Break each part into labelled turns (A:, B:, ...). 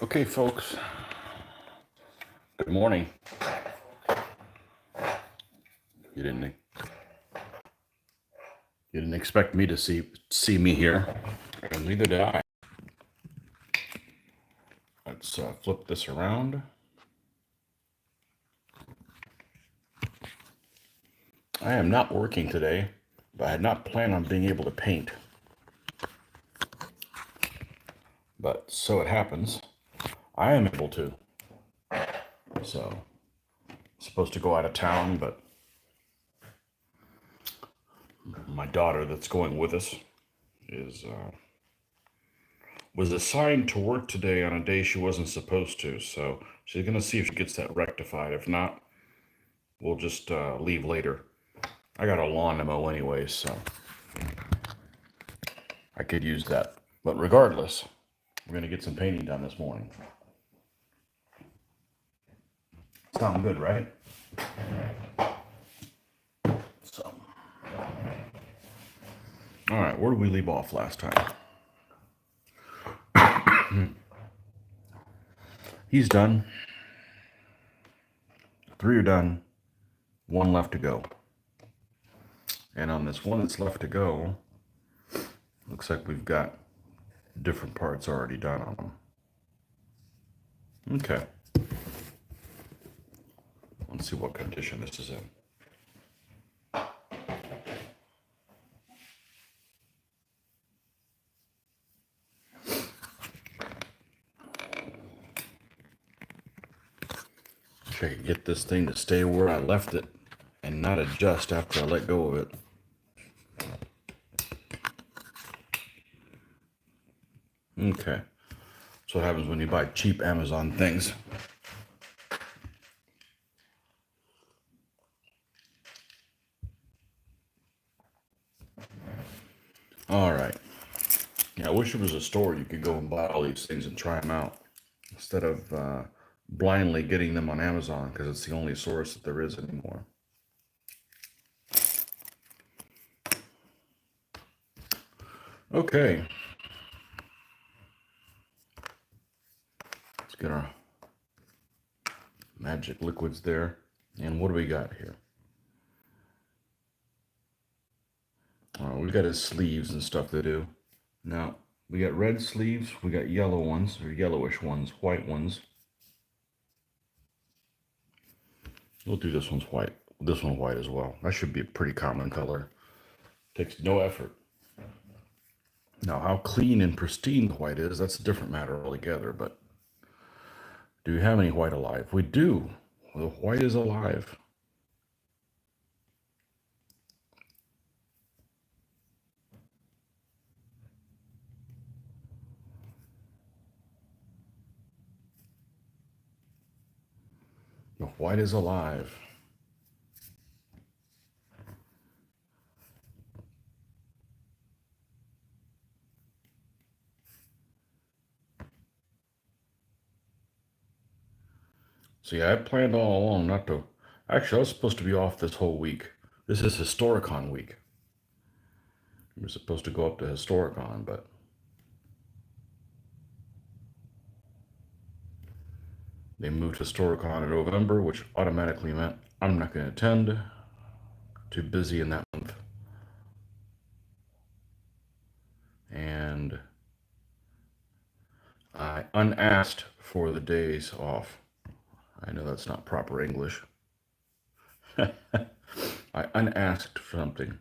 A: Okay, folks. Good morning. You didn't expect me to see me here, and neither did I. Let's flip this around. I am not working today, but I had not planned on being able to paint. But so it happens, I am able to. So, supposed to go out of town, but my daughter that's going with us is was assigned to work today on a day she wasn't supposed to. So she's gonna see if she gets that rectified. If not, we'll just leave later. I got a lawn to mow anyway, so I could use that. But regardless, we're gonna get some painting done this morning. Sound good, right? So, all right, where did we leave off last time? He's done. 3 are done. 1 left to go. And on this one that's left to go, looks like we've got different parts already done on them. Okay. Let's see what condition this is in. If I can get this thing to stay where I left it and not adjust after I let go of it. Okay. That's what happens when you buy cheap Amazon things. All right. Yeah, I wish there was a store you could go and buy all these things and try them out instead of blindly getting them on Amazon because it's the only source that there is anymore. Okay. Let's get our magic liquids there. And what do we got here? We got his sleeves and stuff to do. Now, we got red sleeves, we got yellow ones, or yellowish ones, white ones. We'll do this one's white. This one white as well. That should be a pretty common color. Takes no effort. Now, how clean and pristine the white is, that's a different matter altogether, but do we have any white alive? We do. The white is alive. The white is alive. See, I planned all along not to. Actually, I was supposed to be off this whole week. This is Historicon week. We were supposed to go up to Historicon, but they moved Historicon in November, which automatically meant I'm not going to attend. Too busy in that month. And I unasked for the days off. I know that's not proper English. I unasked for something.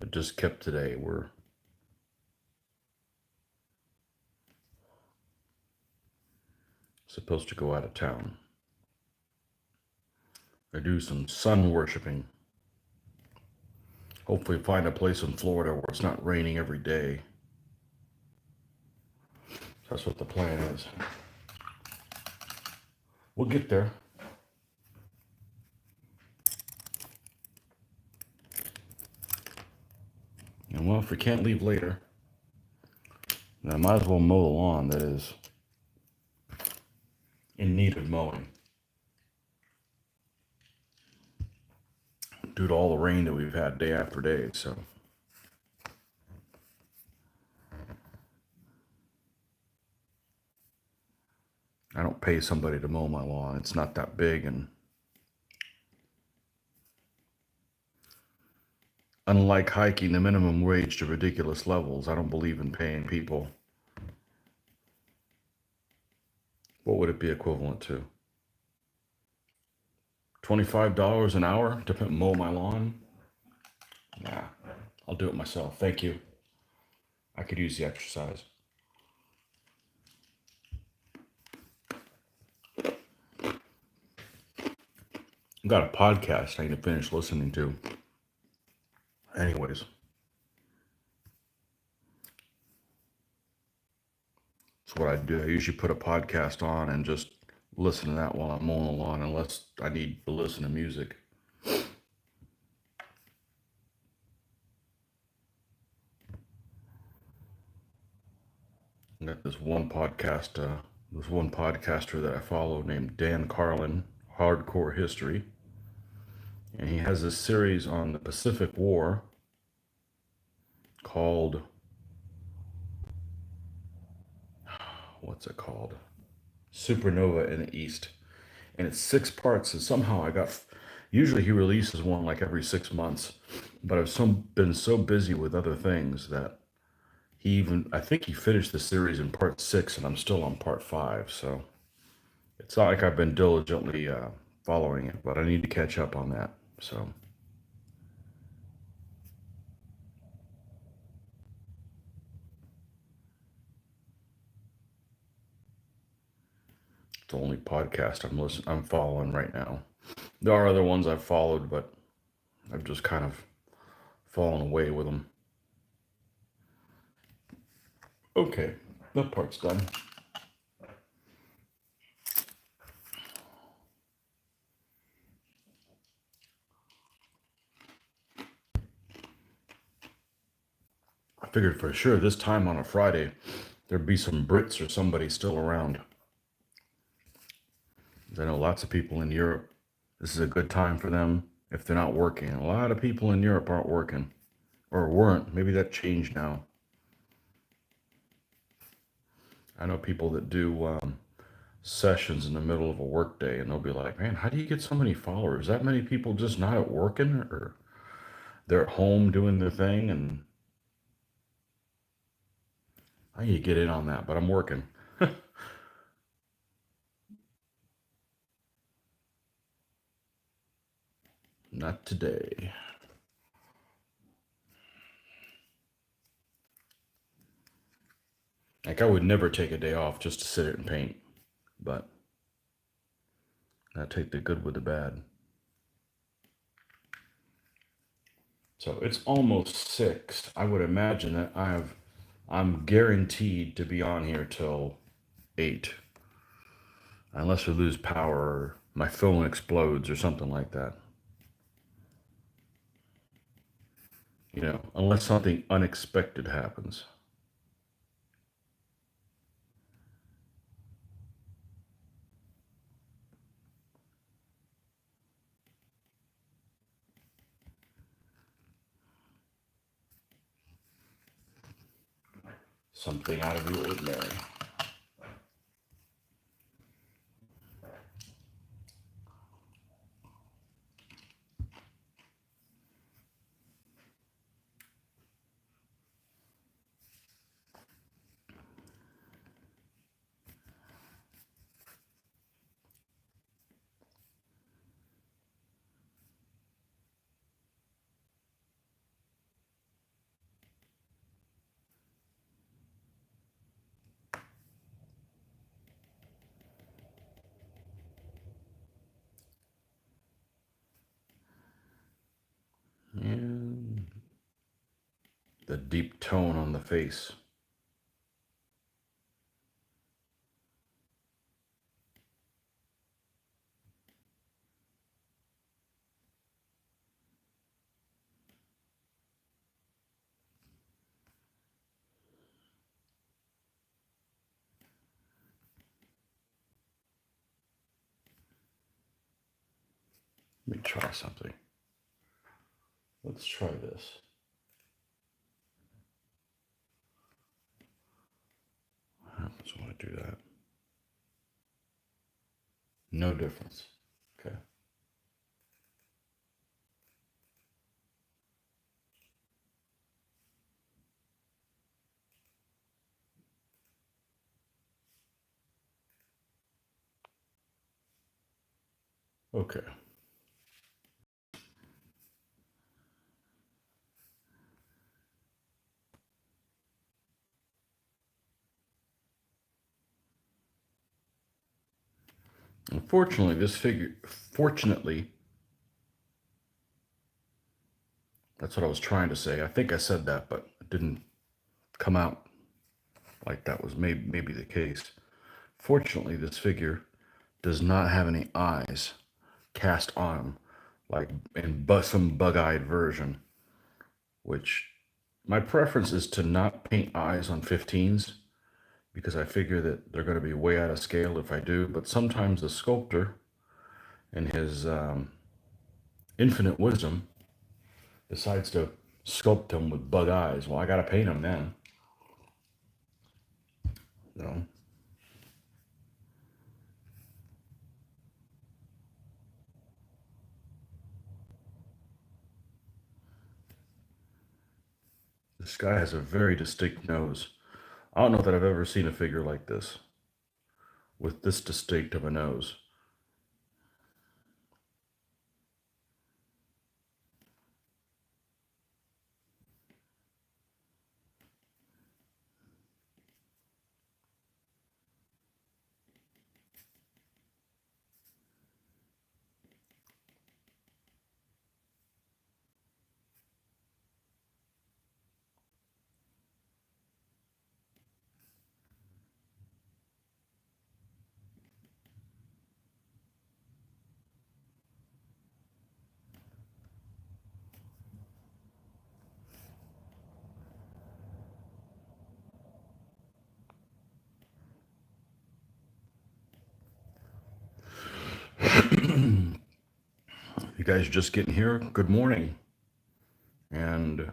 A: It just kept today. We're supposed to go out of town. I do some sun worshiping. Hopefully find a place in Florida where it's not raining every day. That's what the plan is. We'll get there. And well, if we can't leave later, then I might as well mow the lawn that is in need of mowing. due to all the rain that we've had day after day. So I don't pay somebody to mow my lawn. It's not that big, and unlike hiking the minimum wage to ridiculous levels, I don't believe in paying people. What would it be equivalent to? $25 an hour to mow my lawn? Nah, I'll do it myself. Thank you. I could use the exercise. I've got a podcast I need to finish listening to. Anyways, that's what I do. I usually put a podcast on and just listen to that while I'm mowing the lawn, unless I need to listen to music. I got this one podcaster that I follow named Dan Carlin, Hardcore History, and he has this series on the Pacific War called, what's it called? Supernova in the East. And it's 6 parts, and somehow usually he releases one like every 6 months, but been so busy with other things that I think he finished the series in part 6, and I'm still on part 5, so it's not like I've been diligently following it, but I need to catch up on that, so. It's the only podcast I'm following right now. There are other ones I've followed, but I've just kind of fallen away with them. Okay, that part's done. I figured for sure this time on a Friday, there'd be some Brits or somebody still around. I know lots of people in Europe, this is a good time for them if they're not working. A lot of people in Europe aren't working, or weren't. Maybe that changed now. I know people that do sessions in the middle of a workday, and they'll be like, man, how do you get so many followers? That many people just not at working, or they're at home doing their thing, and I need to get in on that, but I'm working. Not today. Like, I would never take a day off just to sit and paint, but I take the good with the bad. So it's almost 6. I would imagine that I'm guaranteed to be on here till 8, unless we lose power or my phone explodes or something like that. Unless something unexpected happens. Something out of the ordinary. And the deep tone on the face. Let me try something. Let's try this. What happens when I do that? No difference. Okay. Okay. Unfortunately, fortunately, that's what I was trying to say. I think I said that, but it didn't come out like that was maybe the case. Fortunately, this figure does not have any eyes cast on him, like in some bug-eyed version, which my preference is to not paint eyes on 15s because I figure that they're going to be way out of scale if I do. But sometimes the sculptor, in his infinite wisdom, decides to sculpt them with bug eyes. Well, I got to paint them then. You know, this guy has a very distinct nose. I don't know that I've ever seen a figure like this with this distinct of a nose. You guys are just getting here? Good morning. And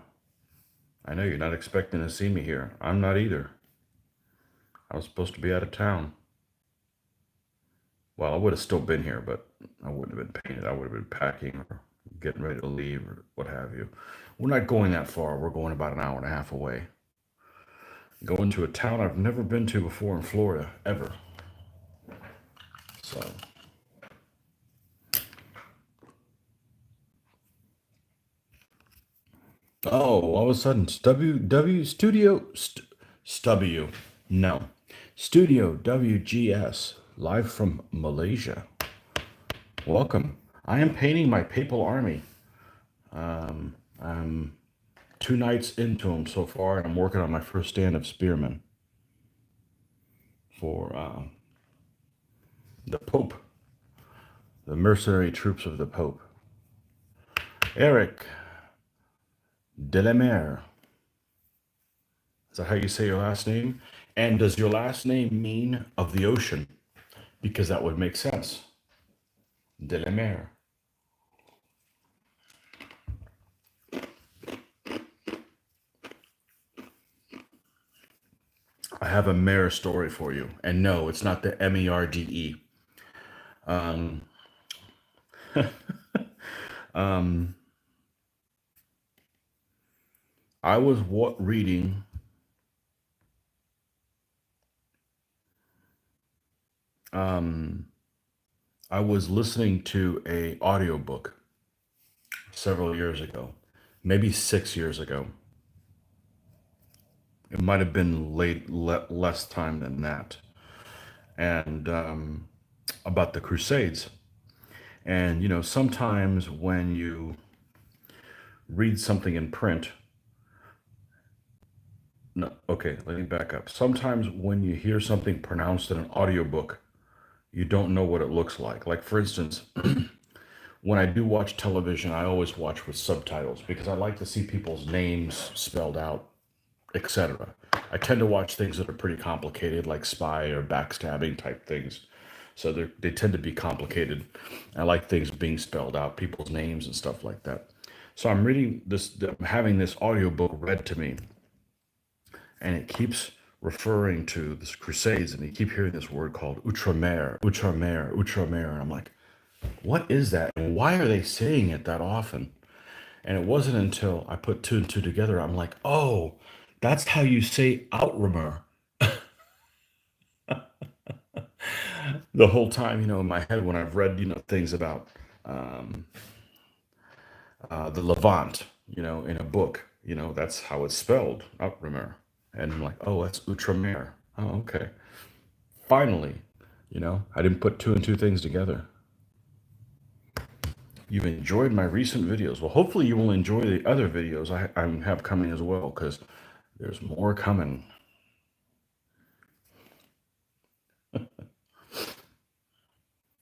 A: I know you're not expecting to see me here. I'm not either. I was supposed to be out of town. Well, I would have still been here, but I wouldn't have been painted. I would have been packing or getting ready to leave or what have you. We're not going that far. We're going about an hour and a half away. Going to a town I've never been to before in Florida, ever. So, oh, all of a sudden, W. No. Studio WGS, live from Malaysia. Welcome. I am painting my papal army. I'm 2 nights into them so far, and I'm working on my first stand of spearmen for the Pope, the mercenary troops of the Pope. Eric Delamere. Is that how you say your last name? And does your last name mean of the ocean? Because that would make sense. Delamere. I have a mare story for you. And no, it's not the MERDE. Um, um, I was reading I was listening to a audiobook several years ago, maybe 6 years ago. It might have been less time than that, and about the Crusades. And sometimes when you read something in print, no, okay, let me back up. Sometimes when you hear something pronounced in an audiobook, you don't know what it looks like. Like, for instance, when I do watch television, I always watch with subtitles because I like to see people's names spelled out, etc. I tend to watch things that are pretty complicated, like spy or backstabbing type things. So they tend to be complicated. I like things being spelled out, people's names and stuff like that. So I'm reading this, I'm having this audiobook read to me, and it keeps referring to this Crusades, and you keep hearing this word called outre-mer, outre-mer, outre-mer. And I'm like, what is that? And why are they saying it that often? And it wasn't until I put two and two together, I'm like, oh, that's how you say outrimer. The whole time, in my head, when I've read, things about um, the Levant, in a book, that's how it's spelled, outrimer. And I'm like, oh, that's outre-mer. Oh, okay. Finally, I didn't put two and two things together. You've enjoyed my recent videos. Well, hopefully you will enjoy the other videos I have coming as well, because there's more coming.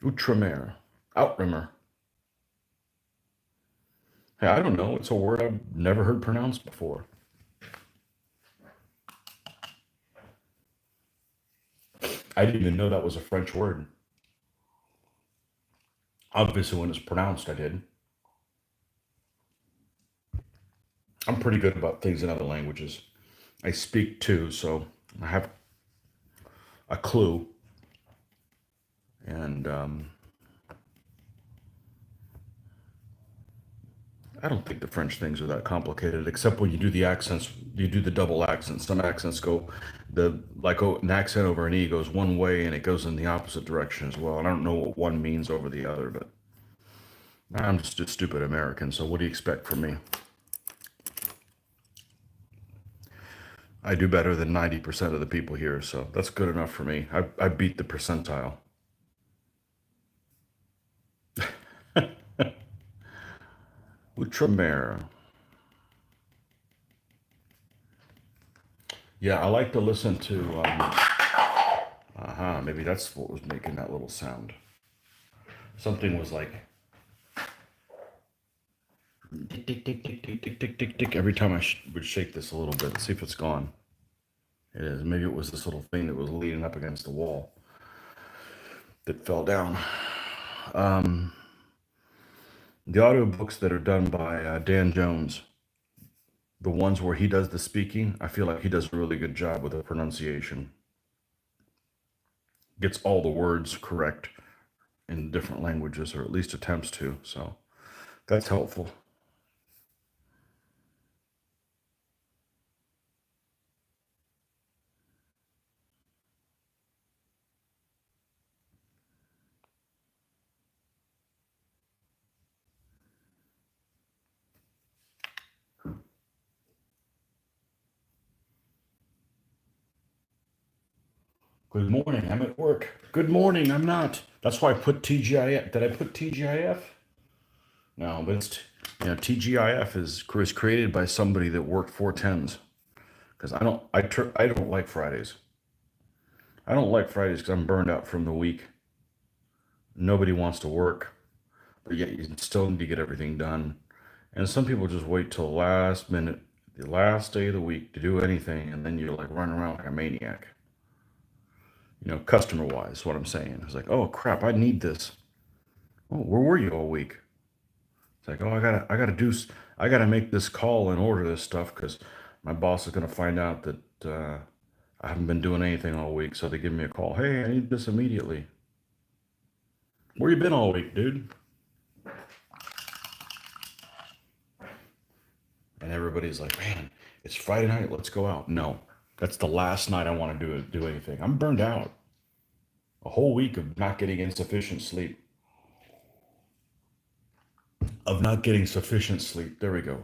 A: Outre-mer. Outrimer. Hey, I don't know. It's a word I've never heard pronounced before. I didn't even know that was a French word. Obviously, when it's pronounced, I did. I'm pretty good about things in other languages. I speak two, so I have a clue. And I don't think the French things are that complicated, except when you do the accents, you do the double accents. Some accents go an accent over an E goes one way and it goes in the opposite direction as well. And I don't know what one means over the other, but I'm just a stupid American. So what do you expect from me? I do better than 90% of the people here, so that's good enough for me. I beat the percentile. Outremer. Yeah, I like to listen to. Maybe that's what was making that little sound. Something was like tick tick tick tick tick tick tick tick tick every time I would shake this a little bit. Let's see if it's gone. It is. Maybe it was this little thing that was leaning up against the wall that fell down. Um, the audiobooks that are done by Dan Jones, the ones where he does the speaking, I feel like he does a really good job with the pronunciation. Gets all the words correct in different languages, or at least attempts to. So that's helpful. Good morning. I'm at work. Good morning. I'm not. That's why I put TGIF. Did I put TGIF? No, but it's TGIF was created by somebody that worked 410s. Because I don't like Fridays. I don't like Fridays because I'm burned out from the week. Nobody wants to work, but yet you still need to get everything done. And some people just wait till the last minute, the last day of the week to do anything, and then you're like running around like a maniac. Customer wise, what I'm saying. It's like, oh crap, I need this. Oh, where were you all week? It's like, oh, I gotta make this call and order this stuff because my boss is gonna find out that I haven't been doing anything all week. So they give me a call. Hey, I need this immediately. Where you been all week, dude? And everybody's like, man, it's Friday night. Let's go out. No, that's the last night I want to do anything. I'm burned out. A whole week of not getting insufficient sleep. Of not getting sufficient sleep. There we go.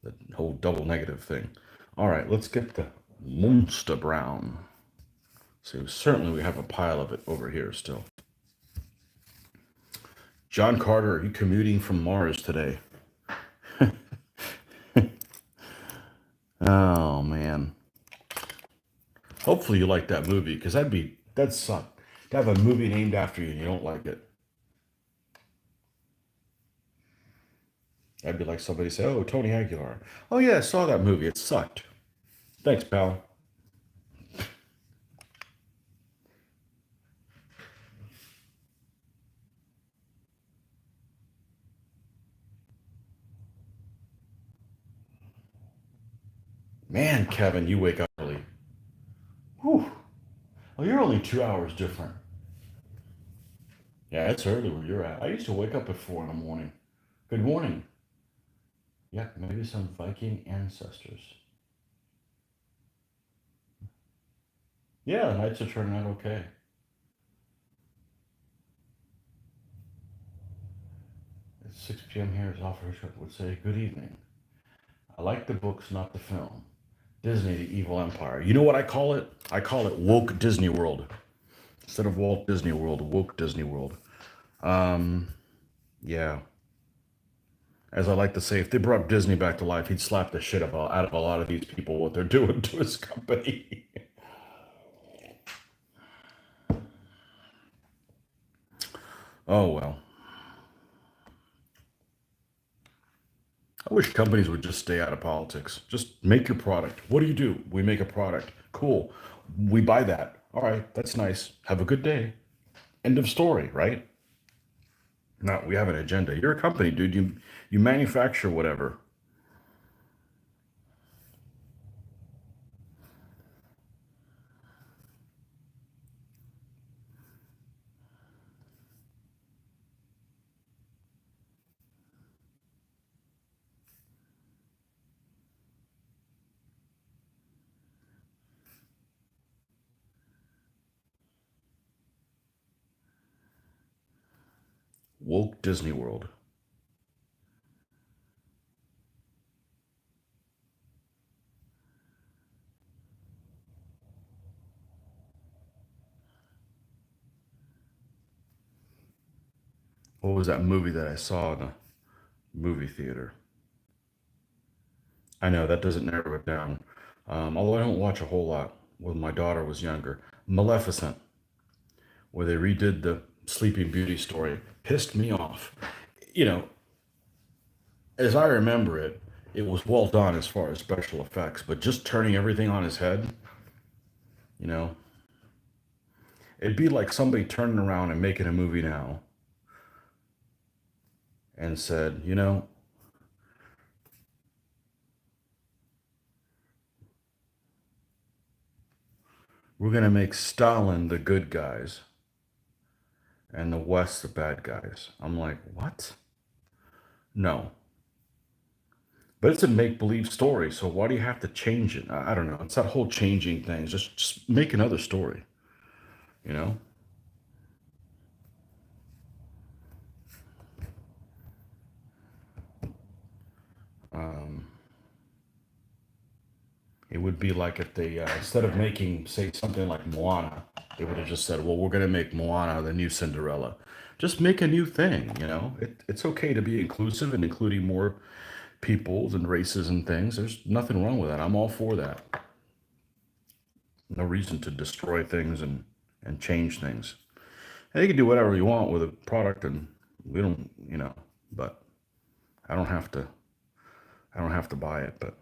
A: The whole double negative thing. All right, let's get the Monster Brown. So certainly we have a pile of it over here still. John Carter, are you commuting from Mars today? Oh man. Hopefully you like that movie, because that'd suck. To have a movie named after you and you don't like it. That'd be like somebody say, oh, Tony Aguilar. Oh yeah, I saw that movie. It sucked. Thanks, pal. Man, Kevin, you wake up early. Whew. Well, you're only 2 hours different. Yeah, it's early where you're at. I used to wake up at 4 in the morning. Good morning. Yeah, maybe some Viking ancestors. Yeah, the nights are turning out okay. 6 p.m. here is offer would say, good evening. I like the books, not the film. Disney, the evil empire. You know what I call it? I call it woke Disney World. Instead of Walt Disney World, woke Disney World. Um, yeah. As I like to say, if they brought Disney back to life, he'd slap the shit out of a lot of these people, what they're doing to his company. Oh, well. I wish companies would just stay out of politics. Just make your product. What do you do? We make a product. Cool. We buy that. All right, that's nice. Have a good day. End of story, right? Not we have an agenda. You're a company, dude. You manufacture whatever. Woke Disney World. What was that movie that I saw in a movie theater? I know that doesn't narrow it down. Although I don't watch a whole lot when my daughter was younger. Maleficent, where they redid the Sleeping Beauty story, pissed me off. You know, as I remember it, it was well done as far as special effects, but just turning everything on his head, you know, it'd be like somebody turning around and making a movie now and said, we're going to make Stalin the good guys and the West the bad guys. I'm like, what? No. But it's a make believe story, so why do you have to change it? I don't know. It's that whole changing thing. Just make another story, you know? Um, it would be like if they, instead of making, say, something like Moana, they would have just said, well, we're going to make Moana the new Cinderella. Just make a new thing, you know? It's okay to be inclusive and including more peoples and races and things. There's nothing wrong with that. I'm all for that. No reason to destroy things and change things. And you can do whatever you want with a product, and we don't, but I don't have to. I don't have to buy it. But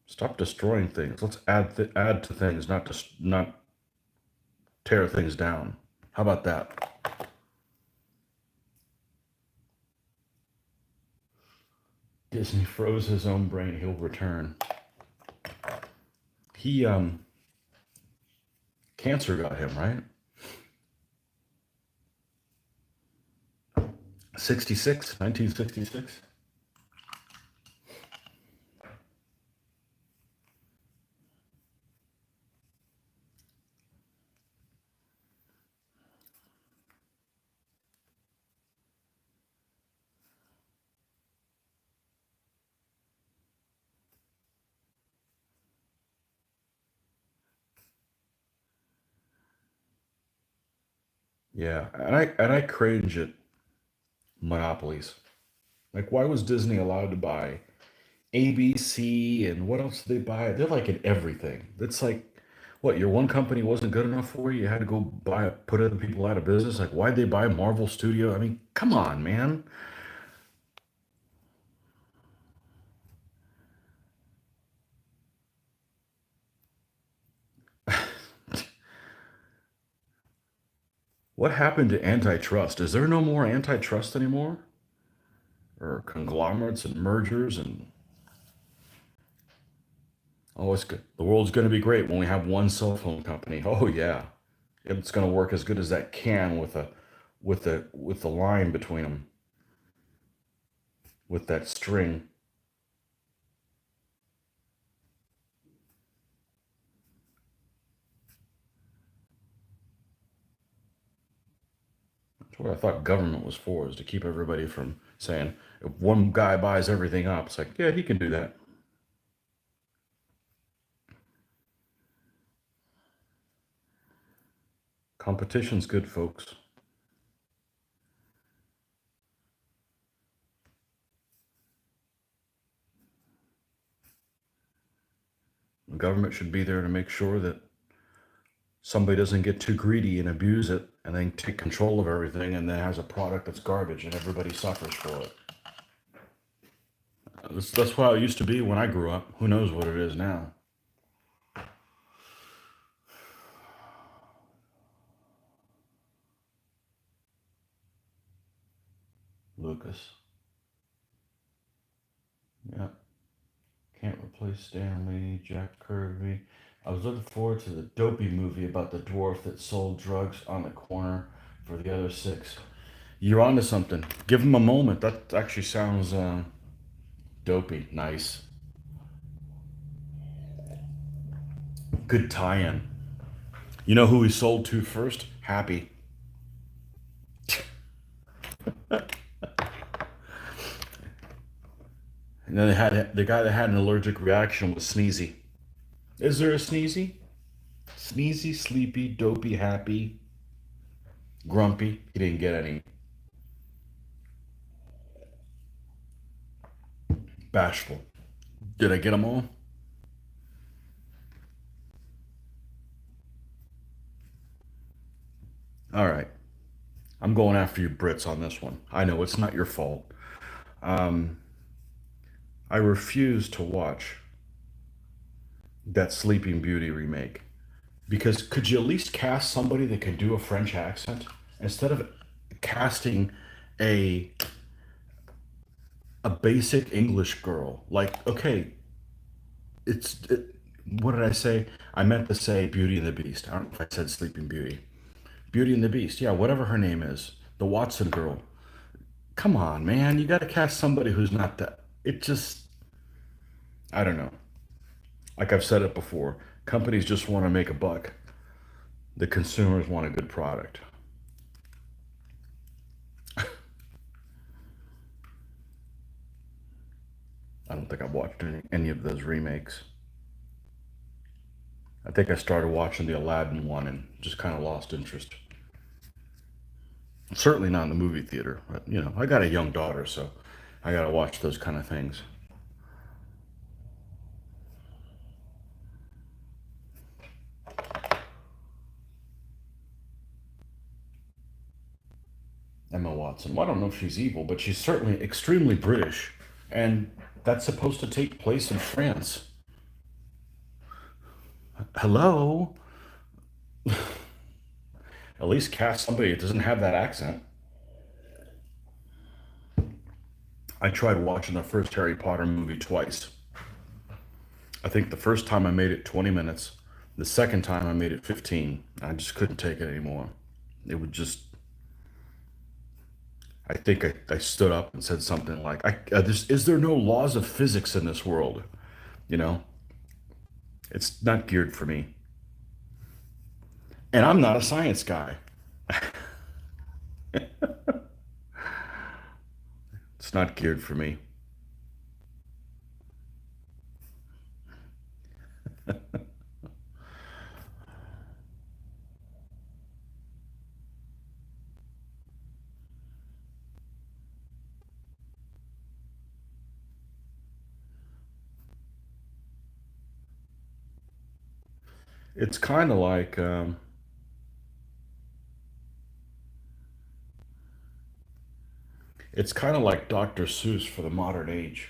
A: stop destroying things. Let's add to things, not tear things down. How about that? Disney froze his own brain. He'll return. He cancer got him, right? 66, 1966. Yeah, and I cringe at monopolies. Like, why was Disney allowed to buy ABC and what else did they buy? They're like in everything. It's like, what, your one company wasn't good enough for you? You had to go put other people out of business? Like, why'd they buy Marvel Studio? I mean, come on, man. What happened to antitrust? Is there no more antitrust anymore? Or conglomerates and mergers and Oh, it's good. The world's going to be great when we have one cell phone company. Oh yeah, it's going to work as good as that can with a with the line between them with that string. That's what I thought government was for, is to keep everybody from saying if one guy buys everything up, it's like, yeah, he can do that. Competition's good, folks. The government should be there to make sure that somebody doesn't get too greedy and abuse it and then take control of everything and then has a product that's garbage and everybody suffers for it. That's how it used to be when I grew up. Who knows what it is now? Lucas. Yeah. Can't replace Stanley, Jack Kirby. I was looking forward to the dopey movie about the dwarf that sold drugs on the corner for the other six. You're onto something. Give him a moment. That actually sounds dopey. Nice. Good tie in. You know who he sold to first? Happy. And then they had the guy that had an allergic reaction was Sneezy. Is there a Sneezy? Sneezy, sleepy, dopey, happy, grumpy. He didn't get any. Bashful. Did I get them all? All right. I'm going after you Brits on this one. I know it's not your fault. Um, I refuse to watch that Sleeping Beauty remake because could you at least cast somebody that can do a French accent instead of casting a a basic English girl? Like, okay, what did I say? I meant to say Beauty and the Beast. I don't know if I said Sleeping Beauty. Beauty and the Beast. Yeah, whatever her name is, the Watson girl. Come on, man, you got to cast somebody who's not that. It just, I don't know. Like I've said it before, companies just want to make a buck. The consumers want a good product. I don't think I've watched any of those remakes. I think I started watching the Aladdin one and just kind of lost interest. Certainly not in the movie theater, but I got a young daughter, so I got to watch those kind of things. Emma Watson. Well, I don't know if she's evil, but she's certainly extremely British, and that's supposed to take place in France. Hello? At least cast somebody that doesn't have that accent. I tried watching the first Harry Potter movie twice. I think the first time I made it 20 minutes. The second time I made it 15. I just couldn't take it anymore. It would just, I think I stood up and said something like, is there no laws of physics in this world? You know, it's not geared for me. And I'm not a science guy. It's not geared for me. It's kind of like, it's kind of like Dr. Seuss for the modern age.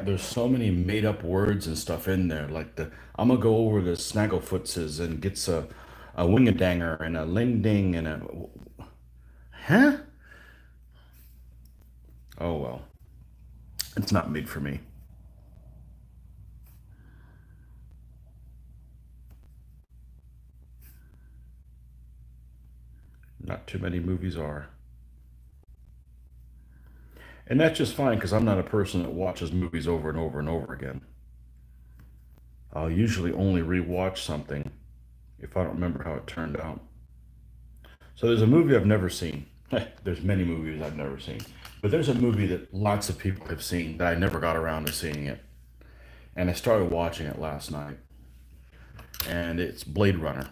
A: There's so many made up words and stuff in there. Like I'm gonna go over the Snagglefootses and gets a wingadanger and a ling ding and a huh? Oh well, it's not made for me. too many movies are. And that's just fine because I'm not a person that watches movies over and over and over again. I'll usually only rewatch something if I don't remember how it turned out. So there's a movie I've never seen. There's many movies I've never seen. But there's a movie that lots of people have seen that I never got around to seeing it. And I started watching it last night. And it's Blade Runner.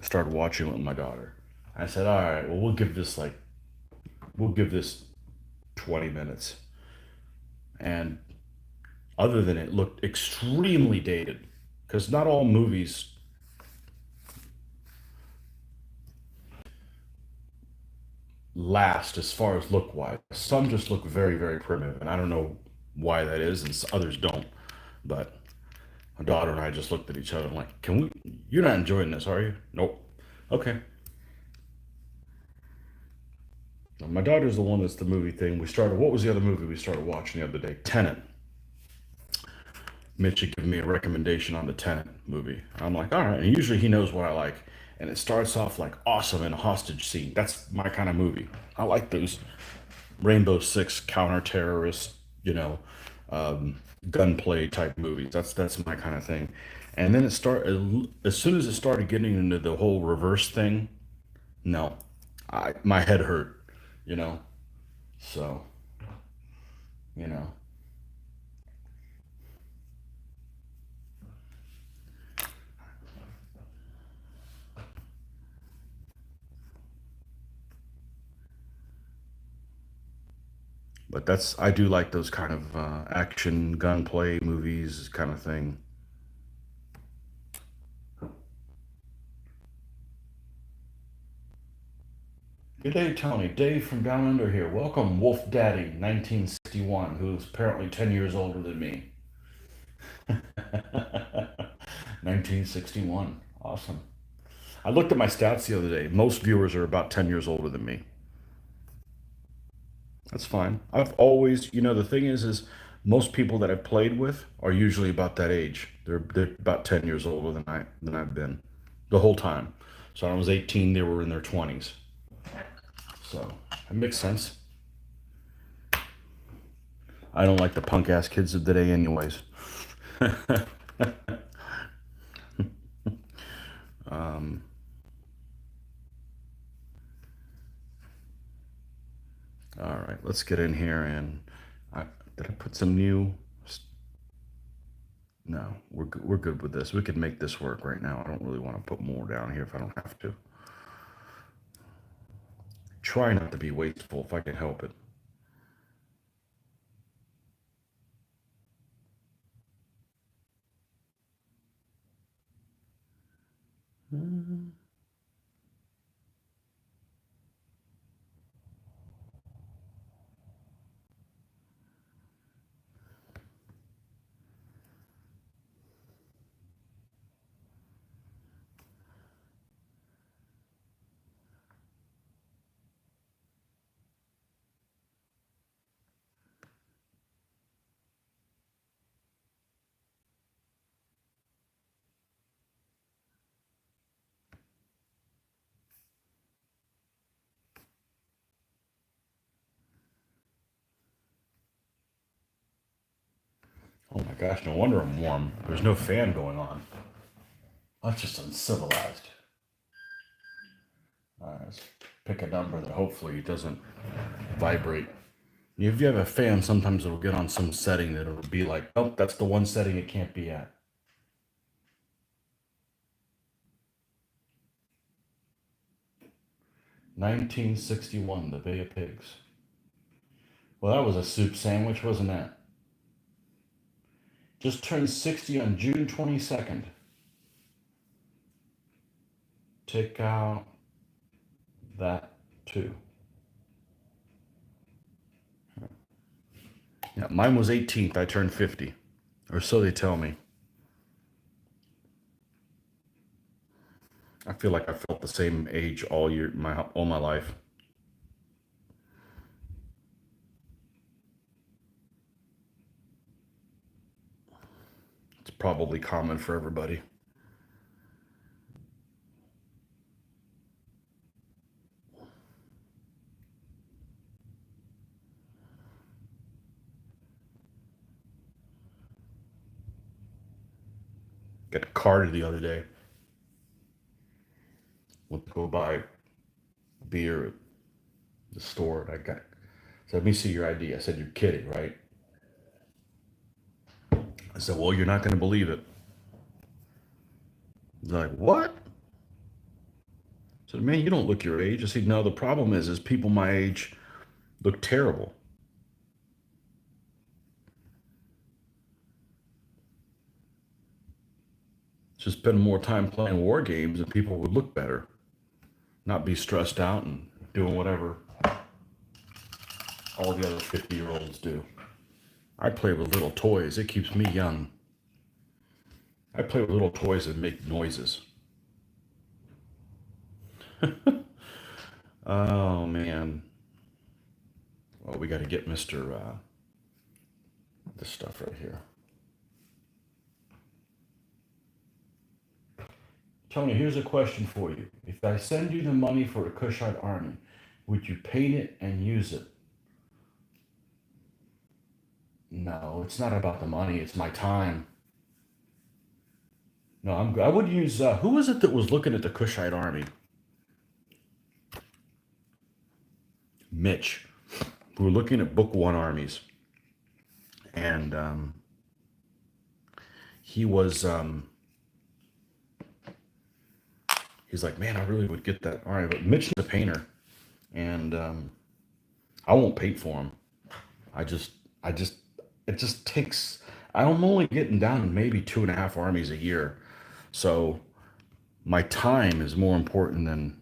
A: I started watching it with my daughter. I said, all right, well, we'll give this 20 minutes. And other than it looked extremely dated, because not all movies last as far as look wise. Some just look very, very primitive, and I don't know why that is, and others don't. But my daughter and I just looked at each other and like, "Can we? You're not enjoying this, are you?" Nope. Okay. Now, my daughter's the one that's the movie thing. We started. What was the other movie we started watching the other day? Tenet. Mitch had given me a recommendation on the Tenet movie. I'm like, all right. And usually he knows what I like, and it starts off like awesome in a hostage scene. That's my kind of movie. I like those Rainbow Six counter-terrorist, you know, gunplay type movies. That's my kind of thing. And then it start as soon as it started getting into the whole reverse thing. No, my head hurt, you know. So you know, but that's I do like those kind of action gunplay movies kind of thing. Good day, Tony. Dave from Down Under here. Welcome, Wolf Daddy, 1961, who's apparently 10 years older than me. 1961. Awesome. I looked at my stats the other day. Most viewers are about 10 years older than me. That's fine. I've always, the thing is most people that I've played with are usually about that age. They're about 10 years older than I've been the whole time. So when I was 18, they were in their 20s. So it makes sense. I don't like the punk ass kids of the day, anyways. um, all right, let's get in here and I, did I put some new? No, we're good with this. We could make this work right now. I don't really want to put more down here if I don't have to. Try not to be wasteful if I can help it. Oh my gosh, no wonder I'm warm. There's no fan going on. That's just uncivilized. All right, let's pick a number that hopefully doesn't vibrate. If you have a fan, sometimes it'll get on some setting that it'll be like, oh, that's the one setting it can't be at. 1961, the Bay of Pigs. Well, that was a soup sandwich, wasn't that? Just turned 60 on June 22nd. Take out that too. Yeah, mine was 18th. I turned 50, or so they tell me. I feel like I felt the same age all my life. It's probably common for everybody. Got carded the other day. Went to go buy beer at the store. And I got said, "Let me see your ID." I said, "You're kidding, right?" I said, "Well, you're not going to believe it." They're like, "What?" I said, "Man, you don't look your age." I said, "No, the problem is people my age look terrible. Just spend more time playing war games and people would look better, not be stressed out and doing whatever all the other 50-year-olds do." I play with little toys. It keeps me young. I play with little toys that make noises. Oh, man. Well, we got to get Mr. This stuff right here. Tony, here's a question for you. If I send you the money for a Kushite army, would you paint it and use it? No, it's not about the money. It's my time. No, I would use. Who was it that was looking at the Kushite army? Mitch. We were looking at Book One armies, and he was. He's like, "Man, I really would get that." All right, but Mitch is a painter, and I won't paint for him. I just, I just, it just takes. I'm only getting down to maybe 2.5 armies a year, so my time is more important than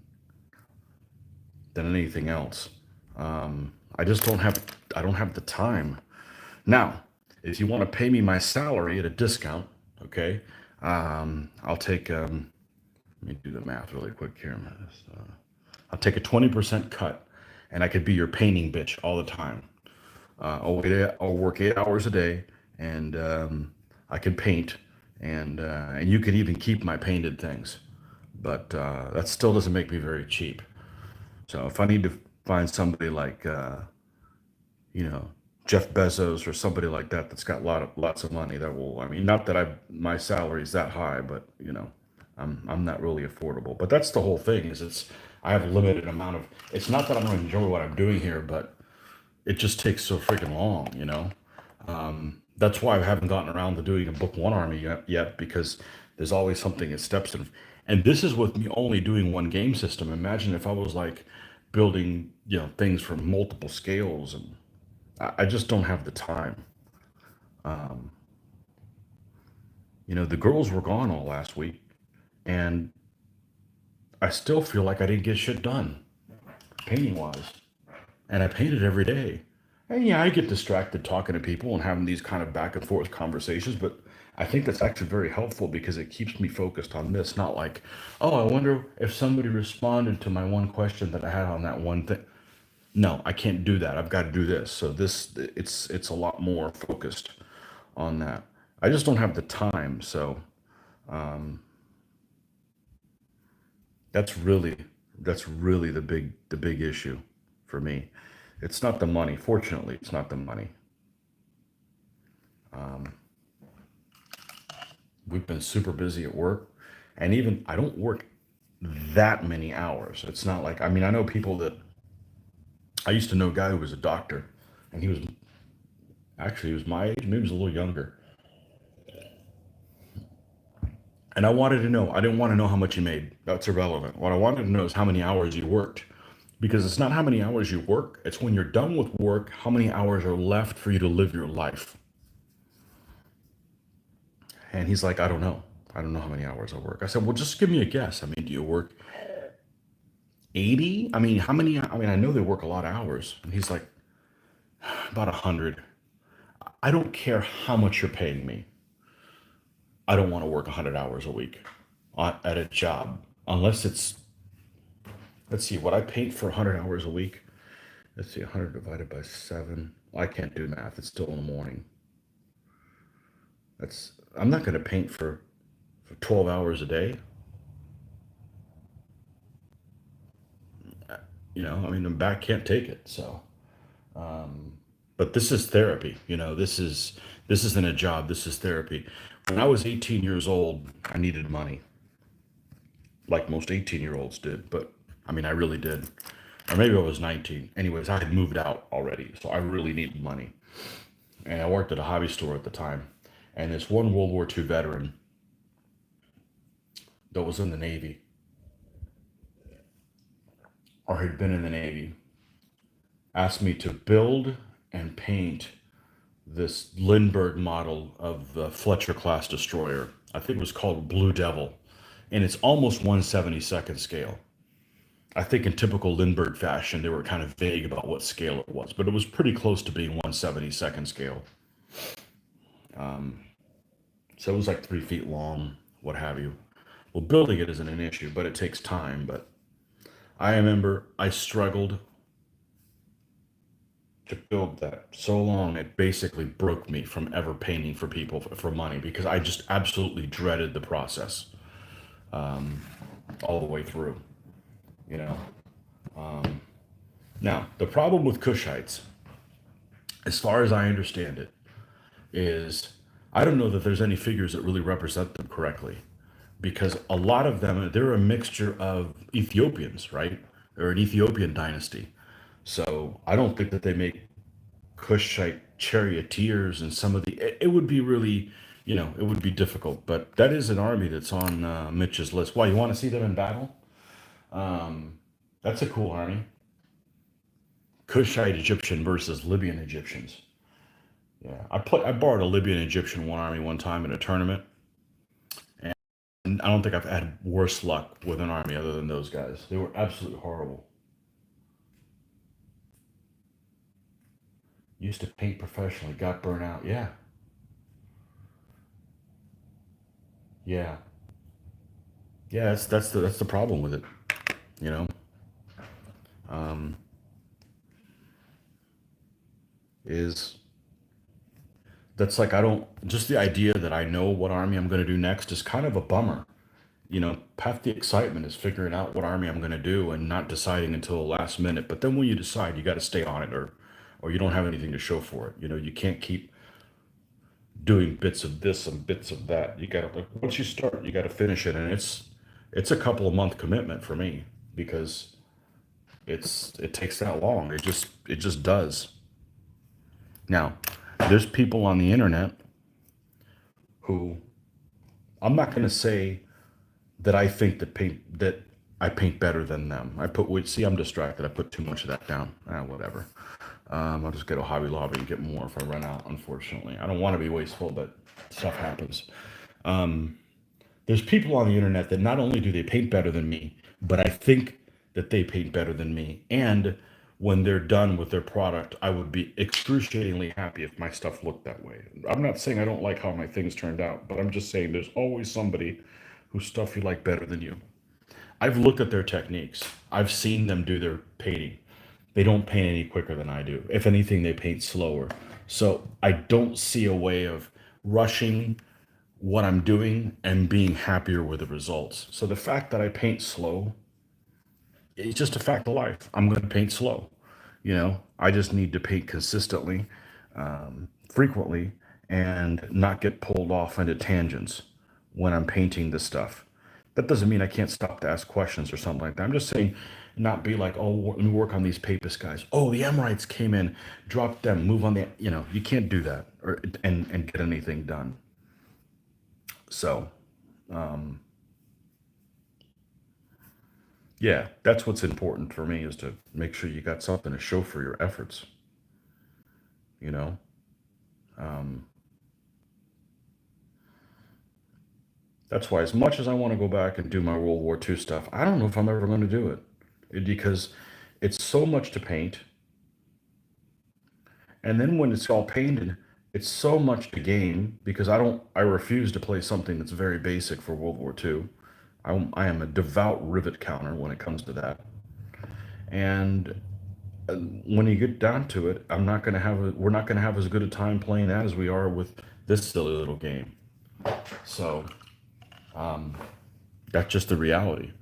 A: anything else. I just don't have. I don't have the time. Now, if you want to pay me my salary at a discount, okay, I'll take. Let me do the math really quick here. I'll take a 20% cut, and I could be your painting bitch all the time. I'll work 8 hours a day, and I can paint, and you could even keep my painted things. But that still doesn't make me very cheap. So if I need to find somebody like you know Jeff Bezos or somebody like that that's got lots of money, that will. I mean, not that my salary is that high, but I'm not really affordable. But that's the whole thing. Is I have a limited amount of. It's not that I don't enjoy what I'm doing here, but it just takes so freaking long. That's why I haven't gotten around to doing a book one army yet because there's always something that steps in. And this is with me only doing one game system. Imagine if I was like building, things from multiple scales, and I just don't have the time. The girls were gone all last week, and I still feel like I didn't get shit done painting wise. And I painted every day. And yeah, I get distracted talking to people and having these kind of back and forth conversations, but I think that's actually very helpful because it keeps me focused on this, not like, oh, I wonder if somebody responded to my one question that I had on that one thing. No, I can't do that. I've got to do this. So it's a lot more focused on that. I just don't have the time, so that's really that's really the big issue for me. It's not the money. Fortunately, it's not the money. We've been super busy at work, and even I don't work that many hours. It's not like, I mean, I know people that I used to know a guy who was a doctor, and he was my age, maybe he was a little younger. And I wanted to know, I didn't want to know how much he made. That's irrelevant. What I wanted to know is how many hours you worked. Because it's not how many hours you work, it's when you're done with work, how many hours are left for you to live your life. And he's like, I don't know. I don't know how many hours I work. I said, well, just give me a guess. I mean, do you work 80? I mean, how many? I mean, I know they work a lot of hours. And he's like, about 100. I don't care how much you're paying me. I don't want to work 100 hours a week at a job. Unless let's see, what I paid for 100 hours a week. Let's see, 100 divided by 7. I can't do math. It's still in the morning. I'm not going to paint for 12 hours a day. I mean, the back can't take it. So, but this is therapy. This isn't a job. This is therapy. When I was 18 years old, I needed money, like most 18-year-olds did. But I mean, I really did. Or maybe I was 19. Anyways, I had moved out already, so I really needed money. And I worked at a hobby store at the time. And this one World War II veteran that was in the Navy, or had been in the Navy, asked me to build and paint this Lindbergh model of the Fletcher class destroyer. I think it was called Blue Devil, and it's almost 1/72nd scale. I think in typical Lindbergh fashion, they were kind of vague about what scale it was, but it was pretty close to being 1/72nd scale. So it was like 3 feet long, what have you. Well, building it isn't an issue, but it takes time. But I remember I struggled to build that so long it basically broke me from ever painting for people for money because I just absolutely dreaded the process all the way through, you know. Now, the problem with Kushites, as far as I understand it, is I don't know that there's any figures that really represent them correctly because a lot of them, they're a mixture of Ethiopians, right? They're an Ethiopian dynasty. So I don't think that they make Kushite charioteers and some of the, it would be really, it would be difficult. But that is an army that's on Mitch's list. Why, you want to see them in battle? That's a cool army. Kushite Egyptian versus Libyan Egyptians. Yeah, I borrowed a Libyan Egyptian one army one time in a tournament, and I don't think I've had worse luck with an army other than those guys. They were absolutely horrible. Used to paint professionally, got burnt out. Yeah, yeah, yeah. That's the problem with it. You know, um, is that's like I don't just the idea that I know what army I'm going to do next is kind of a bummer. Half the excitement is figuring out what army I'm going to do and not deciding until the last minute. But then when you decide, you got to stay on it, or you don't have anything to show for it. You can't keep doing bits of this and bits of that. You got to once you start, you got to finish it, and it's a couple of month commitment for me because it takes that long. It just does. Now, there's people on the internet who I'm not going to say that I think that I paint better than them. See, I'm distracted. I put too much of that down. Whatever. I'll just go to Hobby Lobby and get more if I run out. Unfortunately, I don't want to be wasteful, but stuff happens. There's people on the internet that not only do they paint better than me, but I think that they paint better than me. And when they're done with their product, I would be excruciatingly happy if my stuff looked that way. I'm not saying I don't like how my things turned out, but I'm just saying there's always somebody whose stuff you like better than you. I've looked at their techniques. I've seen them do their painting. They don't paint any quicker than I do. If anything, they paint slower. So I don't see a way of rushing what I'm doing and being happier with the results. So the fact that I paint slow, it's just a fact of life. I'm going to paint slow. I just need to paint consistently, frequently, and not get pulled off into tangents when I'm painting this stuff. That doesn't mean I can't stop to ask questions or something like that. I'm just saying, not be like, oh, let me work on these papist guys. Oh, the Emirites came in, drop them, move on the. You can't do that or and get anything done. So, yeah, that's what's important for me is to make sure you got something to show for your efforts. You know, um, that's why as much as I want to go back and do my World War II stuff, I don't know if I'm ever going to do because it's so much to paint, and then when it's all painted, it's so much to game because I refuse to play something that's very basic for World War II. I am a devout rivet counter when it comes to that, and when you get down to it, we're not gonna have as good a time playing that as we are with this silly little game. So that's just the reality.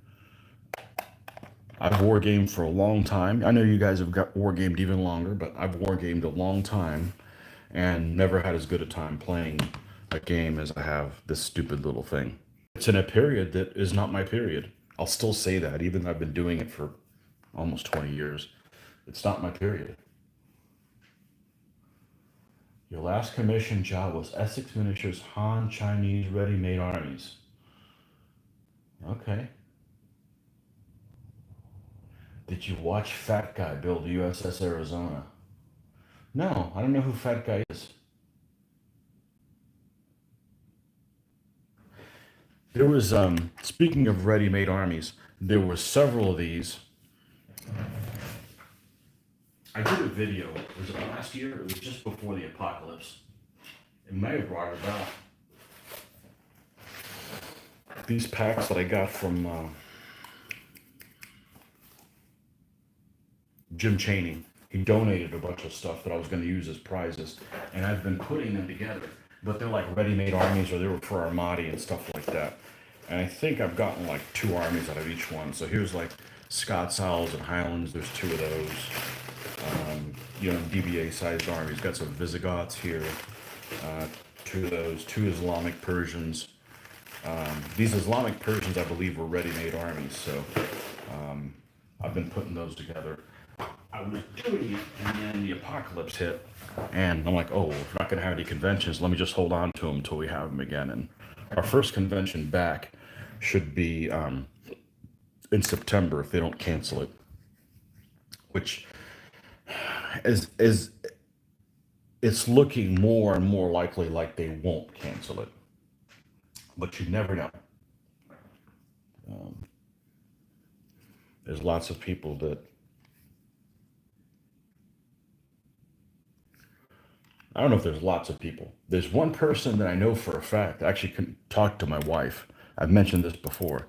A: I've war gamed for a long time. I know you guys have got war gamed even longer, but I've war gamed a long time and never had as good a time playing a game as I have this stupid little thing. It's in a period that is not my period. I'll still say that, even though I've been doing it for almost 20 years. It's not my period. Your last commission job was Essex Miniatures Han Chinese Ready-Made Armies. Okay. Did you watch Fat Guy build USS Arizona? No, I don't know who Fat Guy is. There was, speaking of ready-made armies, there were several of these. I did a video, was it last year? It was just before the apocalypse. It may have brought it about. These packs that I got from Jim Chaney. He donated a bunch of stuff that I was going to use as prizes, and I've been putting them together. But they're like ready-made armies, or they were for Armati and stuff like that. And I think I've gotten like 2 armies out of each one. So here's like Scots, Owls, and Highlands. There's 2 of those. DBA-sized armies. Got some Visigoths here. 2 of those. 2 Islamic Persians. These Islamic Persians, I believe, were ready-made armies. So I've been putting those together. I was doing it, and then the apocalypse hit, and I'm like, oh, we're not going to have any conventions. Let me just hold on to them until we have them again. And our first convention back should be in September if they don't cancel it, which is it's looking more and more likely like they won't cancel it, but you never know. There's lots of people that I don't know if there's lots of people. There's one person that I know for a fact, I actually can talk to my wife. I've mentioned this before,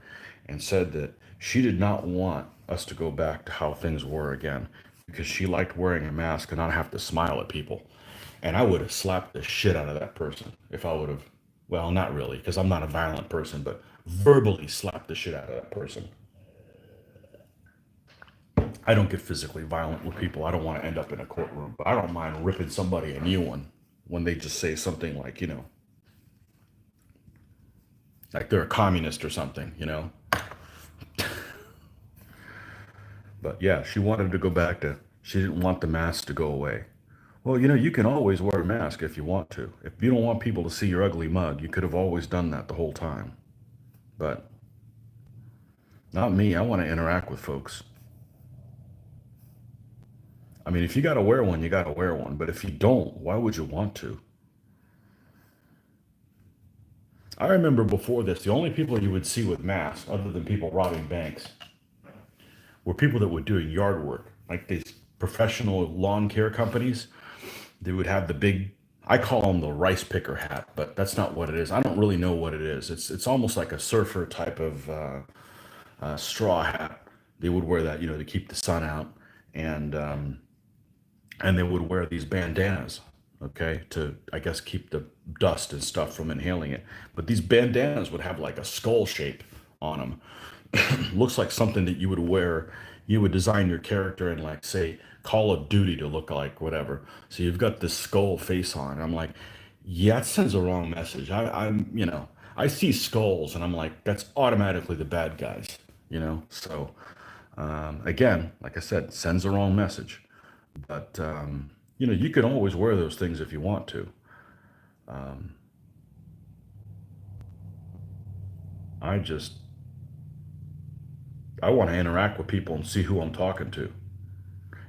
A: and said that she did not want us to go back to how things were again because she liked wearing a mask and not have to smile at people. And I would have slapped the shit out of that person if I would have, well, not really, because I'm not a violent person, but verbally slapped the shit out of that person. I don't get physically violent with people. I don't want to end up in a courtroom, but I don't mind ripping somebody a new one when they just say something like, like they're a communist or something. But yeah, she wanted to go back to, she didn't want the mask to go away. Well, you can always wear a mask if you want to. If you don't want people to see your ugly mug, you could have always done that the whole time. But not me. I want to interact with folks. I mean, if you got to wear one, you got to wear one. But if you don't, why would you want to? I remember before this, the only people you would see with masks, other than people robbing banks, were people that were doing yard work, like these professional lawn care companies. They would have the big, I call them the rice picker hat, but that's not what it is. I don't really know what it is. It's almost like a surfer type of straw hat. They would wear that, to keep the sun out, and and they would wear these bandanas, okay, to I guess keep the dust and stuff from inhaling it. But these bandanas would have like a skull shape on them. Looks like something that you would wear. You would design your character in, like, say, Call of Duty to look like whatever. So you've got this skull face on. And I'm like, yeah, it sends the wrong message. I see skulls and I'm like, that's automatically the bad guys. So again, like I said, sends the wrong message. But you can always wear those things if you want to. I just I want to interact with people and see who I'm talking to.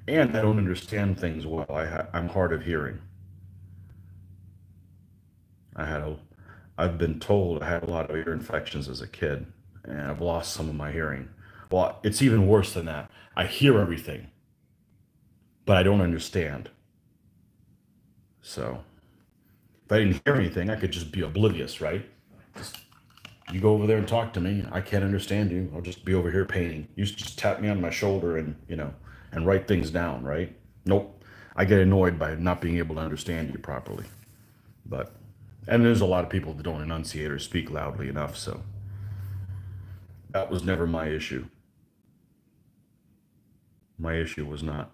A: And I don't understand things well. I'm hard of hearing. I had a I've been told I had a lot of ear infections as a kid, and I've lost some of my hearing. Well, it's even worse than that. I hear everything, but I don't understand. So if I didn't hear anything, I could just be oblivious, right? Just, you go over there and talk to me. I can't understand you. I'll just be over here painting. You just tap me on my shoulder and write things down, right? Nope. I get annoyed by not being able to understand you properly. But and there's a lot of people that don't enunciate or speak loudly enough, so that was never my issue. My issue was not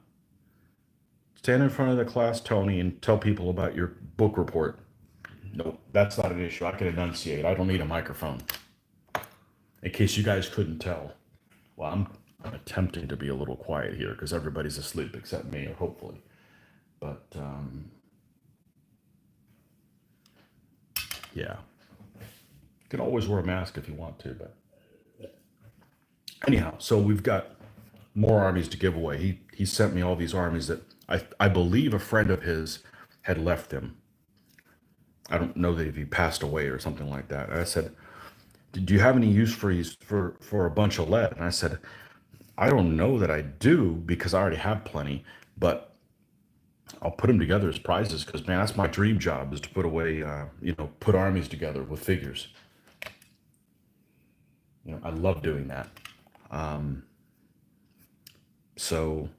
A: stand in front of the class, Tony, and tell people about your book report. Nope, that's not an issue. I can enunciate. I don't need a microphone. In case you guys couldn't tell. Well, I'm attempting to be a little quiet here because everybody's asleep except me, or hopefully. But yeah, you can always wear a mask if you want to. But anyhow, so we've got more armies to give away. He sent me all these armies that I believe a friend of his had left him. I don't know that if he passed away or something like that. And I said, "Do you have any use for a bunch of lead?" And I said, "I don't know that I do because I already have plenty, but I'll put them together as prizes because man, that's my dream job is to put away, put armies together with figures. I love doing that. So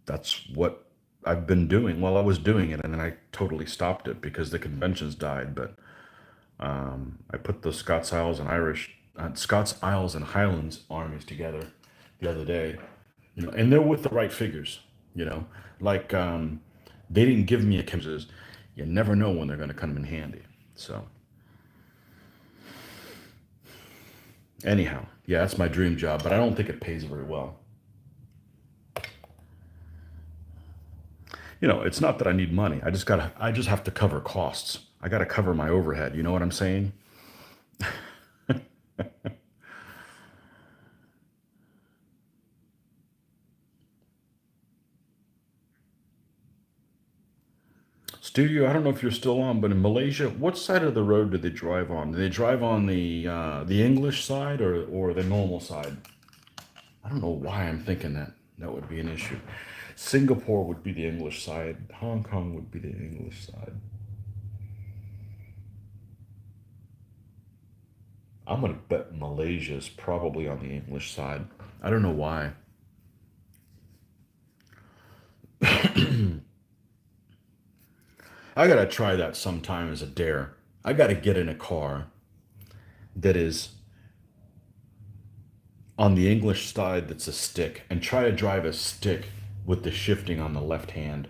A: that's what I've been doing. Well, I was doing it, and then I totally stopped it because the conventions died. But I put the Scots Isles and Highlands armies together the other day, and they're with the right figures. You know, like they didn't give me a Kansas. You never know when they're going to come in handy. So anyhow, yeah, that's my dream job, but I don't think it pays very well. It's not that I need money. I just have to cover costs. I got to cover my overhead. You know what I'm saying? Studio, I don't know if you're still on, but in Malaysia, what side of the road do they drive on? Do they drive on the English side or the normal side? I don't know why I'm thinking that would be an issue. Singapore would be the English side. Hong Kong would be the English side. I'm gonna bet Malaysia is probably on the English side. I don't know why. I gotta try that sometime as a dare. I gotta get in a car that is on the English side that's a stick and try to drive a stick with the shifting on the left hand.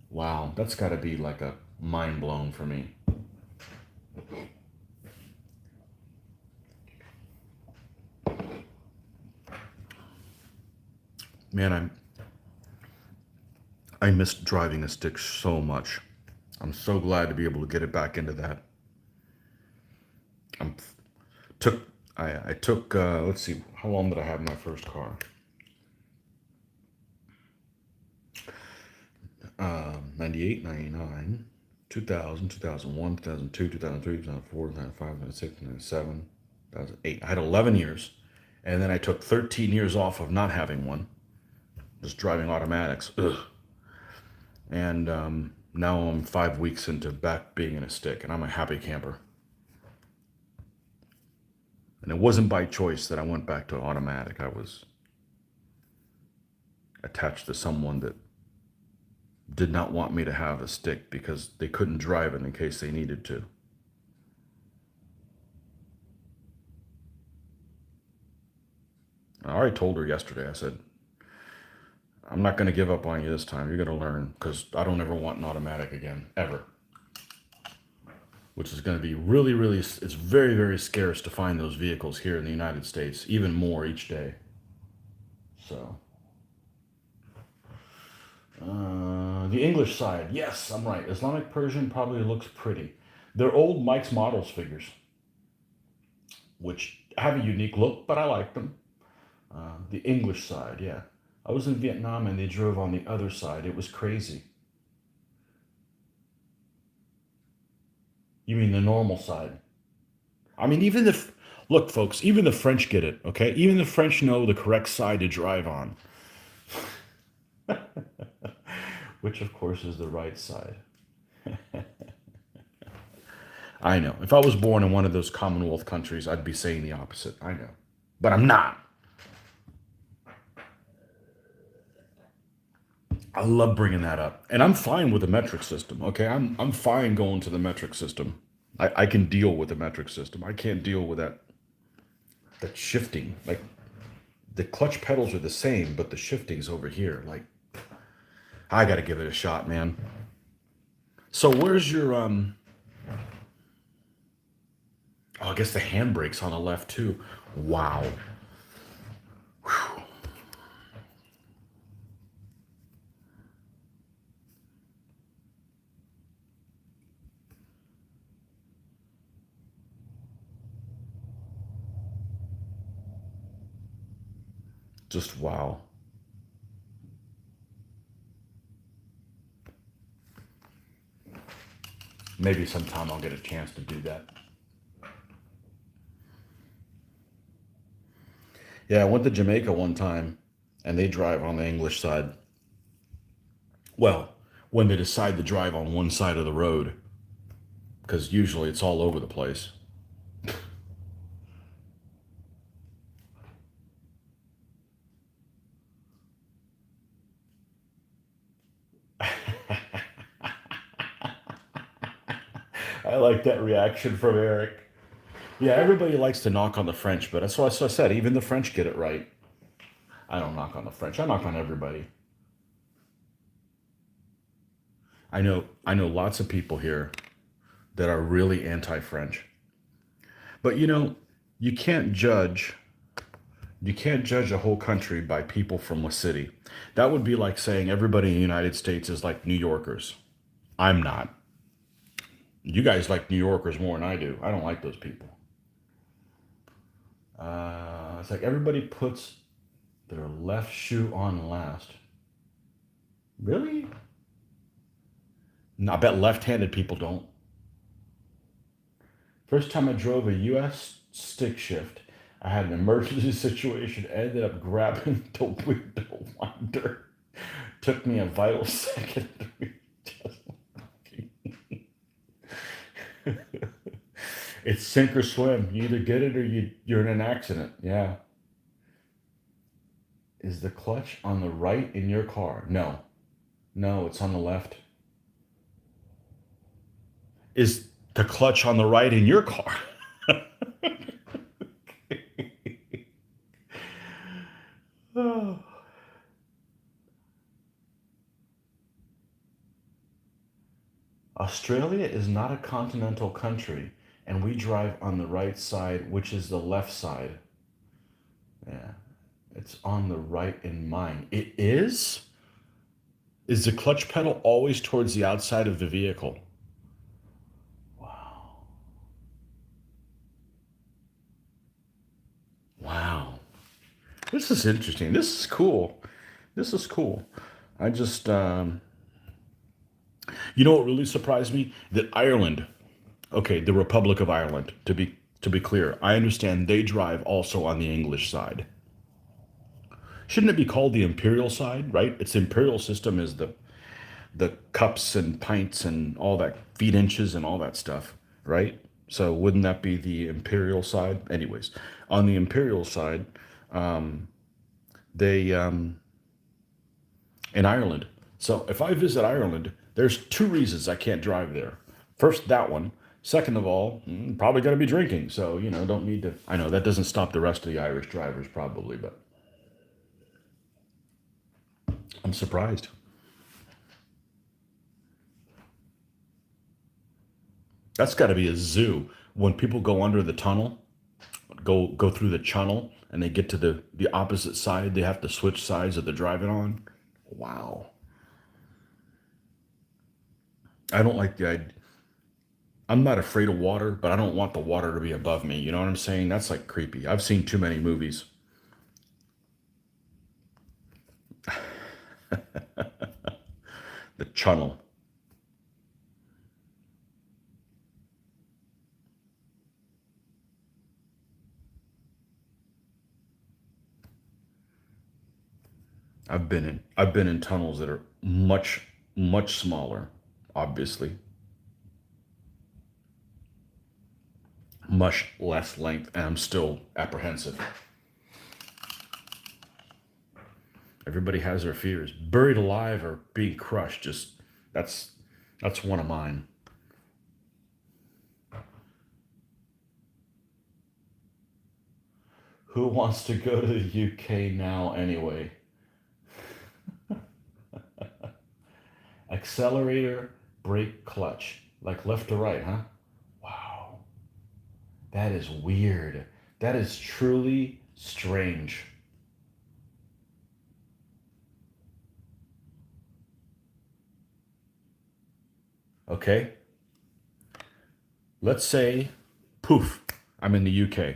A: Wow, that's got to be like a mind blown for me. Man, I miss driving a stick so much. I'm so glad to be able to get it back into that. I'm took I took let's see, how long did I have my first car? 98, 99, 2000, 2001, 2002, 2003, 2004, 2005, 2006, 2007, 2008. I had 11 years. And then I took 13 years off of not having one, just driving automatics. Ugh. And now I'm 5 weeks into back being in a stick, and I'm a happy camper. And it wasn't by choice that I went back to automatic. I was attached to someone that did not want me to have a stick because they couldn't drive it in case they needed to. I already told her yesterday, I said, I'm not going to give up on you this time. You're going to learn because I don't ever want an automatic again, ever. Which is going to be really, really, it's very, very scarce to find those vehicles here in the United States, even more each day. So, the English side, yes, I'm right. Islamic Persian probably looks pretty. They're old Mike's Models figures, which have a unique look, but I like them. The English side, yeah. I was in Vietnam and they drove on the other side. It was crazy. You mean the normal side? I mean, look, folks, even the French get it, okay? Even the French know the correct side to drive on, which of course is the right side. I know. If I was born in one of those Commonwealth countries, I'd be saying the opposite. I know. But I'm not. I love bringing that up. And I'm fine with the metric system, okay? I'm fine going to the metric system. I can deal with the metric system. I can't deal with that shifting. Like the clutch pedals are the same, but the shifting's over here. Like I got to give it a shot, man. So where's your oh, I guess the handbrake's on the left too. Wow. Whew. Just wow. Maybe sometime I'll get a chance to do that. Yeah, I went to Jamaica one time and they drive on the English side. Well, when they decide to drive on one side of the road, because usually it's all over the place. I like that reaction from Eric. Yeah, everybody likes to knock on the French, but that's what I said. Even the French get it right. I don't knock on the French. I knock on everybody. I know lots of people here that are really anti-French. But you can't judge you can't judge a whole country by people from a city. That would be like saying everybody in the United States is like New Yorkers. I'm not. You guys like New Yorkers more than I do. I don't like those people. It's like everybody puts their left shoe on last. Really? No, I bet left-handed people don't. First time I drove a US stick shift, I had an emergency situation, ended up grabbing the window winder. Took me a vital second to readjust. It's sink or swim. You either get it or you're in an accident. Yeah. Is the clutch on the right in your car? No. No, it's on the left. Is the clutch on the right in your car? Oh. Australia is not a continental country, and we drive on the right side, which is the left side. Yeah, it's on the right in mine. It is? Is the clutch pedal always towards the outside of the vehicle? Wow. Wow. This is interesting. This is cool. This is cool. I just, what really surprised me? That Ireland, okay, the Republic of Ireland, to be clear, I understand they drive also on the English side. Shouldn't it be called the imperial side, right? Its imperial system is the cups and pints and all that feet inches and all that stuff, right? So wouldn't that be the imperial side? Anyways, on the imperial side, they in Ireland. So if I visit Ireland, there's two reasons I can't drive there. First, that one. Second of all, probably going to be drinking. So, don't need to. I know that doesn't stop the rest of the Irish drivers, probably, but I'm surprised. That's got to be a zoo. When people go under the tunnel, go through the tunnel, and they get to the opposite side, they have to switch sides that they're driving on. Wow. I don't like the idea. I'm not afraid of water, but I don't want the water to be above me. You know what I'm saying? That's like creepy. I've seen too many movies. The tunnel. I've been in tunnels that are much smaller, obviously, much less length, and I'm still apprehensive. Everybody has their fears. Buried alive or being crushed, just that's that's one of mine. Who wants to go to the UK now anyway? Accelerator, brake, clutch, like left to right, huh? Wow, that is weird. That is truly strange. Okay, let's say, poof, I'm in the UK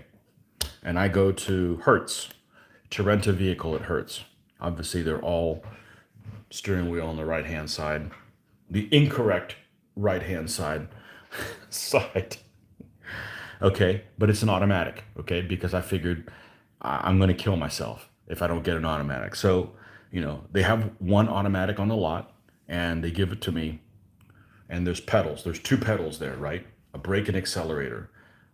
A: and I go to Hertz to rent a vehicle at Hertz. Obviously, they're all steering wheel on the right hand side, the incorrect right hand side. Side. Okay, but it's an automatic. Okay, because I figured I'm going to kill myself if I don't get an automatic. So, they have one automatic on the lot and they give it to me. And there's pedals. There's two pedals there, right? A brake and accelerator.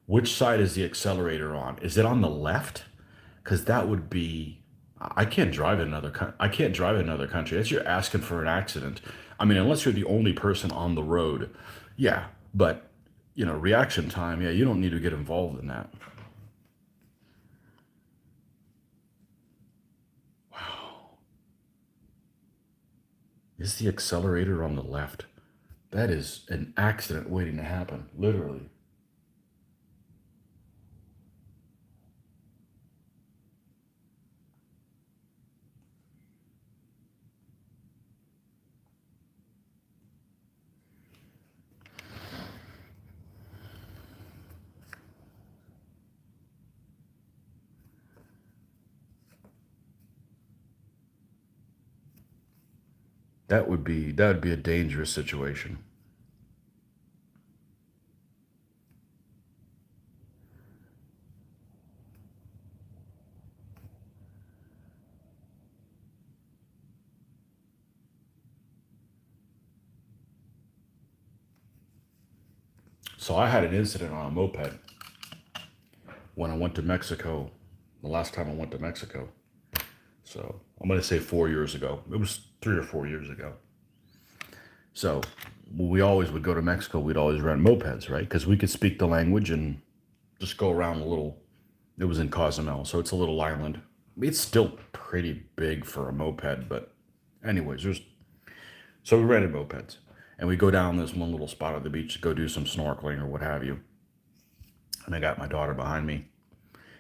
A: Which side is the accelerator on? Is it on the left? Because that would be. I can't drive in another. I can't drive in another country. That's you're asking for an accident. I mean, unless you're the only person on the road, yeah. But reaction time. Yeah, you don't need to get involved in that. Wow, is the accelerator on the left? That is an accident waiting to happen. Literally. That would be a dangerous situation. So I had an incident on a moped when I went to Mexico, the last time I went to Mexico. So I'm going to say 4 years ago. It was 3 or 4 years ago. So when we always would go to Mexico, we'd always rent mopeds, right? Because we could speak the language and just go around a little. It was in Cozumel, so it's a little island. It's still pretty big for a moped, but anyways, so we rented mopeds. And we go down this one little spot at the beach to go do some snorkeling or what have you. And I got my daughter behind me.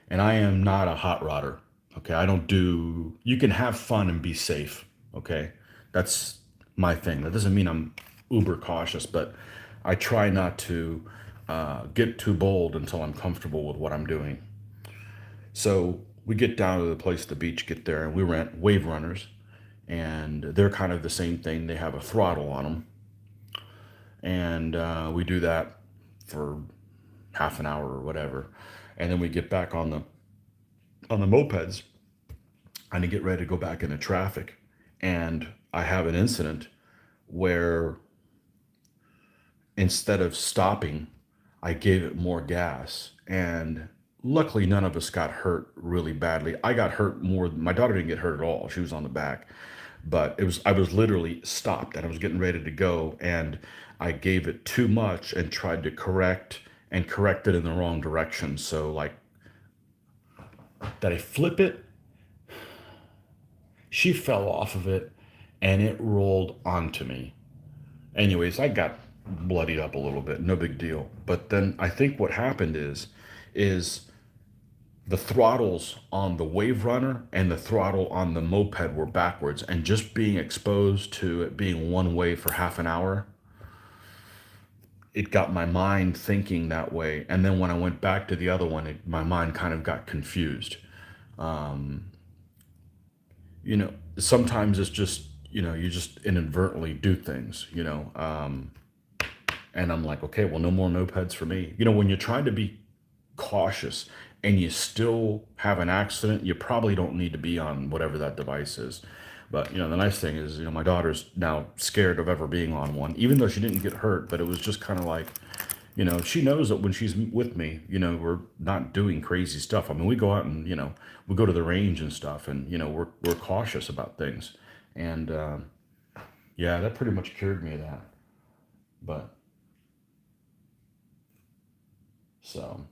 A: And I am not a hot rodder. Okay. I don't do, you can have fun and be safe. Okay. That's my thing. That doesn't mean I'm uber cautious, but I try not to get too bold until I'm comfortable with what I'm doing. So we get down to the place, the beach, get there, and we rent wave runners. And they're kind of the same thing. They have a throttle on them. And we do that for half an hour or whatever. And then we get back on the mopeds and to get ready to go back into traffic. And I have an incident where instead of stopping, I gave it more gas. And luckily, none of us got hurt really badly. I got hurt more. My daughter didn't get hurt at all. She was on the back. But I was literally stopped and I was getting ready to go. And I gave it too much and tried to correct it in the wrong direction. So, like, did I flip it? She fell off of it and it rolled onto me. Anyways, I got bloodied up a little bit, no big deal. But then I think what happened is the throttles on the Wave Runner and the throttle on the moped were backwards, and just being exposed to it being one way for half an hour, it got my mind thinking that way. And then when I went back to the other one, my mind kind of got confused. Sometimes it's just, you just inadvertently do things, and I'm like, okay, well, no more mopeds for me. When you're trying to be cautious and you still have an accident, you probably don't need to be on whatever that device is. But the nice thing is, my daughter's now scared of ever being on one, even though she didn't get hurt. But it was just kind of like, she knows that when she's with me, we're not doing crazy stuff. I mean, we go out and we go to the range and stuff, and we're cautious about things. And yeah, that pretty much cured me of that. But so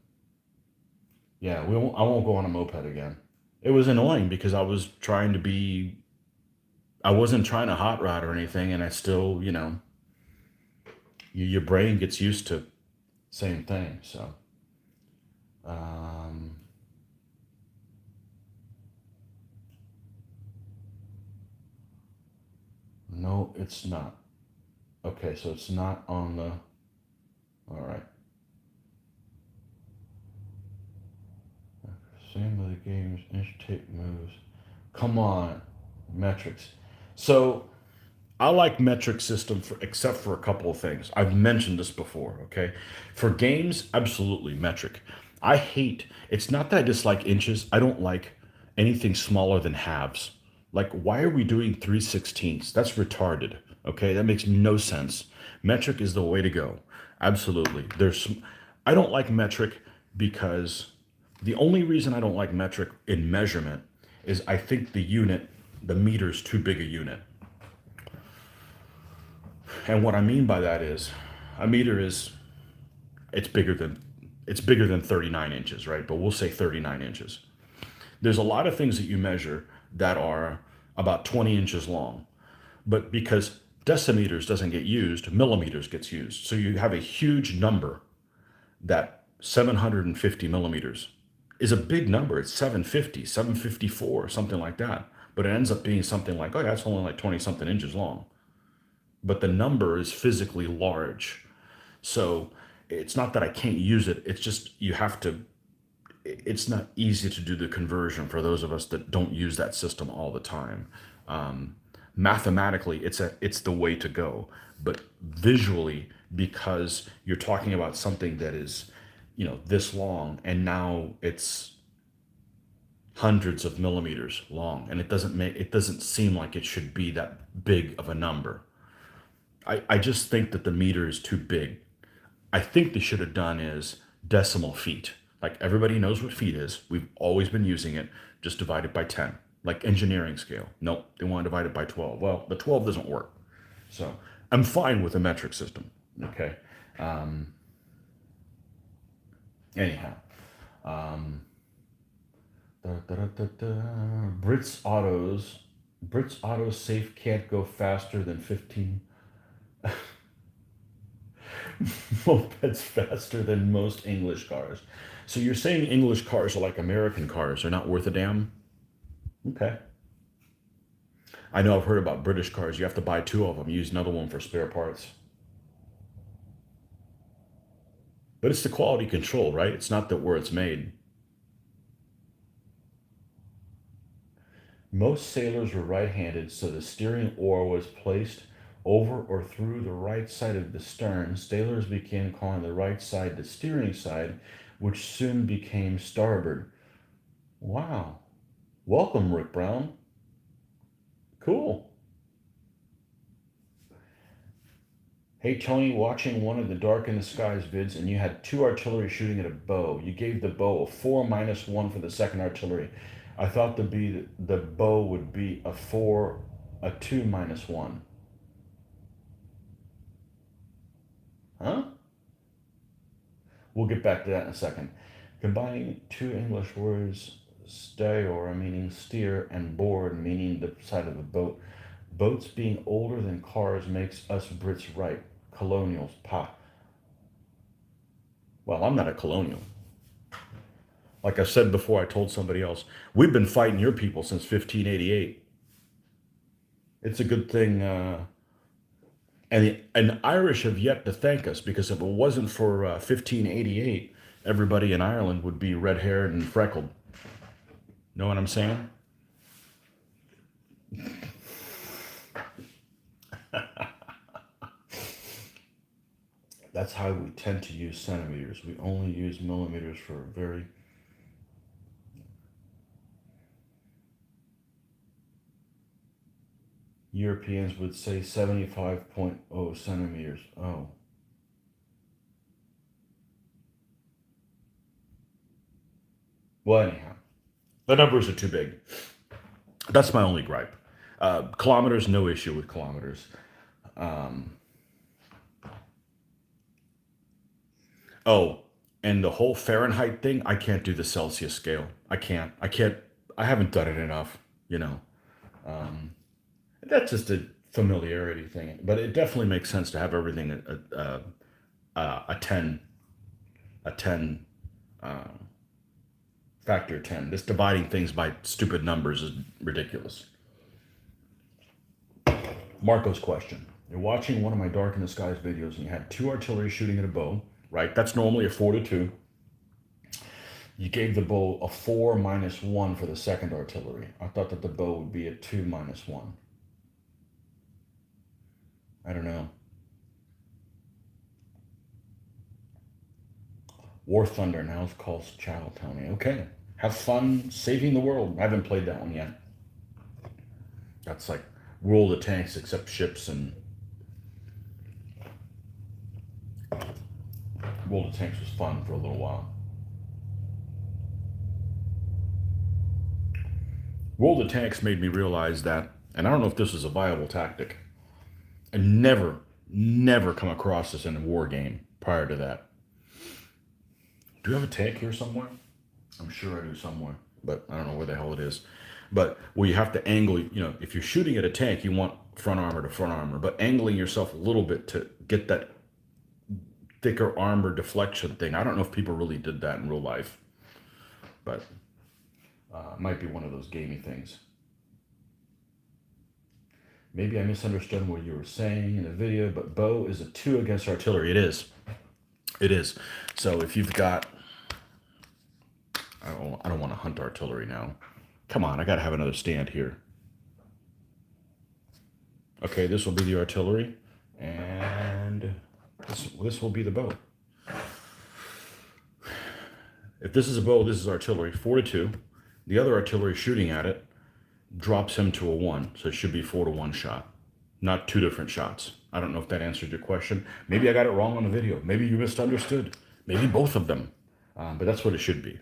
A: yeah, I won't go on a moped again. It was annoying because I wasn't trying to hot rod or anything, and I still, your brain gets used to same thing. So, um, no, it's not. Okay, so it's not on the. All right. Same with the game's inch tape moves. Come on, metrics. So I like metric system for except for a couple of things. I've mentioned this before, okay? For games, absolutely metric. I hate, it's not that I dislike inches. I don't like anything smaller than halves. Like, why are we doing 3/16? That's retarded. Okay, that makes no sense. Metric is the way to go. Absolutely. I don't like metric because the only reason I don't like metric in measurement is I think the meter's too big a unit. And what I mean by that is a meter is it's bigger than it's bigger than 39 inches, right? But we'll say 39 inches. There's a lot of things that you measure that are about 20 inches long, but because decimeters doesn't get used, millimeters gets used. So you have a huge number that 750 millimeters is a big number. It's 750, 754, something like that. But it ends up being something like, oh, yeah, it's only like 20 something inches long. But the number is physically large. So it's not that I can't use it. It's just you have to, it's not easy to do the conversion for those of us that don't use that system all the time. Mathematically, it's the way to go. But visually, because you're talking about something that is, this long, and now it's hundreds of millimeters long, and it doesn't seem like it should be that big of a number. I just think that the meter is too big. I think they should have done is decimal feet. Like everybody knows what feet is. We've always been using it. Just divide it by 10. Like engineering scale. Nope, they want to divide it by 12. Well, the 12 doesn't work. So I'm fine with a metric system. Okay. Um, anyhow. Um, da, da, da, da, da. Brits Autos. Brits Auto Safe can't go faster than 15 mopeds faster than most English cars. So you're saying English cars are like American cars? They're not worth a damn? Okay. I know I've heard about British cars. You have to buy two of them, use another one for spare parts. But it's the quality control, right? It's not that where it's made. Most sailors were right-handed, so the steering oar was placed over or through the right side of the stern. Sailors began calling the right side the steering side, which soon became starboard. Wow. Welcome, Rick Brown. Cool. Hey, Tony, watching one of the Dark in the Skies vids, and you had two artillery shooting at a bow. You gave the bow a 4-1 for the second artillery. I thought the bow would be a 4, a 2-1. Huh? We'll get back to that in a second. Combining two English words, steor, meaning steer, and board, meaning the side of the boat. Boats being older than cars makes us Brits right. Colonials, pa. Well, I'm not a colonial. Like I said before, I told somebody else, we've been fighting your people since 1588. It's a good thing, and the Irish have yet to thank us because if it wasn't for 1588, everybody in Ireland would be red haired and freckled. Know what I'm saying? That's how we tend to use centimeters. We only use millimeters for very. Europeans would say 75.0 centimeters. Oh. Well, anyhow, the numbers are too big. That's my only gripe. Kilometers, no issue with kilometers. Um, oh, and the whole Fahrenheit thing, I can't do the Celsius scale. I can't. I can't. I haven't done it enough, you know. That's just a familiarity thing. But it definitely makes sense to have everything a 10, a 10, factor 10. This dividing things by stupid numbers is ridiculous. Marco's question. You're watching one of my Dark in the Skies videos and you had 2 artillery shooting at a bow, right? That's normally a 4-2. You gave the bow a 4 minus 1 for the second artillery. I thought that the bow would be a 2 minus 1. I don't know. War Thunder now calls Chattel Tony. Okay. Have fun saving the world. I haven't played that one yet. That's like World of Tanks except ships, and World of Tanks was fun for a little while. World of Tanks made me realize that, and I don't know if this is a viable tactic. I never come across this in a war game prior to that. Do you have a tank here somewhere? I'm sure I do somewhere, but I don't know where the hell it is. But where you have to angle, if you're shooting at a tank, you want front armor to front armor, but angling yourself a little bit to get that thicker armor deflection thing. I don't know if people really did that in real life, but it might be one of those gamey things. Maybe I misunderstood what you were saying in the video, but bow is a 2 against artillery. It is. It is. So if you've got, I don't want to hunt artillery now. Come on, I got to have another stand here. Okay, this will be the artillery, and this will be the bow. If this is a bow, this is artillery, 4-2. The other artillery shooting at it drops him to a 1, so it should be 4-1 shot, not 2 different shots. I don't know if that answered your question. Maybe I got it wrong on the video. Maybe you misunderstood. Maybe both of them, but that's what it should be.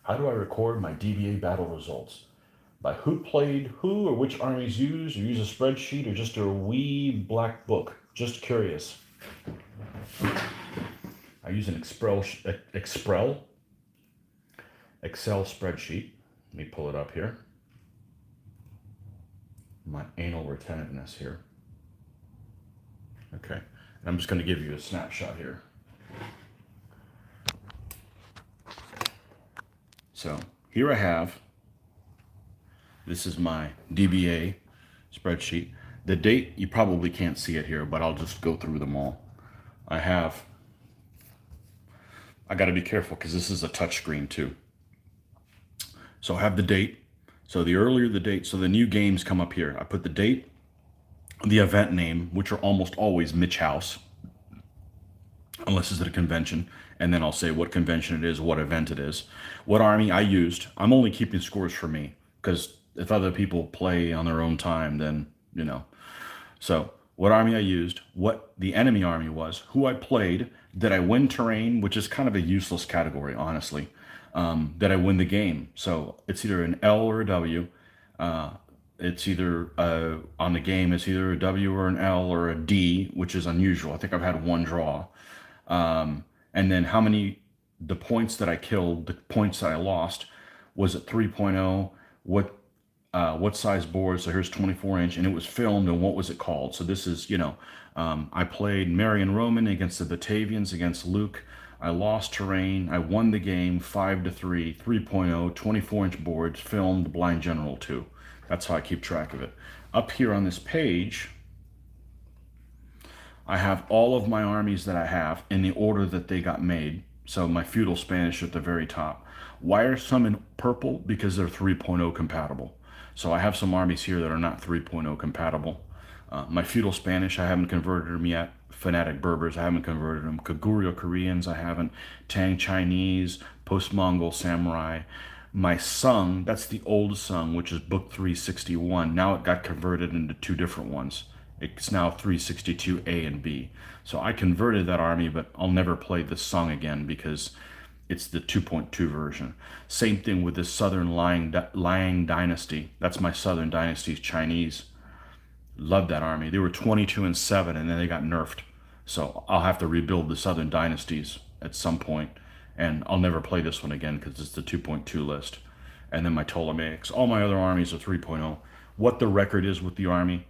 A: How do I record my DBA battle results? By who played who, or which armies used, or use a spreadsheet, or just a wee black book? Just curious. I use an Excel spreadsheet. Let me pull it up here. My anal retentiveness here. Okay, and I'm just going to give you a snapshot here. So here I have, this is my DBA spreadsheet. The date, you probably can't see it here, but I'll just go through them all. I got to be careful because this is a touchscreen too. So I have the date. So the earlier the date, so the new games come up here. I put the date, the event name, which are almost always Mitch House, unless it's at a convention, and then I'll say what convention it is, what event it is, what army I used. I'm only keeping scores for me, because if other people play on their own time, then, So what army I used, what the enemy army was, who I played, did I win terrain, which is kind of a useless category, honestly. Did I win the game? So it's either an L or a W. It's either on the game, it's either a W or an L or a D, which is unusual. I think I've had 1 draw. And then the points that I killed, the points that I lost, was it 3.0? What size board? So here's 24-inch, and it was filmed, and what was it called? So this is, I played Marion Roman against the Batavians, against Luke. I lost terrain. I won the game 5-3, 3.0, 24-inch boards, filmed, Blind General 2. That's how I keep track of it. Up here on this page, I have all of my armies that I have in the order that they got made. So my feudal Spanish at the very top. Why are some in purple? Because they're 3.0 compatible. So I have some armies here that are not 3.0 compatible. My feudal Spanish, I haven't converted them yet. Fanatic Berbers, I haven't converted them. Kaguryo Koreans, I haven't. Tang Chinese, Post-Mongol Samurai. My Sung, that's the old Sung, which is book 361. Now it got converted into 2 different ones. It's now 362A and B. So I converted that army, but I'll never play the Sung again because it's the 2.2 version. Same thing with the Southern Liang Dynasty. That's my Southern Dynasty's Chinese. Love that army. They were 22-7, and then they got nerfed. So I'll have to rebuild the Southern Dynasties at some point, and I'll never play this one again because it's the 2.2 list. And then my Ptolemaics. All my other armies are 3.0. What the record is with the army.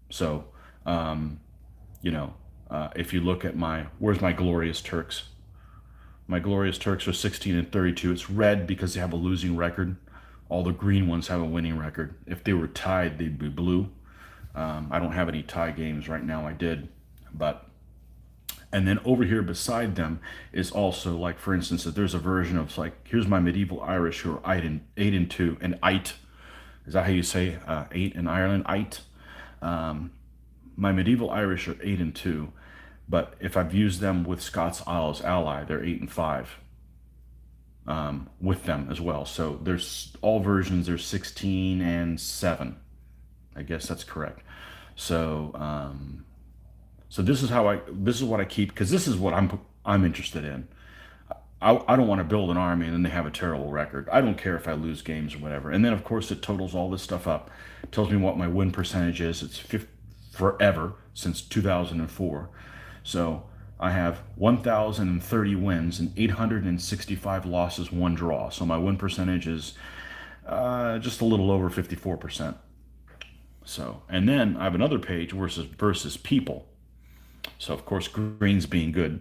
A: So, If you look at where's my Glorious Turks? My Glorious Turks are 16 and 32. It's red because they have a losing record. All the green ones have a winning record. If they were tied, they'd be blue. I don't have any tie games right now. I did, but and then over here beside them is also, like, for instance, if there's a version of, like, here's my medieval Irish who are 8 and 2 and ite. Is that how you say 8 in Ireland? Ite. My medieval Irish are 8 and 2, but if I've used them with Scots Isles ally, they're 8 and 5 with them as well. So there's all versions. There's 16 and 7. I guess that's correct. So so this is what I keep, because this is what I'm interested in. I don't want to build an army and then they have a terrible record. I don't care if I lose games or whatever. And then, of course, it totals all this stuff up. It tells me what my win percentage is. It's forever since 2004. So I have 1,030 wins and 865 losses, 1 draw. So my win percentage is just a little over 54%. So, and then I have another page versus people. So, of course, green's being good.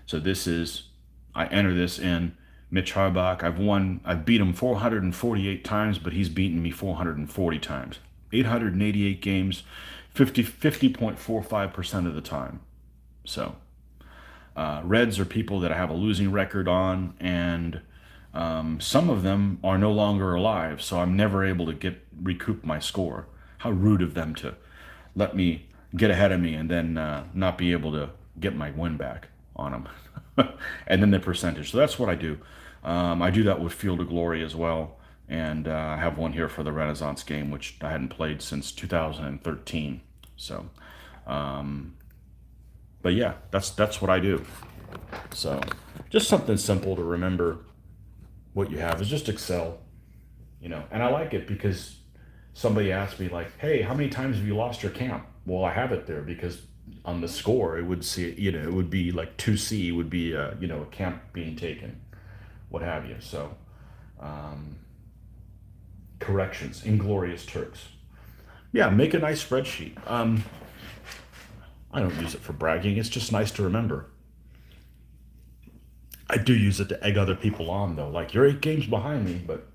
A: So this is, I enter this in Mitch Harbach. I've beat him 448 times, but he's beaten me 440 times. 888 games, 50.45% of the time. So reds are people that I have a losing record on, and some of them are no longer alive, so I'm never able to recoup my score. How rude of them to let me get ahead of me and then not be able to get my win back on them. And then the percentage. So that's what I do. I do that with Field of Glory as well. And I have one here for the Renaissance game, which I hadn't played since 2013. So, but yeah, that's what I do. So just something simple to remember what you have is just Excel, and I like it because somebody asked me, like, hey, how many times have you lost your camp? Well, I have it there because on the score, it would see, it would be like 2C would be, a camp being taken, what have you. So, corrections, Inglorious Turks. Yeah, make a nice spreadsheet. I don't use it for bragging. It's just nice to remember. I do use it to egg other people on, though. Like, you're 8 games behind me, but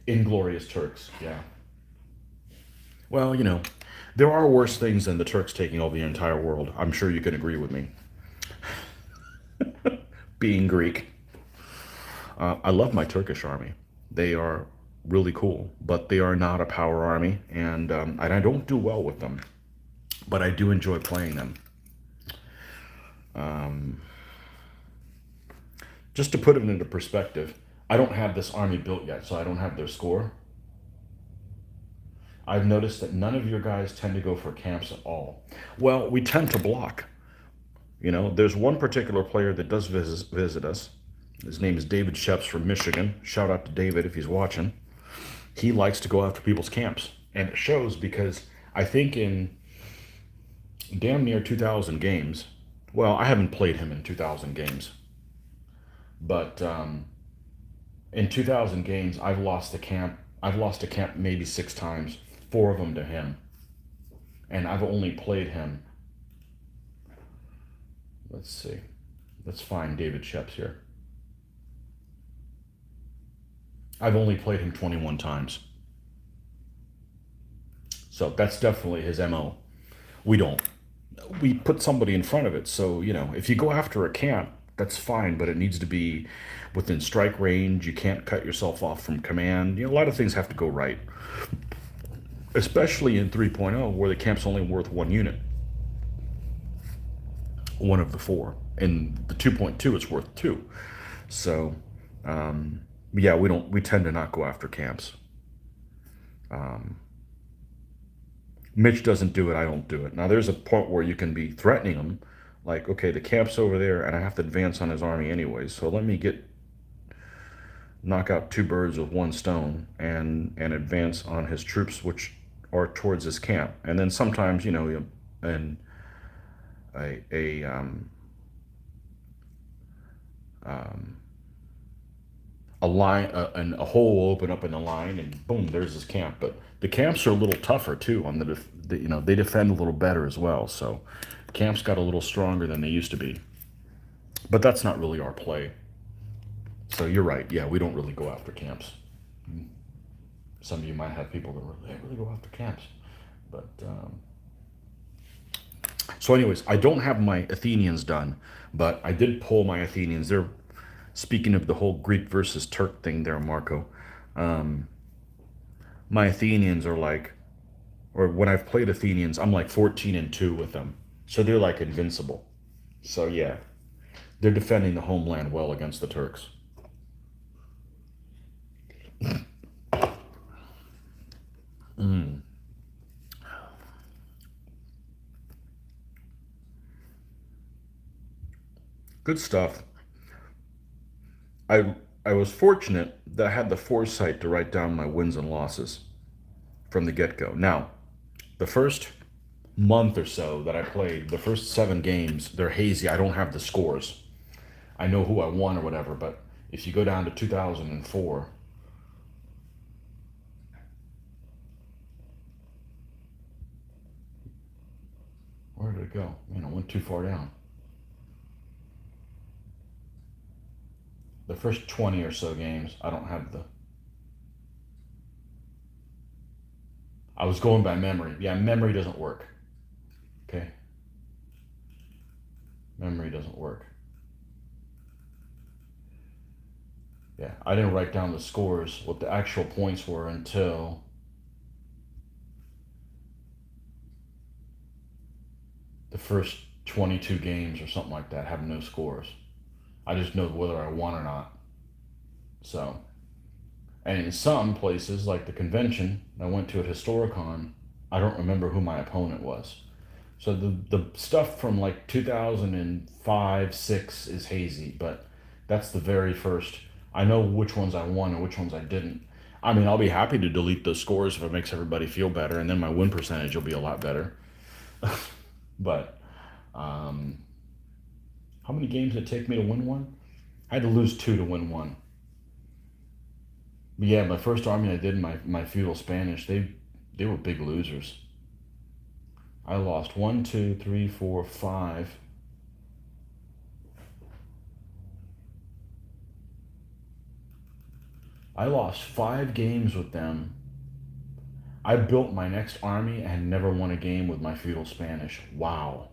A: Inglorious Turks, yeah. Well, there are worse things than the Turks taking over the entire world. I'm sure you can agree with me. Being Greek. I love my Turkish army. They are really cool, but they are not a power army, and I don't do well with them. But I do enjoy playing them. Just to put it into perspective, I don't have this army built yet, so I don't have their score. I've noticed that none of your guys tend to go for camps at all. Well, we tend to block. There's one particular player that does visit us. His name is David Sheps from Michigan. Shout out to David if he's watching. He likes to go after people's camps. And it shows because I think in damn near 2,000 games, well, I haven't played him in 2,000 games, but in 2,000 games, I've lost a camp. I've lost a camp maybe 6 times, 4 of them to him. And I've only played him. Let's see. Let's find David Sheps here. I've only played him 21 times. So that's definitely his MO. We put somebody in front of it. So, if you go after a camp, that's fine, but it needs to be within strike range. You can't cut yourself off from command. A lot of things have to go right, especially in 3.0, where the camp's only worth 1 unit, one of the 4. In the 2.2, it's worth 2. So, yeah, we tend to not go after camps. Mitch doesn't do it. I don't do it. Now, there's a point where you can be threatening him, like, okay, the camp's over there, and I have to advance on his army anyways. So let me knock out 2 birds with 1 stone and advance on his troops, which are towards his camp. And then sometimes, and a line, and a hole will open up in the line, and boom, there's his camp. But the camps are a little tougher too on the they defend a little better as well. So camps got a little stronger than they used to be. But that's not really our play. So you're right. Yeah, we don't really go after camps. Some of you might have people that really go after camps. But so, anyways, I don't have my Athenians done, but I did pull my Athenians. They're speaking of the whole Greek versus Turk thing there, Marco. My Athenians are like, or when I've played Athenians, I'm like 14-2 with them. So they're like invincible. So yeah, they're defending the homeland well against the Turks. Good stuff. I I was fortunate that I had the foresight to write down my wins and losses from the get-go. Now, the first month or so that I played, the first 7 games, they're hazy. I don't have the scores. I know who I won or whatever, but if you go down to 2004, where did it go? Man, I went too far down. The first 20 or so games, I don't have the. I was going by memory. Yeah, memory doesn't work. Okay? Memory doesn't work. Yeah, I didn't write down the scores, what the actual points were until the first 22 games or something like that have no scores. I just know whether I won or not. So, and in some places, like the convention, I went to at Historicon, I don't remember who my opponent was. So the stuff from like 2005, 6 is hazy, but that's the very first. I know which ones I won and which ones I didn't. I mean, I'll be happy to delete those scores if it makes everybody feel better, and then my win percentage will be a lot better. But how many games did it take me to win one? I had to lose 2 to win one. But yeah, my first army I did in my feudal Spanish, they were big losers. I lost one, two, three, four, five. I lost 5 games with them. I built my next army and never won a game with my feudal Spanish. Wow.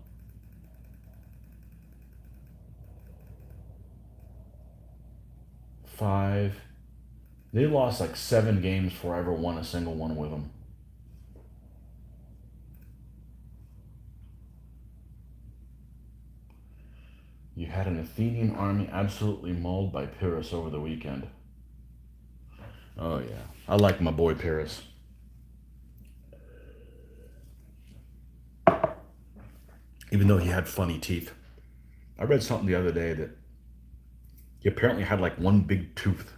A: 5. They lost like 7 games before I ever won a single one with them. You had an Athenian army absolutely mauled by Pyrrhus over the weekend. Oh yeah, I like my boy Pyrrhus. Even though he had funny teeth. I read something the other day that he apparently had like one big tooth,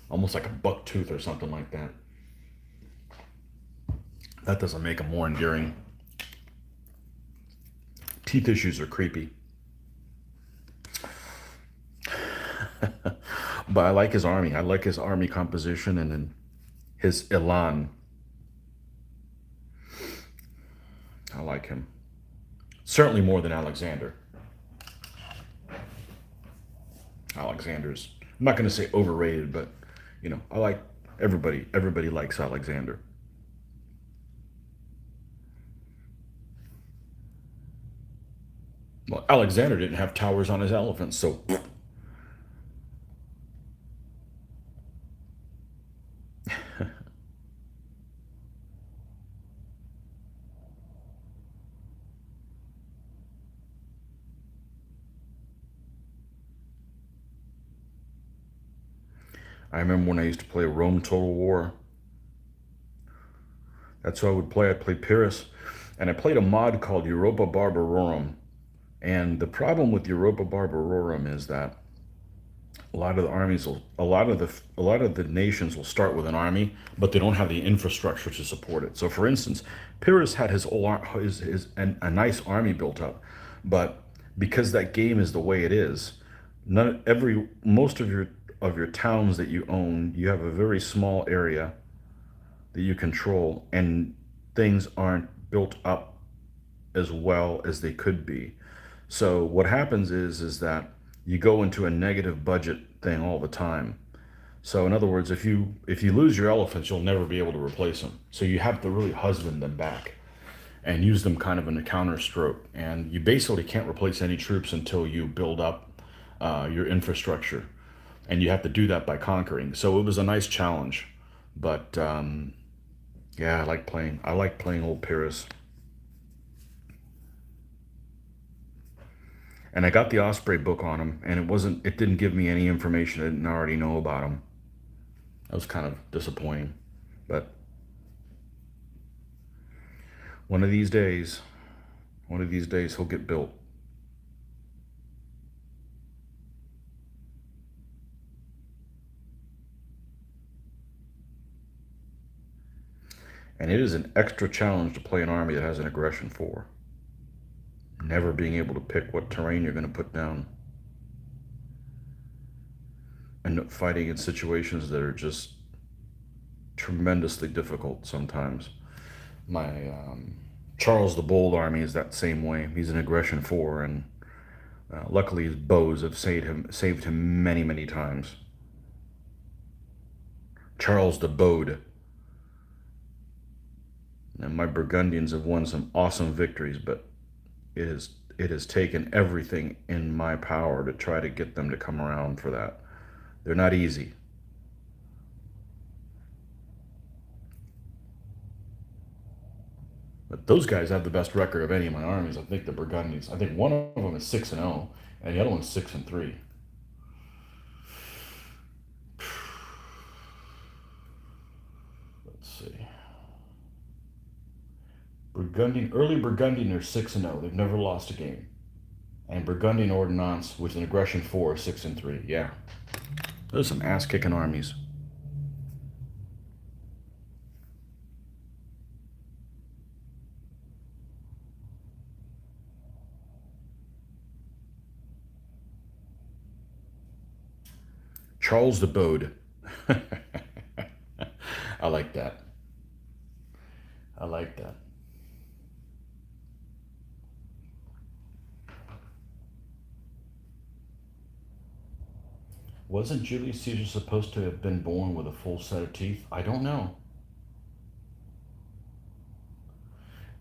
A: almost like a buck tooth or something like that. That doesn't make him more endearing. Teeth issues are creepy. But I like his army. I like his army composition and then his elan. I like him. Certainly more than Alexander. Alexander's, I'm not going to say overrated, but I like everybody likes Alexander. Well, Alexander didn't have towers on his elephants, so I remember when I used to play Rome Total War. That's what I would play. I played Pyrrhus, and I played a mod called Europa Barbarorum. And the problem with Europa Barbarorum is that a lot of the nations will start with an army, but they don't have the infrastructure to support it. So, for instance, Pyrrhus had a nice army built up, but because that game is the way it is, none every most of your towns that you own, you have a very small area that you control, and things aren't built up as well as they could be. So what happens is that you go into a negative budget thing all the time. So in other words, if you lose your elephants, you'll never be able to replace them. So you have to really husband them back and use them kind of in a counter stroke. And you basically can't replace any troops until you build up your infrastructure, and you have to do that by conquering. So it was a nice challenge, but yeah, I like playing old Pyrrhus. And I got the Osprey book on him, and it didn't give me any information I didn't already know about him. That was kind of disappointing, but one of these days, one of these days he'll get built. And it is an extra challenge to play an army that has an aggression 4. Never being able to pick what terrain you're going to put down. And fighting in situations that are just tremendously difficult sometimes. My Charles the Bold army is that same way. He's an aggression 4, and luckily his bows have saved him many, many times. Charles the Bowed. And my Burgundians have won some awesome victories, but it has taken everything in my power to try to get them to come around for that. They're not easy. But those guys have the best record of any of my armies. I think the Burgundians. I think one of them is 6-0, and the other one's 6-3. Let's see. Early Burgundian are 6-0. They've never lost a game. And Burgundian Ordnance, with an aggression 4, 6-3. Yeah, those are some ass-kicking armies. Charles the Bowed. I like that. I like that. Wasn't Julius Caesar supposed to have been born with a full set of teeth? I don't know.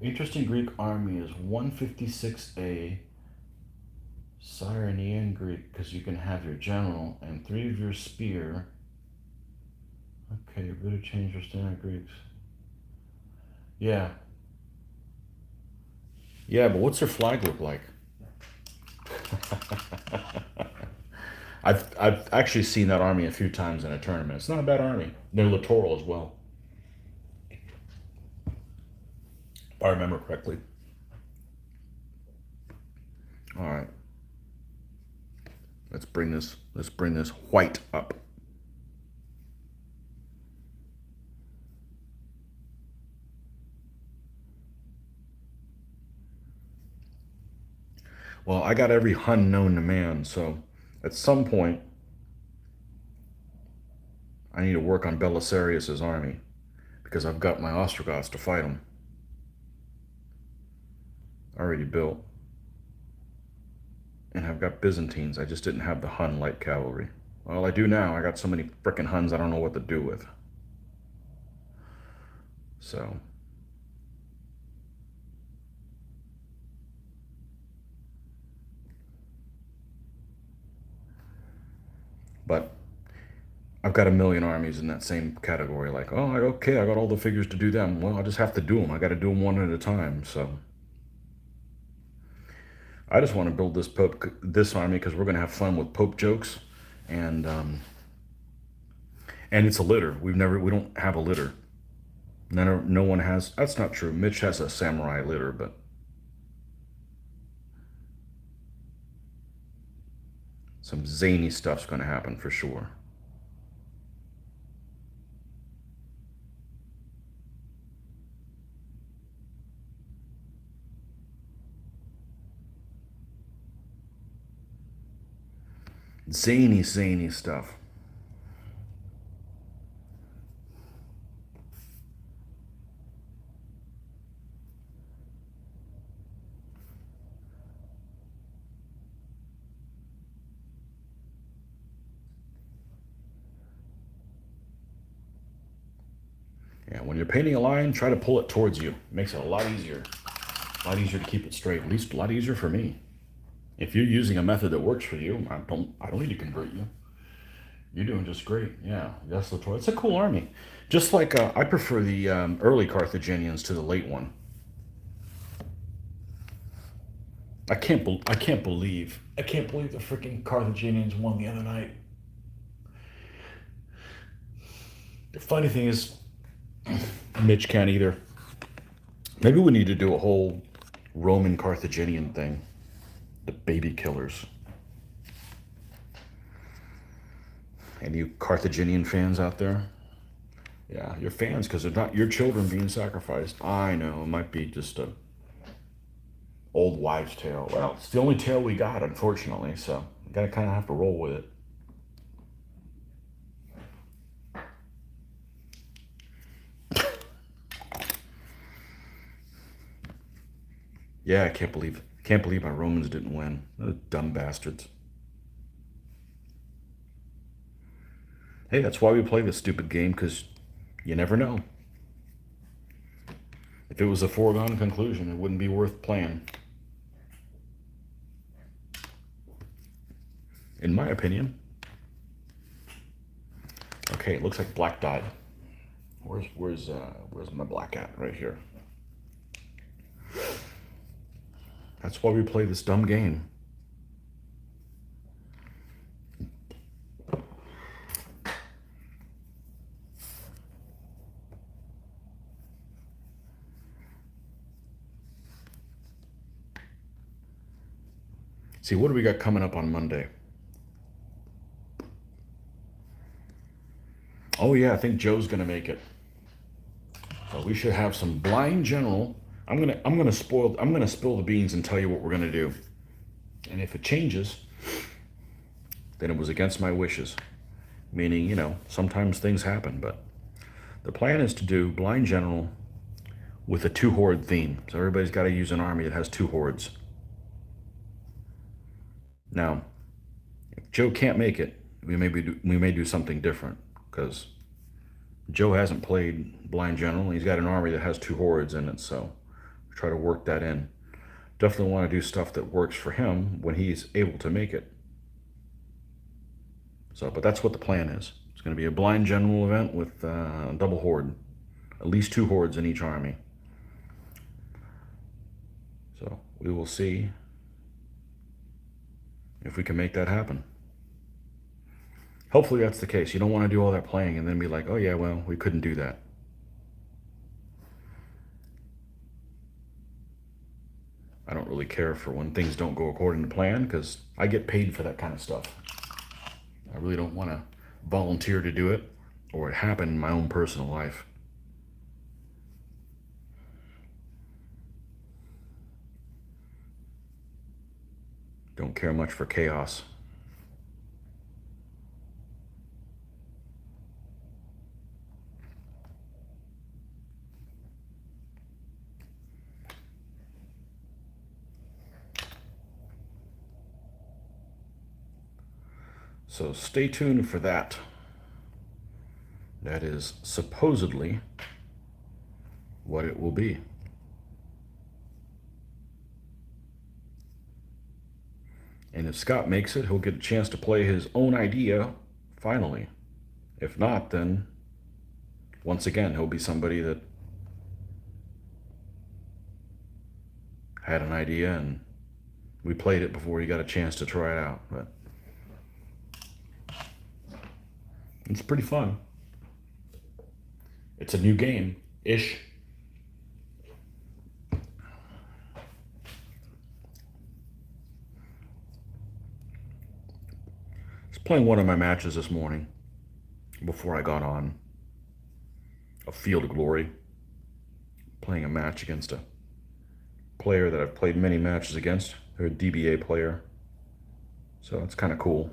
A: Interesting Greek army is 156A Cyrenean Greek, because you can have your general and 3 of your spear. Okay, you better change your standard Greeks. Yeah. Yeah, but what's their flag look like? I've actually seen that army a few times in a tournament. It's not a bad army. They're littoral as well, if I remember correctly. All right, let's bring this white up. Well, I got every Hun known to man, so at some point I need to work on Belisarius's army because I've got my Ostrogoths to fight him already built. And I've got Byzantines. I just didn't have the Hun light cavalry. Well, I do now. I got so many frickin' Huns I don't know what to do with. So, but I've got a million armies in that same category. Like, oh, okay, I got all the figures to do them. Well, I just have to do them. I got to do them one at a time. So, I just want to build this army because we're going to have fun with Pope jokes, and it's a litter. We don't have a litter. No one has. That's not true. Mitch has a samurai litter, but some zany stuff's going to happen for sure. Zany stuff. you're painting a line, try to pull it towards you. It makes it a lot easier. A lot easier to keep it straight. At least a lot easier for me. If you're using a method that works for you, I don't need to convert you. You're doing just great. Yeah, that's Latour. It's a cool army. Just like I prefer the early Carthaginians to the late one. I can't believe the freaking Carthaginians won the other night. The funny thing is, Mitch can't either. Maybe we need to do a whole Roman Carthaginian thing. The baby killers. Any Carthaginian fans out there? Yeah, you're fans because they're not your children being sacrificed. I know, it might be just a old wives' tale. Well, it's the only tale we got, unfortunately, so you gotta kind of have to roll with it. Yeah, I can't believe our Romans didn't win. Those dumb bastards. Hey, that's why we play this stupid game, because you never know. If it was a foregone conclusion, it wouldn't be worth playing. In my opinion. Okay, it looks like black died. Where's my black at? Right here. That's why we play this dumb game. See, what do we got coming up on Monday? Oh yeah, I think Joe's gonna make it. So we should have some blind general. I'm gonna spill the beans and tell you what we're gonna do. And if it changes, then it was against my wishes. Meaning, you know, sometimes things happen, but the plan is to do blind general with a two horde theme. So everybody's got to use an army that has two hordes. Now, if Joe can't make it, we may do something different because Joe hasn't played blind general. He's got an army that has two hordes in it, so try to work that in. Definitely want to do stuff that works for him when he's able to make it. So, but that's what the plan is. It's going to be a blind general event with double horde, at least two hordes in each army. So we will see if we can make that happen. Hopefully that's the case. You don't want to do all that playing and then be like, oh yeah, well, we couldn't do that. I don't really care for when things don't go according to plan because I get paid for that kind of stuff. I really don't want to volunteer to do it or it happen in my own personal life. Don't care much for chaos. So stay tuned for that. That is supposedly what it will be. And if Scott makes it, he'll get a chance to play his own idea finally. If not, then once again, he'll be somebody that had an idea and we played it before he got a chance to try it out. But it's pretty fun. It's a new game-ish. I was playing one of my matches this morning before I got on a Field of Glory, playing a match against a player that I've played many matches against. They're a DBA player, so it's kind of cool.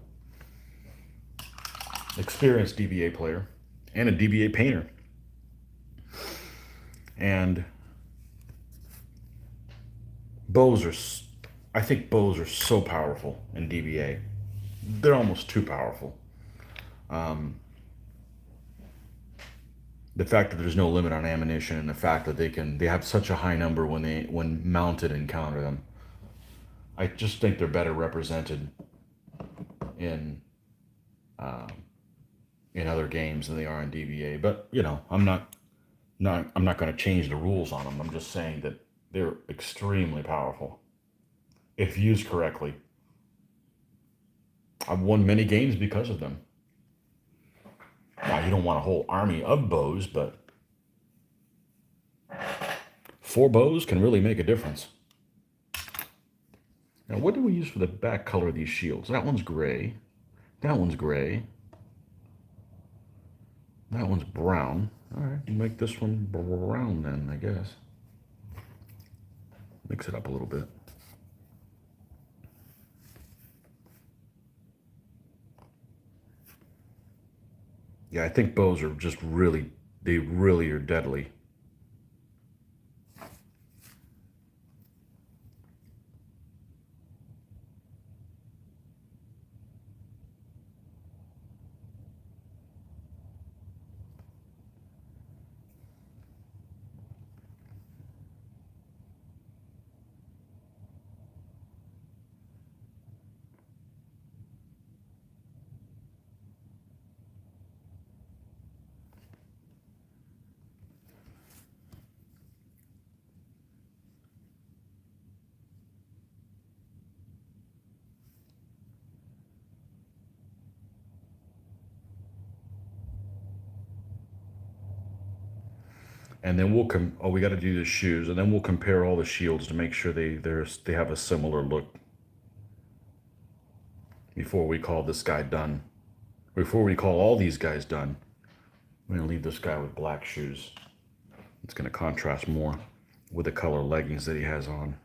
A: Experienced DBA player and a DBA painter. And I think bows are so powerful in DBA. They're almost too powerful. The fact that there's no limit on ammunition, and the fact that they have such a high number when mounted and counter them. I just think they're better represented in um, in other games than they are in DBA. But you know, I'm not going to change the rules on them. I'm just saying that they're extremely powerful if used correctly. I've won many games because of them. Now, you don't want a whole army of bows, but 4 bows can really make a difference. Now, what do we use for the back color of these shields? That one's gray. That one's gray. That one's brown. All right, we'll make this one brown then, I guess. Mix it up a little bit. Yeah, I think bows are just really, they really are deadly. And then we got to do the shoes, and then we'll compare all the shields to make sure they have a similar look before we call this guy done. Before we call all these guys done, we're gonna leave this guy with black shoes. It's gonna contrast more with the color leggings that he has on.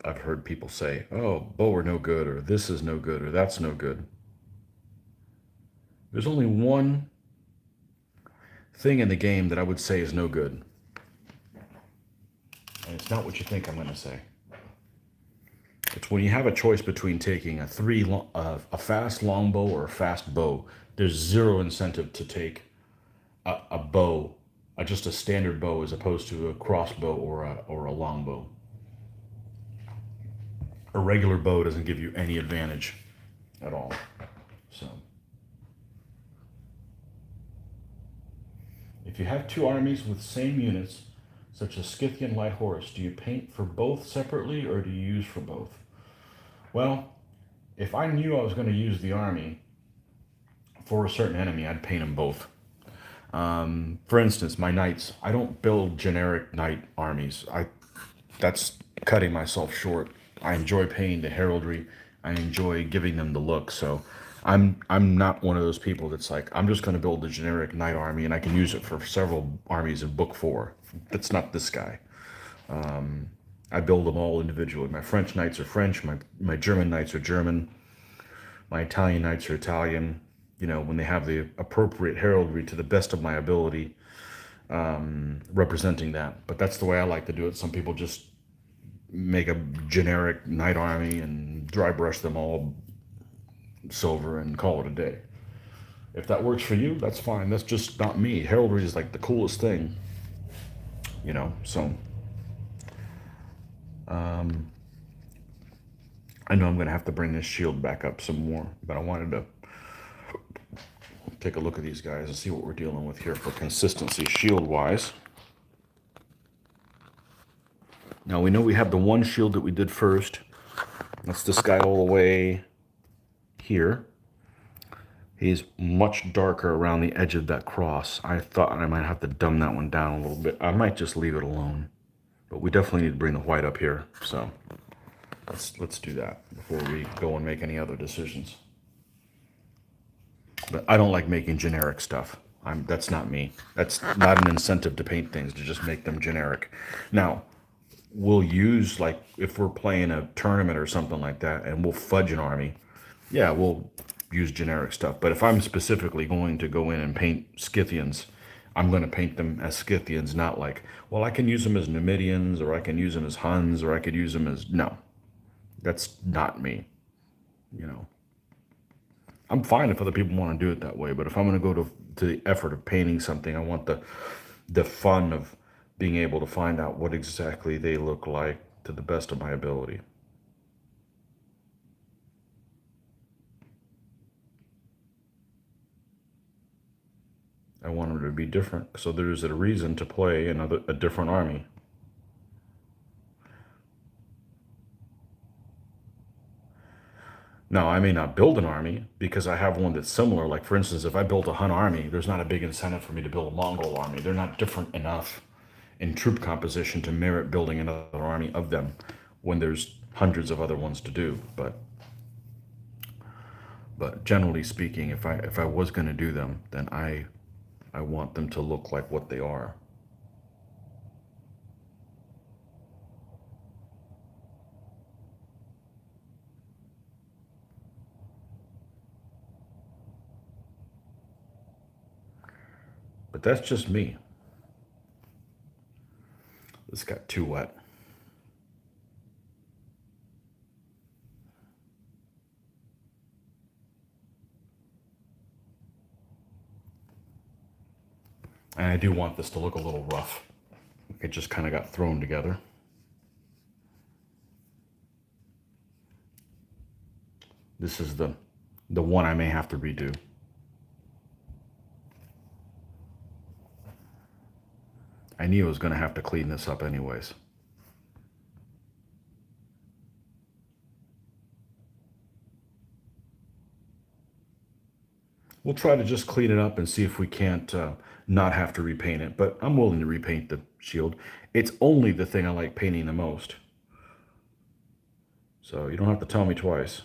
A: I've heard people say, "Oh, bow are no good," or "This is no good," or "That's no good." There's only one thing in the game that I would say is no good, and it's not what you think I'm going to say. It's when you have a choice between taking a fast longbow or a fast bow. There's zero incentive to take a bow, just a standard bow, as opposed to a crossbow or a longbow. A regular bow doesn't give you any advantage at all. So, if you have two armies with same units, such as Scythian light horse, do you paint for both separately or do you use for both? Well, if I knew I was going to use the army for a certain enemy, I'd paint them both. For instance, my knights, I don't build generic knight armies. That's cutting myself short. I enjoy painting the heraldry. I enjoy giving them the look. So I'm not one of those people that's like, I'm just going to build a generic knight army and I can use it for several armies in book 4. That's not this guy. I build them all individually. My French knights are French. My German knights are German. My Italian knights are Italian. You know, when they have the appropriate heraldry to the best of my ability, representing that. But that's the way I like to do it. Some people just make a generic knight army and dry brush them all silver and call it a day. If that works for you, that's fine. That's just not me. Heraldry is like the coolest thing, you know. So I know I'm going to have to bring this shield back up some more, but I wanted to take a look at these guys and see what we're dealing with here for consistency shield wise. Now we know we have the one shield that we did first. That's this guy all the way here. He's much darker around the edge of that cross. I thought I might have to dumb that one down a little bit. I might just leave it alone. But we definitely need to bring the white up here. So let's do that before we go and make any other decisions. But I don't like making generic stuff. That's not me. That's not an incentive to paint things, to just make them generic. Now, we'll use, like, if we're playing a tournament or something like that and we'll fudge an army, yeah, we'll use generic stuff. But if I'm specifically going to go in and paint Scythians, I'm going to paint them as Scythians, not like, well, I can use them as Numidians, or I can use them as Huns, or I could use them as, no, that's not me, you know. I'm fine if other people want to do it that way, but if I'm going to go to the effort of painting something, I want the fun of being able to find out what exactly they look like to the best of my ability. I want them to be different, so there's a reason to play a different army. Now, I may not build an army because I have one that's similar. Like, for instance, if I built a Hun army, there's not a big incentive for me to build a Mongol army. They're not different enough in troop composition to merit building another army of them when there's hundreds of other ones to do. But generally speaking, if I was going to do them, then I want them to look like what they are. But that's just me. This got too wet. And I do want this to look a little rough. It just kind of got thrown together. This is the one I may have to redo. I knew I was going to have to clean this up anyways. We'll try to just clean it up and see if we can't not have to repaint it. But I'm willing to repaint the shield. It's only the thing I like painting the most. So you don't have to tell me twice.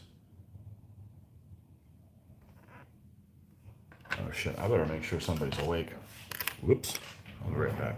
A: Oh shit, I better make sure somebody's awake. Whoops. I'll be right back.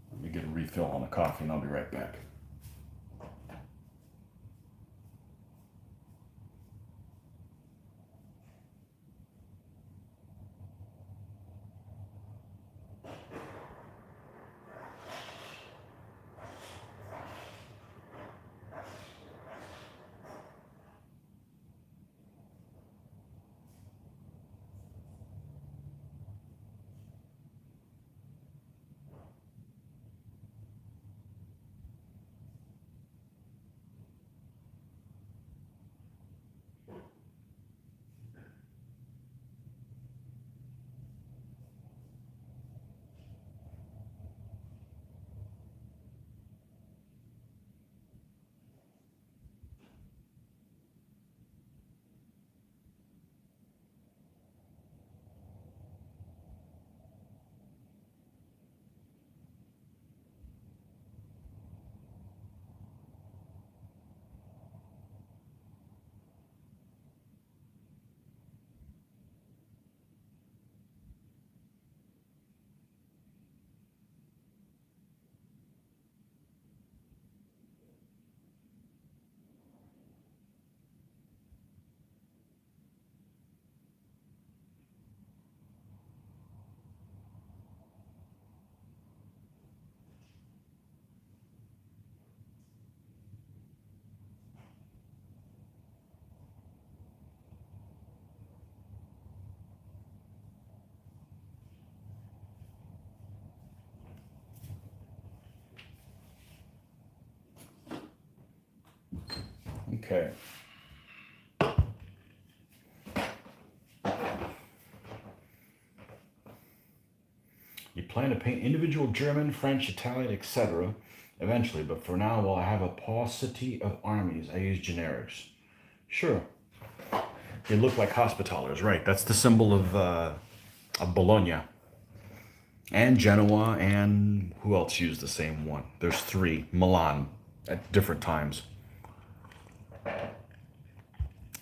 A: Let me get a refill on the coffee and I'll be right back. Okay. You plan to paint individual German, French, Italian, etc. eventually, but for now, while I have a paucity of armies, I use generics. Sure. They look like Hospitallers, right? That's the symbol of Bologna. And Genoa, and who else used the same one? There's three. Milan, at different times.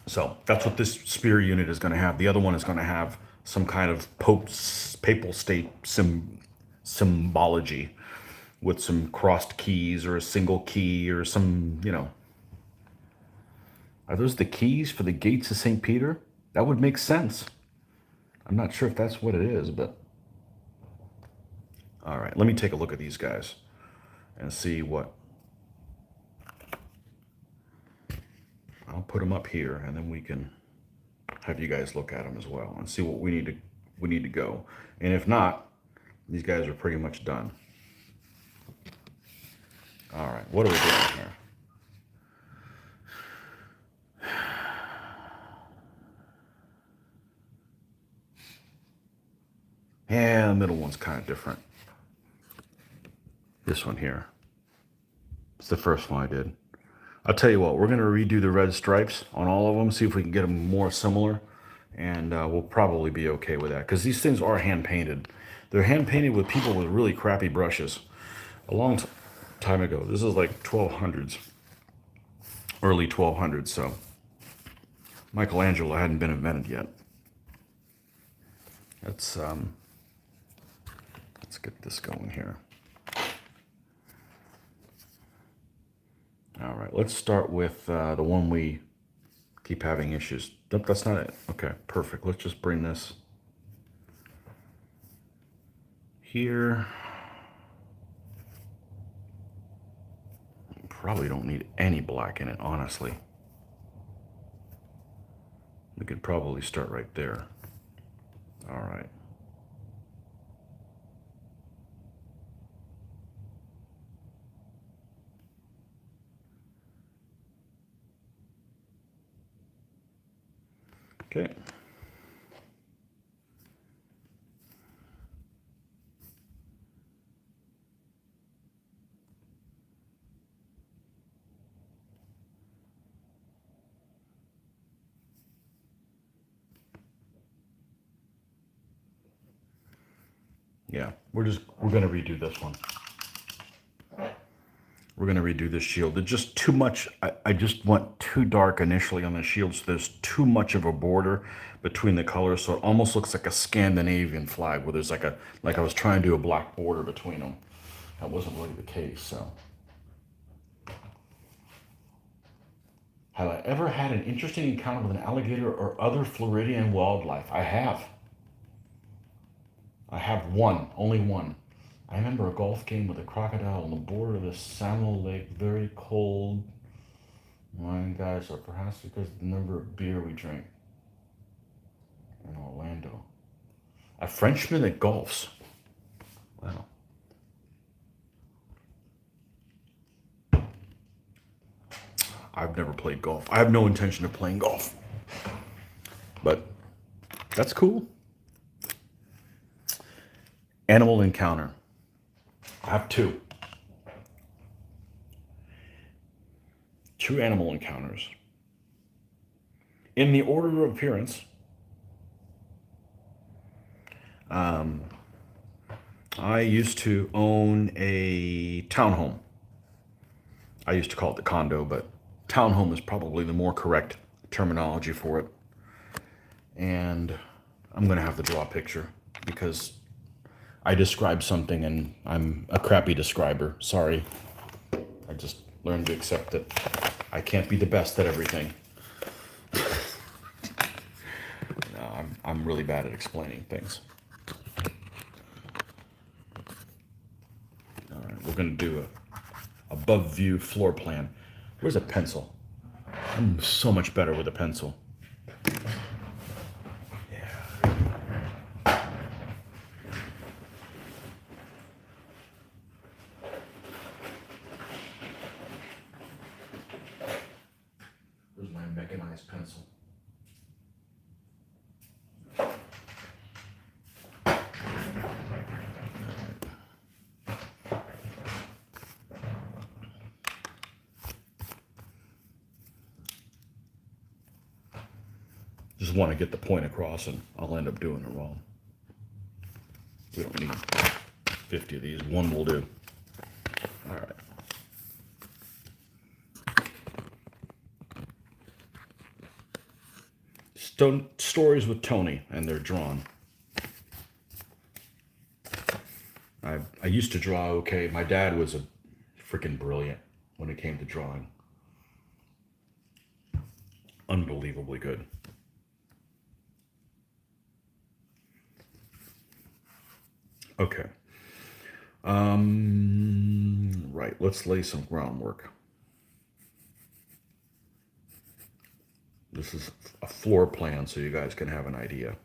A: So that's what this spear unit is going to have. The other one is going to have some kind of papal state symbology with some crossed keys or a single key or some, you know. Are those the keys for the gates of St. Peter? That would make sense. I'm not sure if that's what it is, but... All right, let me take a look at these guys and see what... I'll put them up here, and then we can have you guys look at them as well and see what we need to go. And if not, these guys are pretty much done. All right, what are we doing here? Yeah, the middle one's kind of different. This one here. It's the first one I did. I'll tell you what, we're going to redo the red stripes on all of them, see if we can get them more similar, and we'll probably be okay with that, because these things are hand-painted. They're hand-painted with people with really crappy brushes. A long time ago. This is like 1200s, early 1200s, so Michelangelo hadn't been invented yet. Let's get this going here. All right, let's start with the one we keep having issues. Nope, that's not it. Okay, perfect. Let's just bring this here. Probably don't need any black in it, honestly. We could probably start right there. All right. Okay. Yeah, we're gonna redo this one. We're gonna redo this shield. There's just too much. I just went too dark initially on the shield, so there's too much of a border between the colors, so it almost looks like a Scandinavian flag, where there's like I was trying to do a black border between them. That wasn't really the case. So, have I ever had an interesting encounter with an alligator or other Floridian wildlife? I have. I have one, only one. I remember a golf game with a crocodile on the border of the Samuel Lake, very cold. Wine guys, or perhaps because of the number of beer we drank in Orlando. A Frenchman that golfs. Wow. I've never played golf. I have no intention of playing golf. But that's cool. Animal encounter. I have two. Two animal encounters. In the order of appearance, I used to own a townhome. I used to call it the condo, but townhome is probably the more correct terminology for it. And I'm going to have to draw a picture because I described something and I'm a crappy describer. Sorry. I just learned to accept that I can't be the best at everything. No, I'm really bad at explaining things. All right, we're going to do a above view floor plan. Where's a pencil? I'm so much better with a pencil. pencil. Just want to get the point across, and I'll end up doing it wrong. We don't need 50 of these. One will do. All right. Stories with Tony, and they're drawn. I used to draw okay. My dad was a freaking brilliant when it came to drawing. Unbelievably good. Okay. Right. Let's lay some groundwork. This is a floor plan so you guys can have an idea.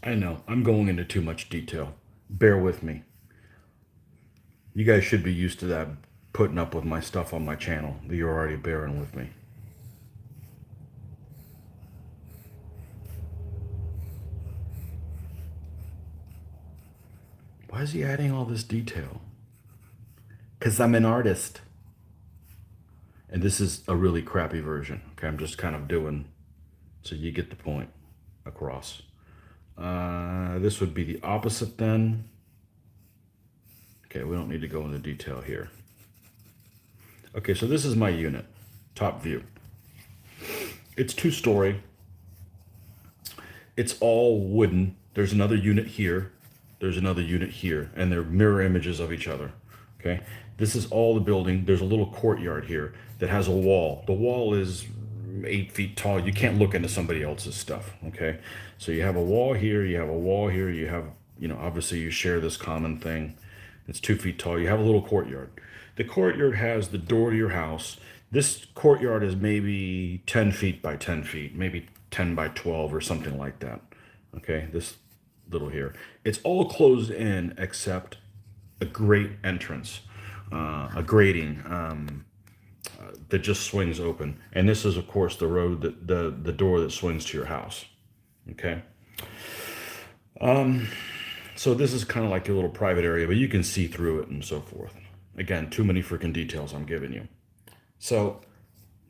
A: I know, I'm going into too much detail. Bear with me. You guys should be used to that, putting up with my stuff on my channel. You're already bearing with me. Why is he adding all this detail? Because I'm an artist. And this is a really crappy version. Okay, I'm just kind of doing so you get the point across. This would be the opposite then. Okay, we don't need to go into detail here. Okay, so this is my unit, top view. It's 2-story. It's all wooden. There's another unit here. There's another unit here, and they're mirror images of each other. Okay, this is all the building. There's a little courtyard here that has a wall. The wall is 8 feet tall. You can't look into somebody else's stuff. Okay, so you have a wall here. You have a wall here. You have, obviously you share this common thing. It's 2 feet tall. You have a little courtyard. The courtyard has the door to your house. This courtyard is maybe 10 feet by 10 feet, maybe 10 by 12 or something like that. Okay, this little here. It's all closed in except a grate entrance, a grating that just swings open. And this is, of course, the road, the door that swings to your house. Okay. So this is kind of like your little private area, but you can see through it and so forth. Again, too many freaking details I'm giving you. So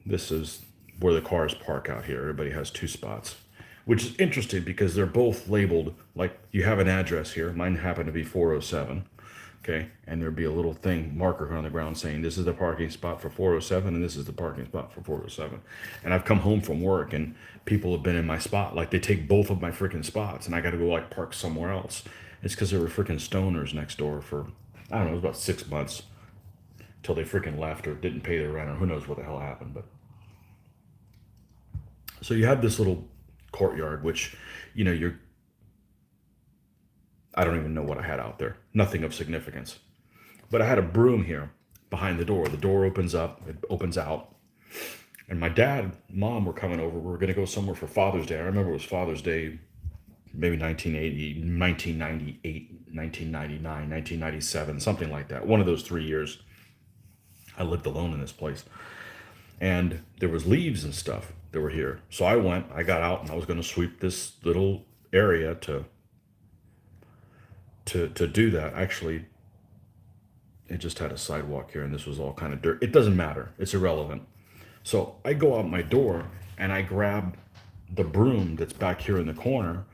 A: this is where the cars park out here. Everybody has 2 spots, which is interesting because they're both labeled, like you have an address here. Mine happened to be 407. Okay, and there'd be a little thing, marker on the ground saying this is the parking spot for 407 and this is the parking spot for 407. And I've come home from work and people have been in my spot, like they take both of my freaking spots and I got to go like park somewhere else. It's because there were freaking stoners next door for, I don't know, it was about 6 months till they freaking left or didn't pay their rent or who knows what the hell happened. But so you have this little courtyard, which, I don't even know what I had out there. Nothing of significance. But I had a broom here behind the door. The door opens up, it opens out. And my dad, mom were coming over. We were going to go somewhere for Father's Day. I remember it was Father's Day, maybe 1980, 1998, 1999, 1997, something like that. One of those 3 years. I lived alone in this place. And there was leaves and stuff that were here. So I got out and I was going to sweep this little area to do that. Actually, it just had a sidewalk here and this was all kind of dirt. It doesn't matter. It's irrelevant. So I go out my door and I grab the broom that's back here in the corner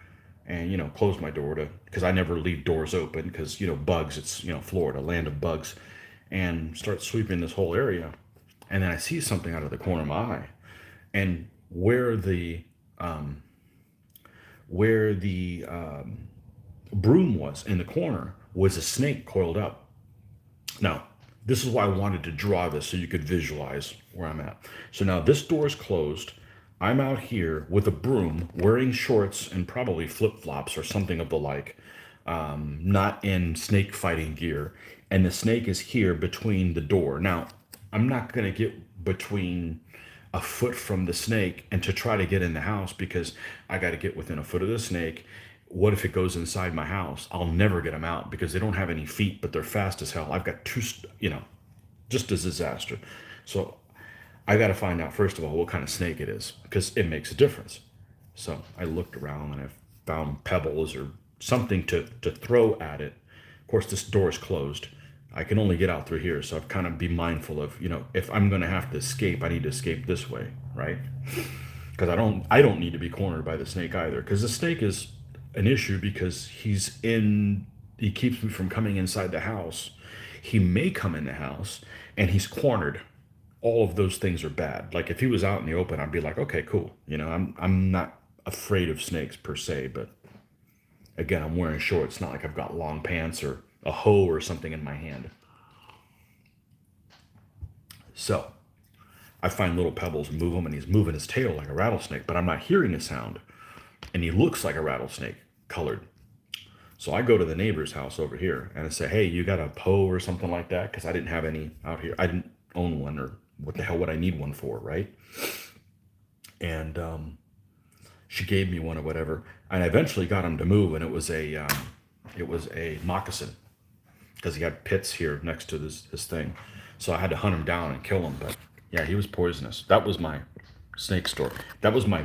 A: and, close my door because I never leave doors open because, bugs, it's, Florida, land of bugs, and start sweeping this whole area. and then I see something out of the corner of my eye, and where the broom was in the corner was a snake coiled up. Now, this is why I wanted to draw this so you could visualize where I'm at. So now this door is closed. I'm out here with a broom, wearing shorts and probably flip flops or something of the like, not in snake fighting gear. And the snake is here between the door. Now, I'm not going to get between a foot from the snake and to try to get in the house because I got to get within a foot of the snake. What if it goes inside my house? I'll never get them out because they don't have any feet, but they're fast as hell. I've got two, just a disaster. So I got to find out, first of all, what kind of snake it is because it makes a difference. So I looked around and I found pebbles or something to throw at it. Of course, this door is closed. I can only get out through here. So I've kind of be mindful of, if I'm going to have to escape, I need to escape this way, right? Because I don't need to be cornered by the snake either. Because the snake is an issue because he keeps me from coming inside the house. He may come in the house and he's cornered. All of those things are bad. Like if he was out in the open, I'd be like, okay, cool. I'm not afraid of snakes per se, but again, I'm wearing shorts. It's not like I've got long pants or a hoe or something in my hand. So I find little pebbles and move them, and he's moving his tail like a rattlesnake, but I'm not hearing a sound. And he looks like a rattlesnake colored. So I go to the neighbor's house over here and I say, hey, you got a hoe or something like that? Because I didn't have any out here. I didn't own one, or what the hell would I need one for, right? And she gave me one or whatever. And I eventually got him to move, and it was a moccasin because he had pits here next to his thing. So I had to hunt him down and kill him. But yeah, he was poisonous. That was my snake story. That was my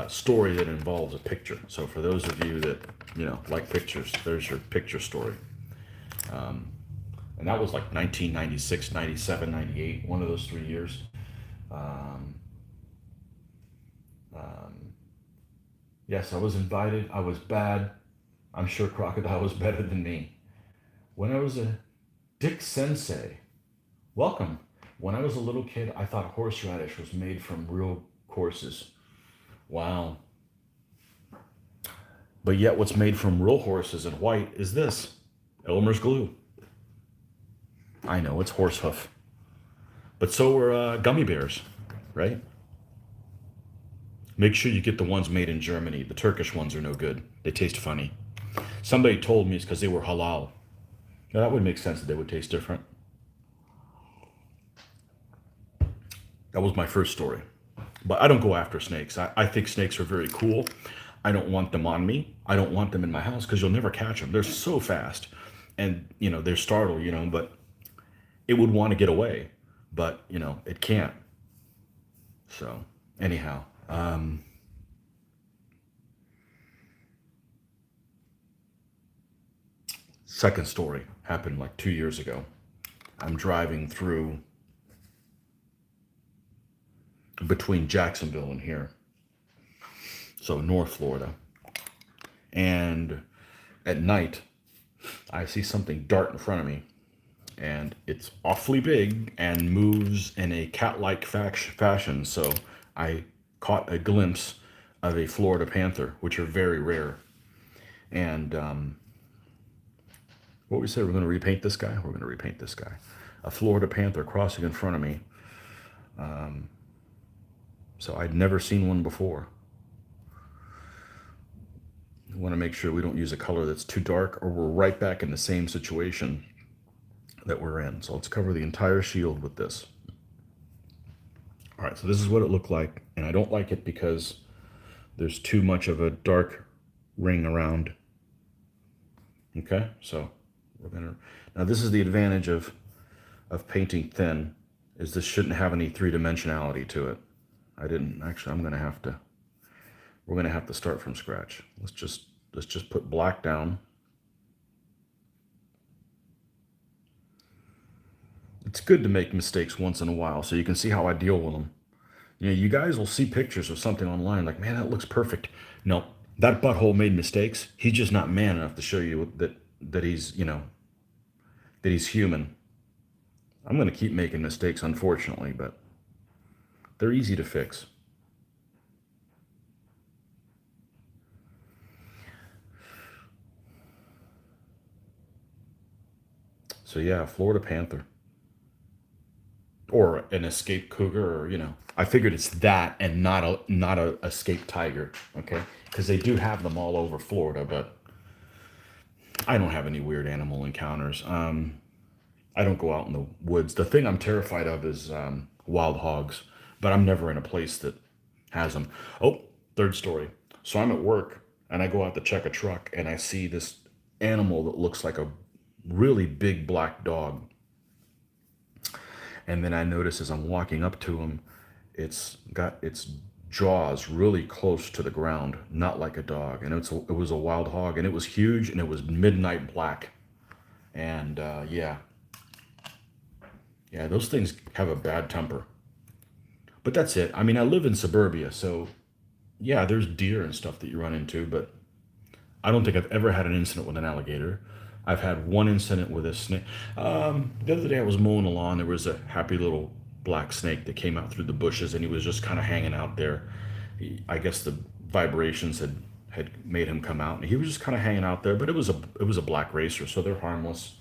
A: story that involves a picture. So for those of you that like pictures, there's your picture story. And that was like 1996, 97, 98, one of those 3 years. Um, um, yes, I was invited. I was bad. I'm sure Crocodile was better than me. When I was a Dick Sensei, welcome. When I was a little kid, I thought horseradish was made from real horses. Wow. But yet, what's made from real horses and white is this Elmer's glue. I know, it's horse hoof. But so are gummy bears, right? Make sure you get the ones made in Germany. The Turkish ones are no good. They taste funny. Somebody told me it's because they were halal. Now, that would make sense that they would taste different. That was my first story. But I don't go after snakes. I think snakes are very cool. I don't want them on me. I don't want them in my house because you'll never catch them. They're so fast. And, they're startled, but it would want to get away. But, it can't. So, anyhow. Second story happened like 2 years ago. I'm driving through between Jacksonville and here, so North Florida. And at night, I see something dart in front of me, and it's awfully big and moves in a cat-like fashion. So I caught a glimpse of a Florida panther, which are very rare. And what we said, we're going to repaint this guy. We're going to repaint this guy. A Florida panther crossing in front of me. So I'd never seen one before. We want to make sure we don't use a color that's too dark, or we're right back in the same situation that we're in. So let's cover the entire shield with this. All right, so this is what it looked like, and I don't like it because there's too much of a dark ring around. Okay, so we're gonna, now this is the advantage of painting thin, is this shouldn't have any three-dimensionality to it. We're gonna have to start from scratch. Let's just put black down. It's good to make mistakes once in a while so you can see how I deal with them. You guys will see pictures of something online like, man, that looks perfect. No, that butthole made mistakes. He's just not man enough to show you that he's, that he's human. I'm going to keep making mistakes, unfortunately, but they're easy to fix. So yeah, Florida Panther or an escaped cougar, or I figured it's that and not a escaped tiger. Okay, because they do have them all over Florida, but I don't have any weird animal encounters. I don't go out in the woods. The thing I'm terrified of is wild hogs, but I'm never in a place that has them. Oh, third story. So I'm at work and I go out to check a truck and I see this animal that looks like a really big black dog. And then I notice as I'm walking up to him, it's got its jaws really close to the ground, not like a dog. And it was a wild hog and it was huge and it was midnight black. And yeah, yeah, those things have a bad temper. But that's it. I mean, I live in suburbia, so yeah, there's deer and stuff that you run into, but I don't think I've ever had an incident with an alligator. I've had one incident with a snake. The other day I was mowing the lawn. There was a happy little black snake that came out through the bushes, and he was just kind of hanging out there. I guess the vibrations had made him come out, and he was just kind of hanging out there. But it was a black racer, so they're harmless.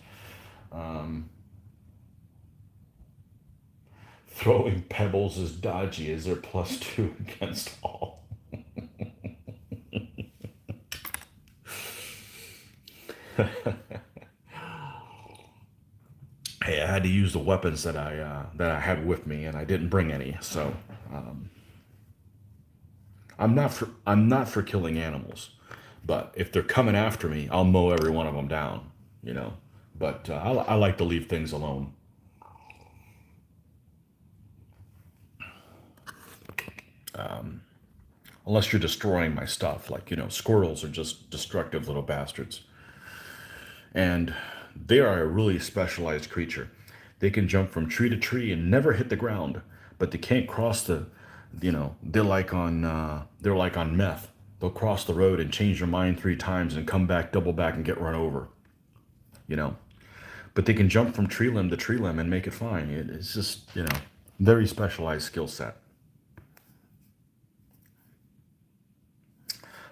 A: Throwing pebbles is dodgy. Is there +2 against all? Hey, I had to use the weapons that I had with me, and I didn't bring any. So I'm not for killing animals, but if they're coming after me, I'll mow every one of them down. You know, but I like to leave things alone, unless you're destroying my stuff. Like squirrels are just destructive little bastards, and they are a really specialized creature. They can jump from tree to tree and never hit the ground, but they can't cross they're like on meth. They'll cross the road and change their mind 3 times and come back, double back, and get run over. You know, but they can jump from tree limb to tree limb and make it fine. It's just very specialized skill set.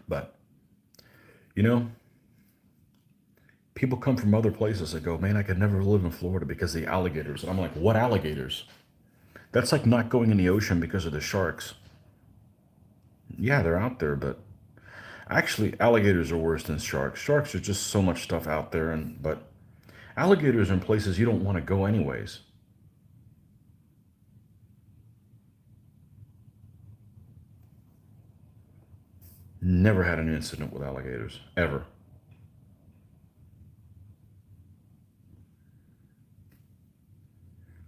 A: But you know, people come from other places that go, man, I could never live in Florida because of the alligators. And I'm like, what alligators? That's like not going in the ocean because of the sharks. Yeah, they're out there, but actually, alligators are worse than sharks. Sharks are just so much stuff out there, and but alligators are in places you don't want to go anyways. Never had an incident with alligators ever.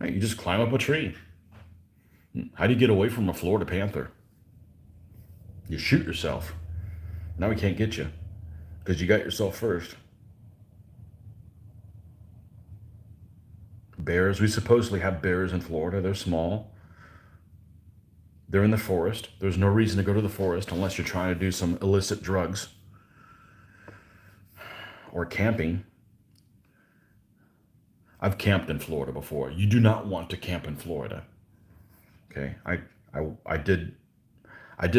A: Hey, you just climb up a tree. How do you get away from a Florida panther? You shoot yourself. Now he can't get you because you got yourself first. Bears. We supposedly have bears in Florida. They're small. They're in the forest. There's no reason to go to the forest unless you're trying to do some illicit drugs or camping. I've camped in Florida before. You do not want to camp in Florida. Okay. I did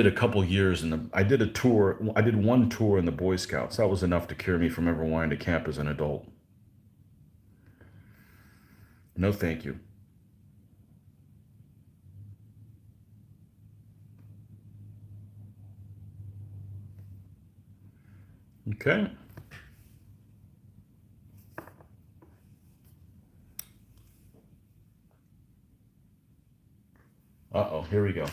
A: a couple years I did a tour. I did one tour in the Boy Scouts. That was enough to cure me from ever wanting to camp as an adult. No, thank you. Okay. Uh-oh, here we go.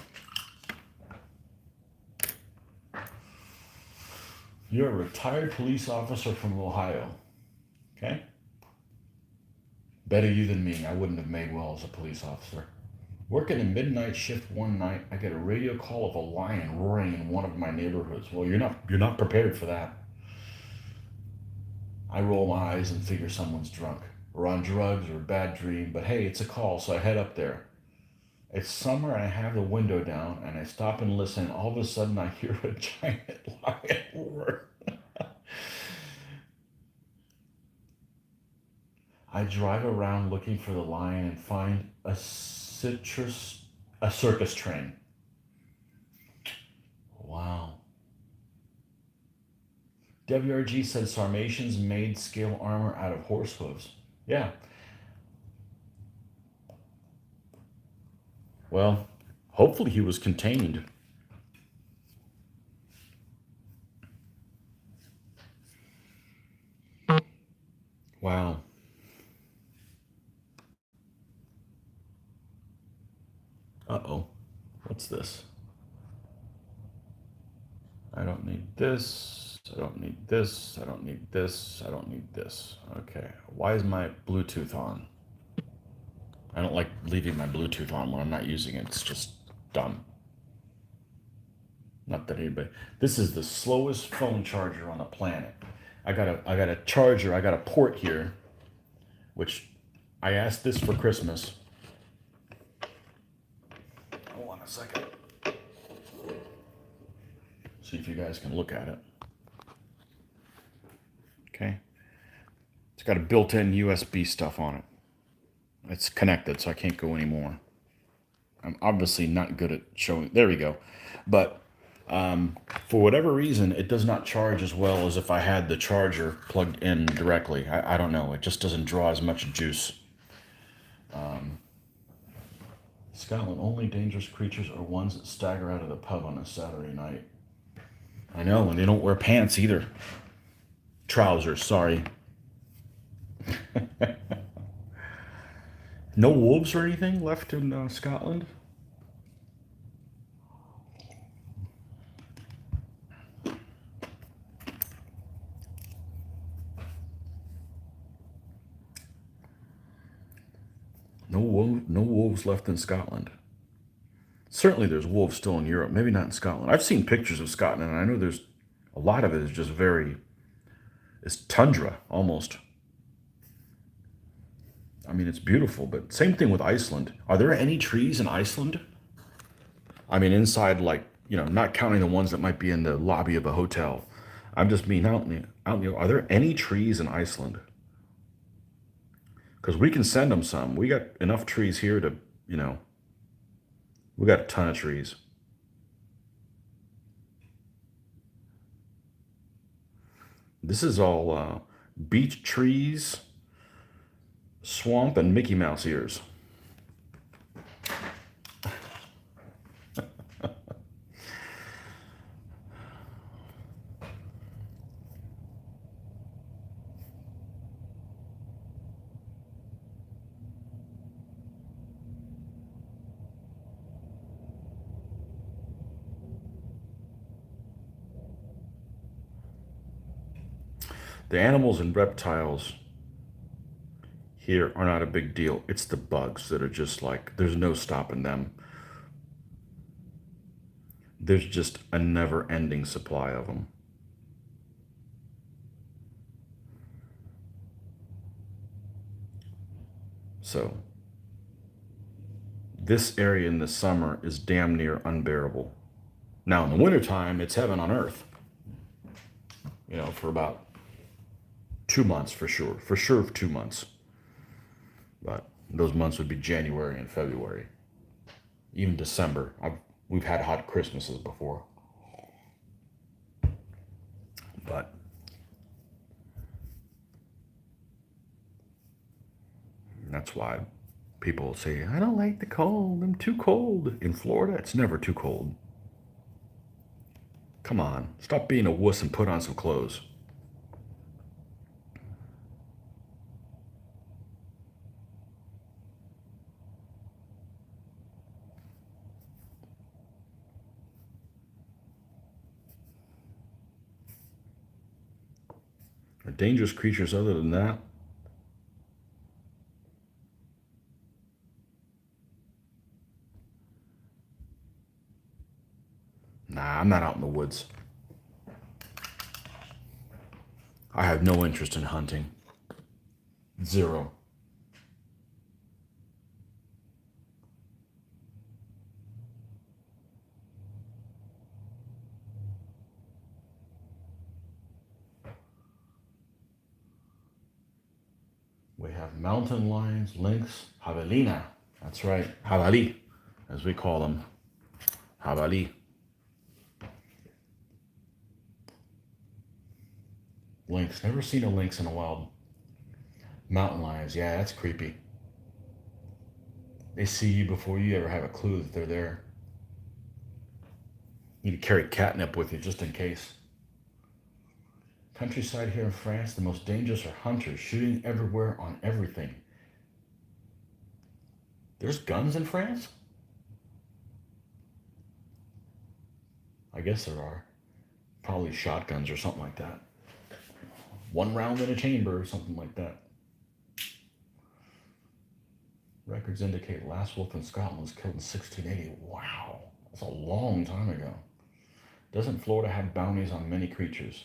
A: You're a retired police officer from Ohio. Okay. Better you than me. I wouldn't have made well as a police officer. Working a midnight shift one night, I get a radio call of a lion roaring in one of my neighborhoods. Well, you're not prepared for that. I roll my eyes and figure someone's drunk or on drugs or a bad dream, but hey, it's a call, so I head up there. It's summer and I have the window down and I stop and listen. All of a sudden I hear a giant lion roar. I drive around looking for the lion and find a circus train. Wow. WRG said Sarmatians made scale armor out of horse hooves. Yeah. Well, hopefully he was contained. Wow. Uh-oh. What's this? I don't need this. I don't need this. I don't need this. I don't need this. Okay. Why is my Bluetooth on? I don't like leaving my Bluetooth on when I'm not using it. It's just dumb. Not that anybody. This is the slowest phone charger on the planet. I got a charger. I got a port here, which I asked this for Christmas. Hold on a second. See if you guys can look at it. Okay. It's got a built-in USB stuff on it. It's connected, so I can't go anymore. I'm obviously not good at showing. There we go. But for whatever reason, it does not charge as well as if I had the charger plugged in directly. I don't know. It just doesn't draw as much juice. Scotland, only dangerous creatures are ones that stagger out of the pub on a Saturday night. I know, and they don't wear pants either. Trousers, sorry. No wolves or anything left in Scotland? No wolves left in Scotland. Certainly there's wolves still in Europe, maybe not in Scotland. I've seen pictures of Scotland, and I know there's a lot of it is just it's tundra almost. I mean, it's beautiful, but same thing with Iceland. Are there any trees in Iceland? I mean, inside, like, not counting the ones that might be in the lobby of a hotel. I'm just mean are there any trees in Iceland? Because we can send them some. We got enough trees here to, you know, we got a ton of trees. This is all beech trees, swamp, and Mickey Mouse ears. The animals and reptiles here are not a big deal. It's the bugs that are just like, there's no stopping them. There's just a never ending supply of them. So, this area in the summer is damn near unbearable. Now, in the wintertime, it's heaven on earth, for about 2 months for sure. For sure, 2 months. But those months would be January and February. Even December. We've had hot Christmases before. But that's why people say, I don't like the cold. I'm too cold. In Florida, it's never too cold. Come on. Stop being a wuss and put on some clothes. Are dangerous creatures other than that? Nah, I'm not out in the woods. I have no interest in hunting. Zero. We have mountain lions, lynx, javelina. That's right, javali, as we call them. Javali. Lynx. Never seen a lynx in the wild. Mountain lions. Yeah, that's creepy. They see you before you ever have a clue that they're there. You need to carry catnip with you just in case. Countryside here in France, the most dangerous are hunters shooting everywhere on everything. There's guns in France? I guess there are. Probably shotguns or something like that. One round in a chamber or something like that. Records indicate last wolf in Scotland was killed in 1680. Wow, that's a long time ago. Doesn't Florida have bounties on many creatures?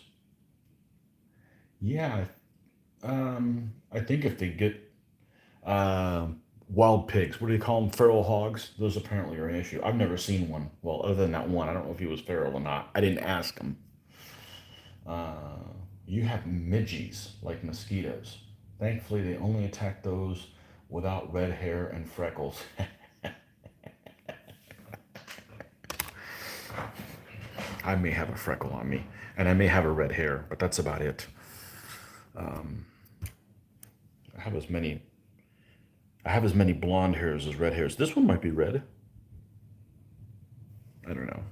A: Yeah, I think if they get wild pigs, what do you call them? Feral hogs. Those apparently are an issue. I've never seen one. Well, other than that one, I don't know if he was feral or not. I didn't ask him. Uh, you have midges like mosquitoes. Thankfully, they only attack those without red hair and freckles. I may have a freckle on me, and I may have a red hair, but that's about it. I have as many. I have as many blonde hairs as red hairs. This one might be red. I don't know.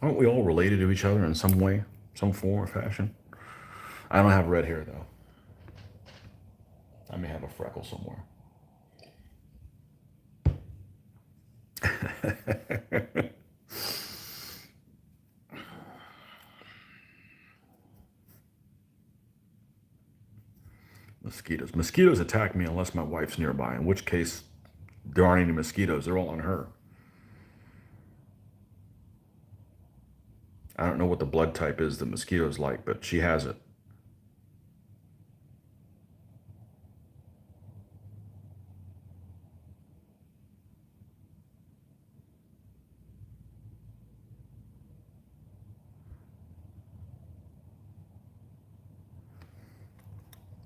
A: Aren't we all related to each other in some way, some form or fashion? I don't have red hair though. I may have a freckle somewhere. Mosquitoes. Mosquitoes attack me unless my wife's nearby, in which case there aren't any mosquitoes. They're all on her. I don't know what the blood type is that mosquitoes like, but she has it.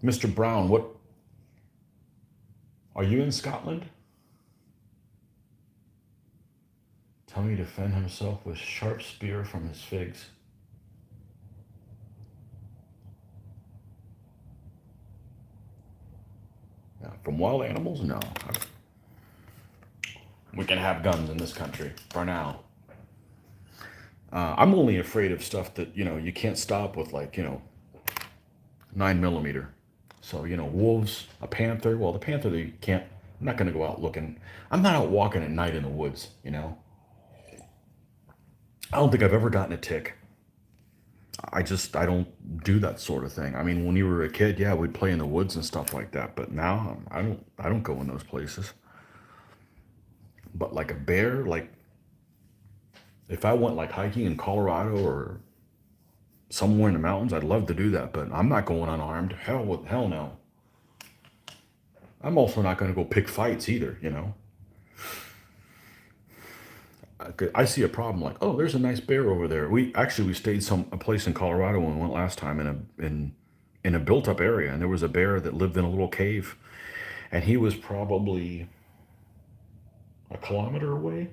A: Mr. Brown, what are you in Scotland? Tell me to defend himself with sharp spear from his figs. Yeah, from wild animals? No. We can have guns in this country for now. I'm only afraid of stuff that you can't stop with, like 9 millimeter. So wolves, a panther. Well, the panther they can't. I'm not going to go out looking. I'm not out walking at night in the woods. I don't think I've ever gotten a tick. I don't do that sort of thing. I mean, when you were a kid, yeah, we'd play in the woods and stuff like that. But now I don't go in those places. But like a bear, like if I went like hiking in Colorado or somewhere in the mountains, I'd love to do that. But I'm not going unarmed. Hell no. I'm also not going to go pick fights either. I see a problem like, oh, there's a nice bear over there. We stayed a place in Colorado when we went last time in a built up area, and there was a bear that lived in a little cave, and he was probably a kilometer away.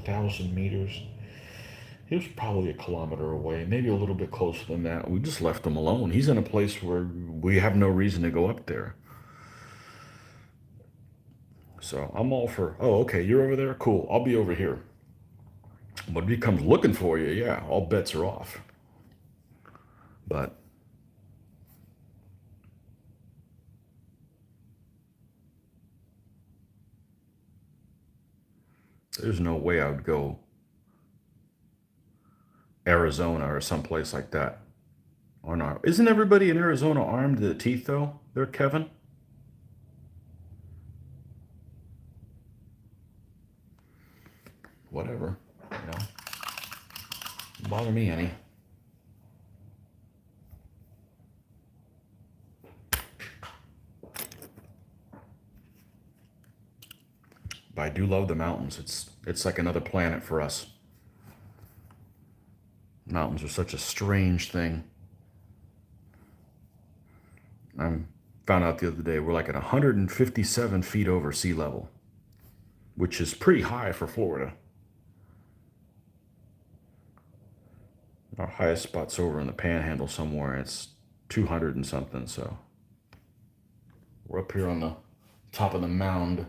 A: 1,000 meters. He was probably a kilometer away, maybe a little bit closer than that. We just left him alone. He's in a place where we have no reason to go up there. So I'm all for, oh, okay, you're over there? Cool. I'll be over here. But if he comes looking for you, yeah, all bets are off. But there's no way I would go Arizona or someplace like that. Or not. Isn't everybody in Arizona armed to the teeth, though? There, Kevin? Whatever. Don't bother me any. But I do love the mountains. It's like another planet for us. Mountains are such a strange thing. I found out the other day we're like at 157 feet over sea level, which is pretty high for Florida. Our highest spot's over in the Panhandle somewhere. It's 200 and something. So we're up here on the top of the mound.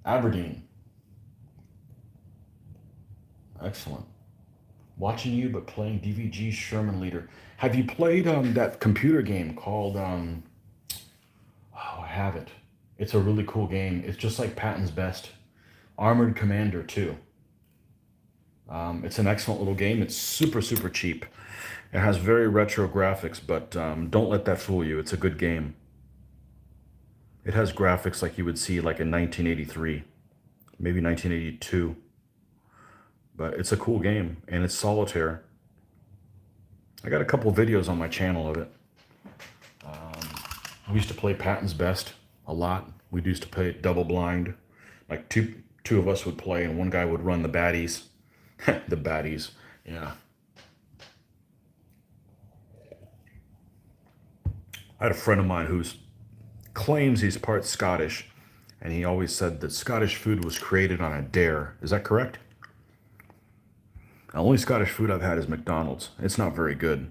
A: Aberdeen. Excellent. Watching you, but playing DVG Sherman Leader. Have you played that computer game called oh, I have it. It's a really cool game. It's just like Patton's Best. Armored Commander 2. It's an excellent little game. It's super, super cheap. It has very retro graphics, but don't let that fool you. It's a good game. It has graphics like you would see like in 1983, maybe 1982. But it's a cool game, and it's solitaire. I got a couple videos on my channel of it. We used to play Patton's Best a lot. We used to play double blind. Like two of us would play, and one guy would run the baddies. The baddies, yeah. I had a friend of mine who's claims he's part Scottish, and he always said that Scottish food was created on a dare. Is that correct? The only Scottish food I've had is McDonald's. It's not very good.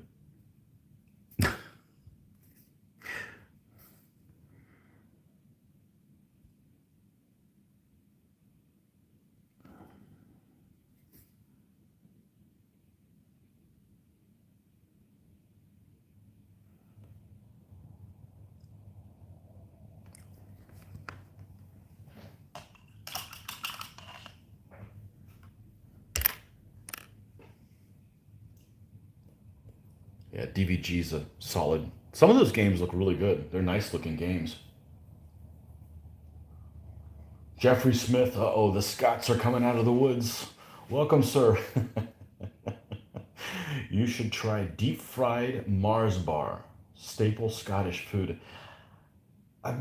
A: Yeah, DVG's a solid. Some of those games look really good. They're nice looking games. Jeffrey Smith, uh-oh, the Scots are coming out of the woods. Welcome, sir. You should try deep fried Mars bar, staple Scottish food. I,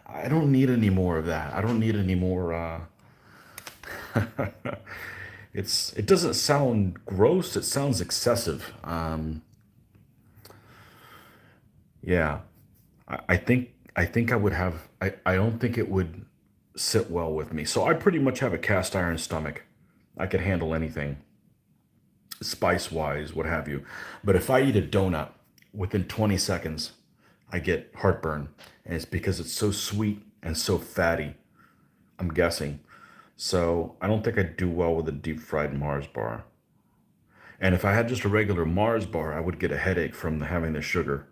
A: I don't need any more of that. I don't need any more. It doesn't sound gross. It sounds excessive. Yeah, I think I would have. I don't think it would sit well with me. So I pretty much have a cast iron stomach. I could handle anything, spice wise, what have you. But if I eat a donut within 20 seconds, I get heartburn, and it's because it's so sweet and so fatty. I'm guessing. So I don't think I'd do well with a deep fried Mars bar. And if I had just a regular Mars bar, I would get a headache from having the sugar.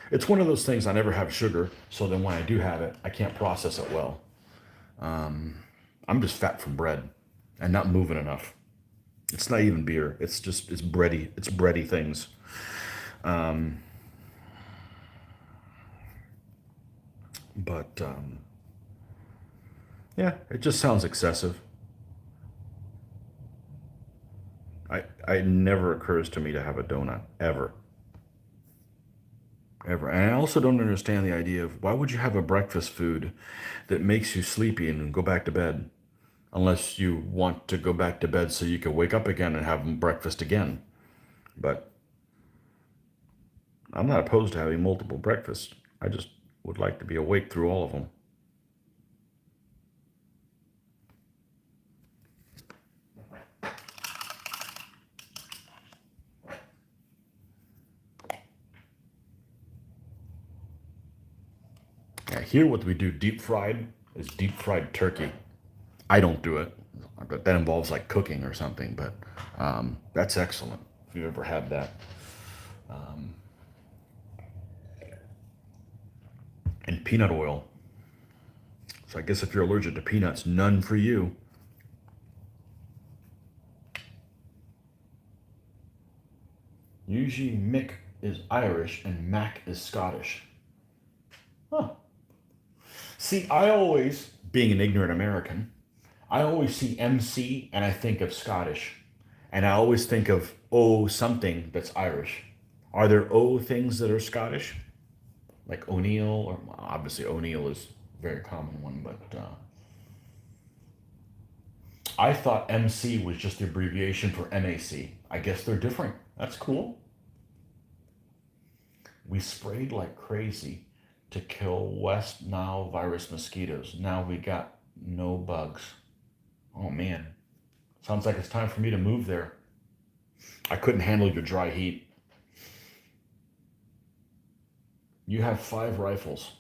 A: It's one of those things I never have sugar, so then when I do have it, I can't process it well. I'm just fat from bread and not moving enough. It's not even beer. It's just it's bready. It's bready things. But yeah, it just sounds excessive. It never occurs to me to have a donut ever, ever. And I also don't understand the idea of why would you have a breakfast food that makes you sleepy and go back to bed, unless you want to go back to bed so you can wake up again and have breakfast again. But I'm not opposed to having multiple breakfasts. I just would like to be awake through all of them. Yeah, here what we do deep fried is deep fried turkey. I don't do it, but that involves like cooking or something. But that's excellent if you've ever had that. And peanut oil. So I guess if you're allergic to peanuts, none for you. Usually Mick is Irish and Mac is Scottish. Huh. See, I always, being an ignorant American, I always see MC and I think of Scottish. And I always think of O something that's Irish. Are there O things that are Scottish? Like O'Neill, or obviously O'Neill is a very common one, but I thought MC was just the abbreviation for MAC. I guess they're different. That's cool. We sprayed like crazy to kill West Nile virus mosquitoes. Now we got no bugs. Oh man. Sounds like it's time for me to move there. I couldn't handle your dry heat. You have 5 rifles.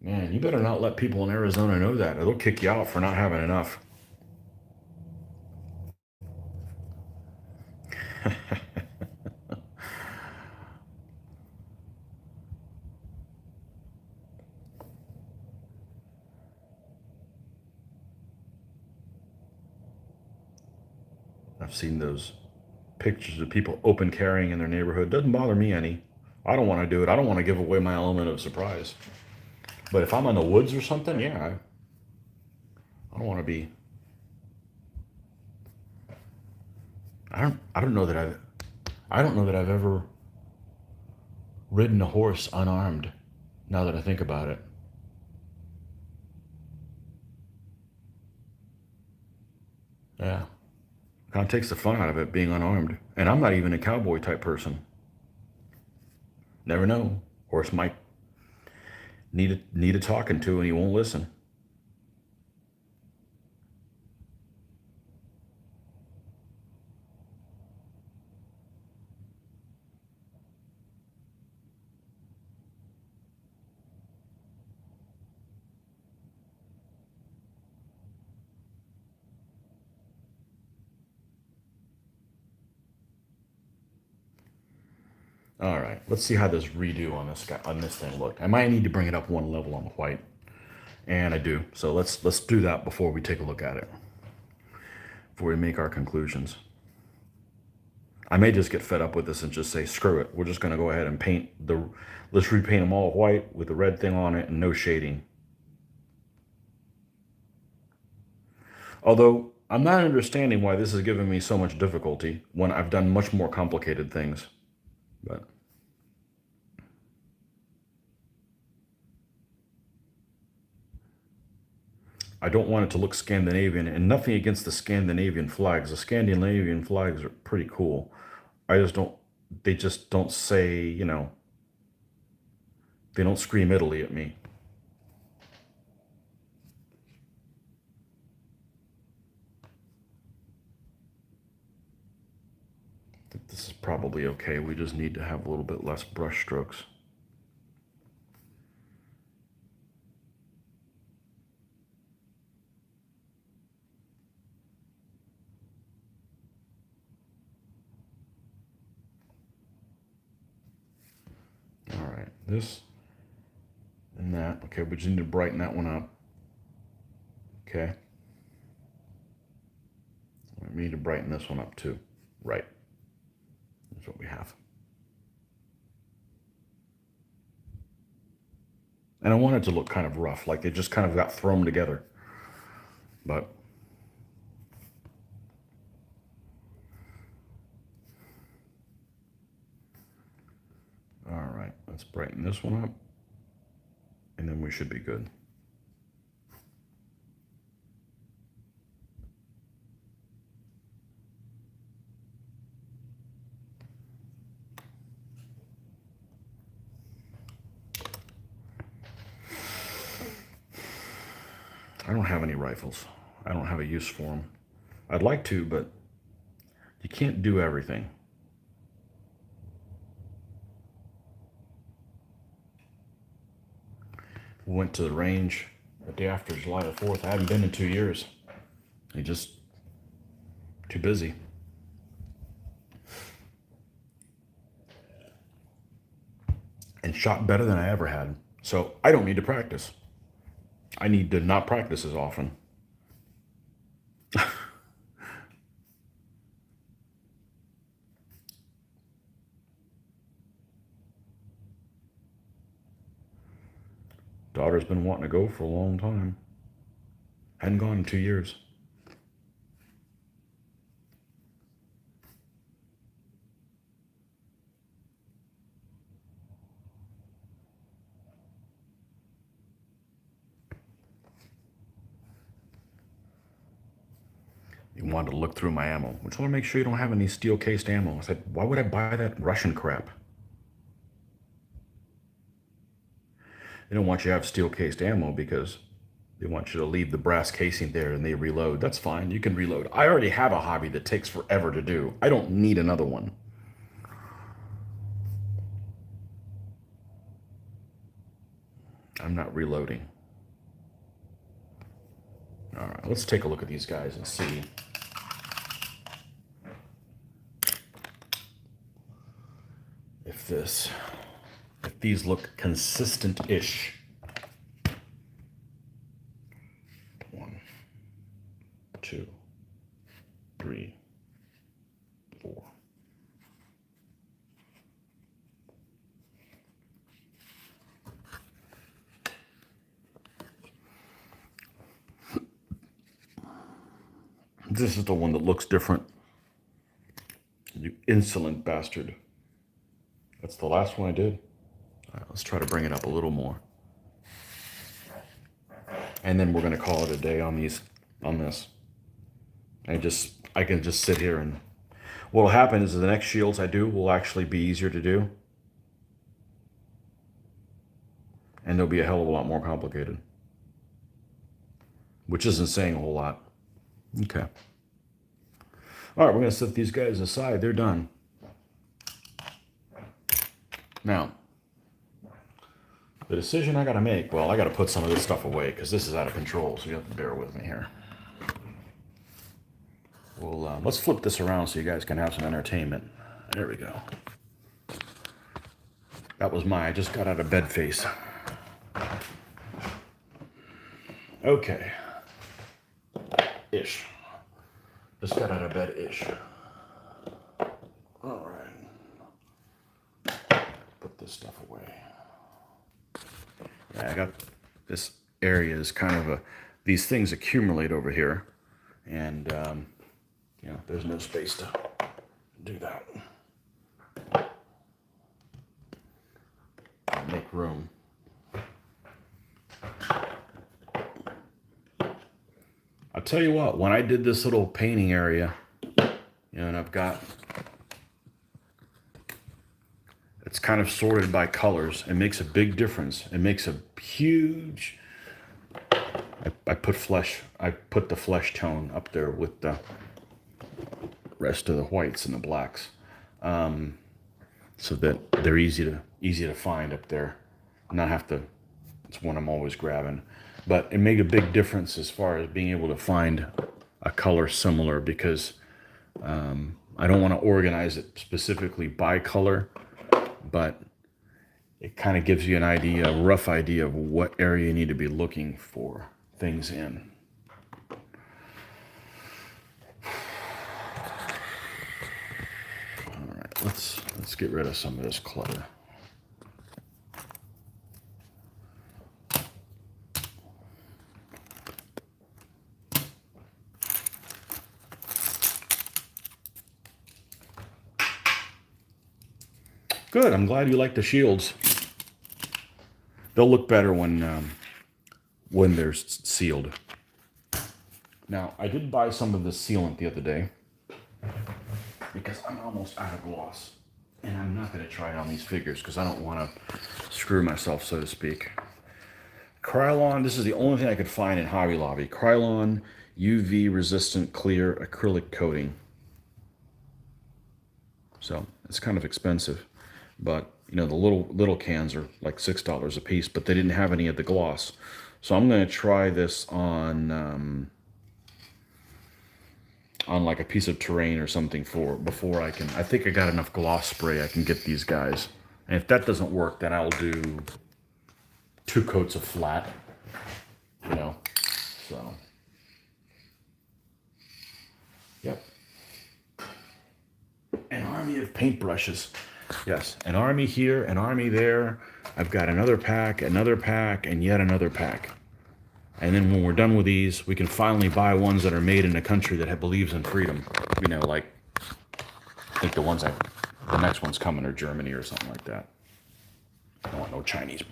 A: Man, you better not let people in Arizona know that, or they'll kick you out for not having enough. I've seen those pictures of people open carrying in their neighborhood. Doesn't bother me any. I don't want to do it. I don't want to give away my element of surprise. But if I'm in the woods or something, yeah, I don't want to be. I don't know that I don't know that I've ever ridden a horse unarmed. Now that I think about it, yeah, kind of takes the fun out of it being unarmed. And I'm not even a cowboy type person. Never know. Horse might need a talking to, and he won't listen. All right, let's see how this redo on this thing looked. I might need to bring it up one level on the white, and I do. So let's do that before we take a look at it, before we make our conclusions. I may just get fed up with this and just say, screw it. We're just going to go ahead and let's repaint them all white with the red thing on it and no shading. Although I'm not understanding why this is giving me so much difficulty when I've done much more complicated things. But I don't want it to look Scandinavian, and nothing against the Scandinavian flags. The Scandinavian flags are pretty cool. I just don't, they just don't say, they don't scream Italy at me. I think this is probably okay. We just need to have a little bit less brush strokes. All right, this and that. Okay, we just need to brighten that one up. Okay. We need to brighten this one up too. Right. That's what we have. And I want it to look kind of rough, like it just kind of got thrown together. But all right, let's brighten this one up, and then we should be good. I don't have any rifles. I don't have a use for them. I'd like to, but you can't do everything. We went to the range the day after July the 4th. I haven't been in 2 years. I just too busy. And shot better than I ever had. So I don't need to practice. I need to not practice as often. Daughter's been wanting to go for a long time. Hadn't gone in 2 years. You wanted to look through my ammo. I just want to make sure you don't have any steel-cased ammo. I said, why would I buy that Russian crap? They don't want you to have steel-cased ammo because they want you to leave the brass casing there and they reload. That's fine. You can reload. I already have a hobby that takes forever to do. I don't need another one. I'm not reloading. All right, let's take a look at these guys and see. If these look consistent-ish. 1, 2, 3, 4. This is the one that looks different. You insolent bastard. That's the last one I did. All right, let's try to bring it up a little more. And then we're going to call it a day on this. I can just sit here and what'll happen is the next shields I do will actually be easier to do. And they'll be a hell of a lot more complicated. Which isn't saying a whole lot. Okay. All right, we're going to set these guys aside. They're done. Now, the decision I got to make, well, I got to put some of this stuff away because this is out of control, so you have to bear with me here. Well, let's flip this around so you guys can have some entertainment. There we go. That was I just got out of bed face. Okay. Ish. Just got out of bed-ish. All right. Put this stuff away. Yeah, I got this area is kind of these things accumulate over here. And, you know, there's no space to do that. Make room. I'll tell you what, when I did this little painting area, you know, and I've got, it's kind of sorted by colors. It makes a big difference. It makes a huge, I put the flesh tone up there with the rest of the whites and the blacks, so that they're easy to find up there. Not have to, it's one I'm always grabbing. But it made a big difference as far as being able to find a color similar because I don't want to organize it specifically by color, but it kind of gives you an idea, a rough idea of what area you need to be looking for things in. All right, let's get rid of some of this clutter. Good. I'm glad you like the shields. They'll look better when they're sealed. Now, I did buy some of this sealant the other day because I'm almost out of gloss. And I'm not going to try it on these figures because I don't want to screw myself, so to speak. Krylon, this is the only thing I could find in Hobby Lobby. Krylon UV resistant clear acrylic coating. So, it's kind of expensive. But, you know, the little cans are like $6 a piece, but they didn't have any of the gloss. So I'm going to try this on like a piece of terrain or something before I think I got enough gloss spray I can get these guys. And if that doesn't work, then I'll do 2 coats of flat, you know, so. Yep. An army of paintbrushes. Yes, an army here, an army there. I've got another pack, and yet another pack. And then when we're done with these, we can finally buy ones that are made in a country that believes in freedom. You know, like, I think the next one's coming are Germany or something like that. I don't want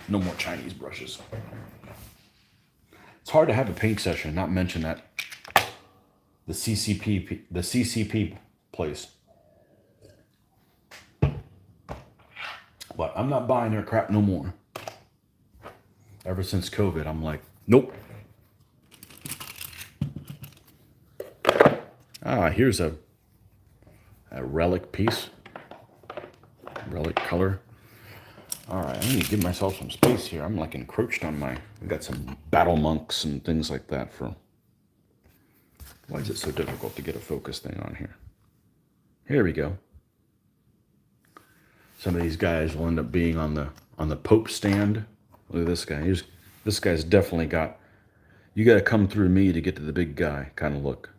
A: no more Chinese brushes. It's hard to have a paint session and not mention that the CCP place. But I'm not buying their crap no more. Ever since COVID, I'm like, nope. Ah, here's a relic piece. Relic color. All right, I need to give myself some space here. I'm like encroached on my... I got some battle monks and things like that for... Why is it so difficult to get a focus thing on here? Here we go. Some of these guys will end up being on the Pope stand. Look at this guy. This guy's definitely got... You got to come through me to get to the big guy kind of look.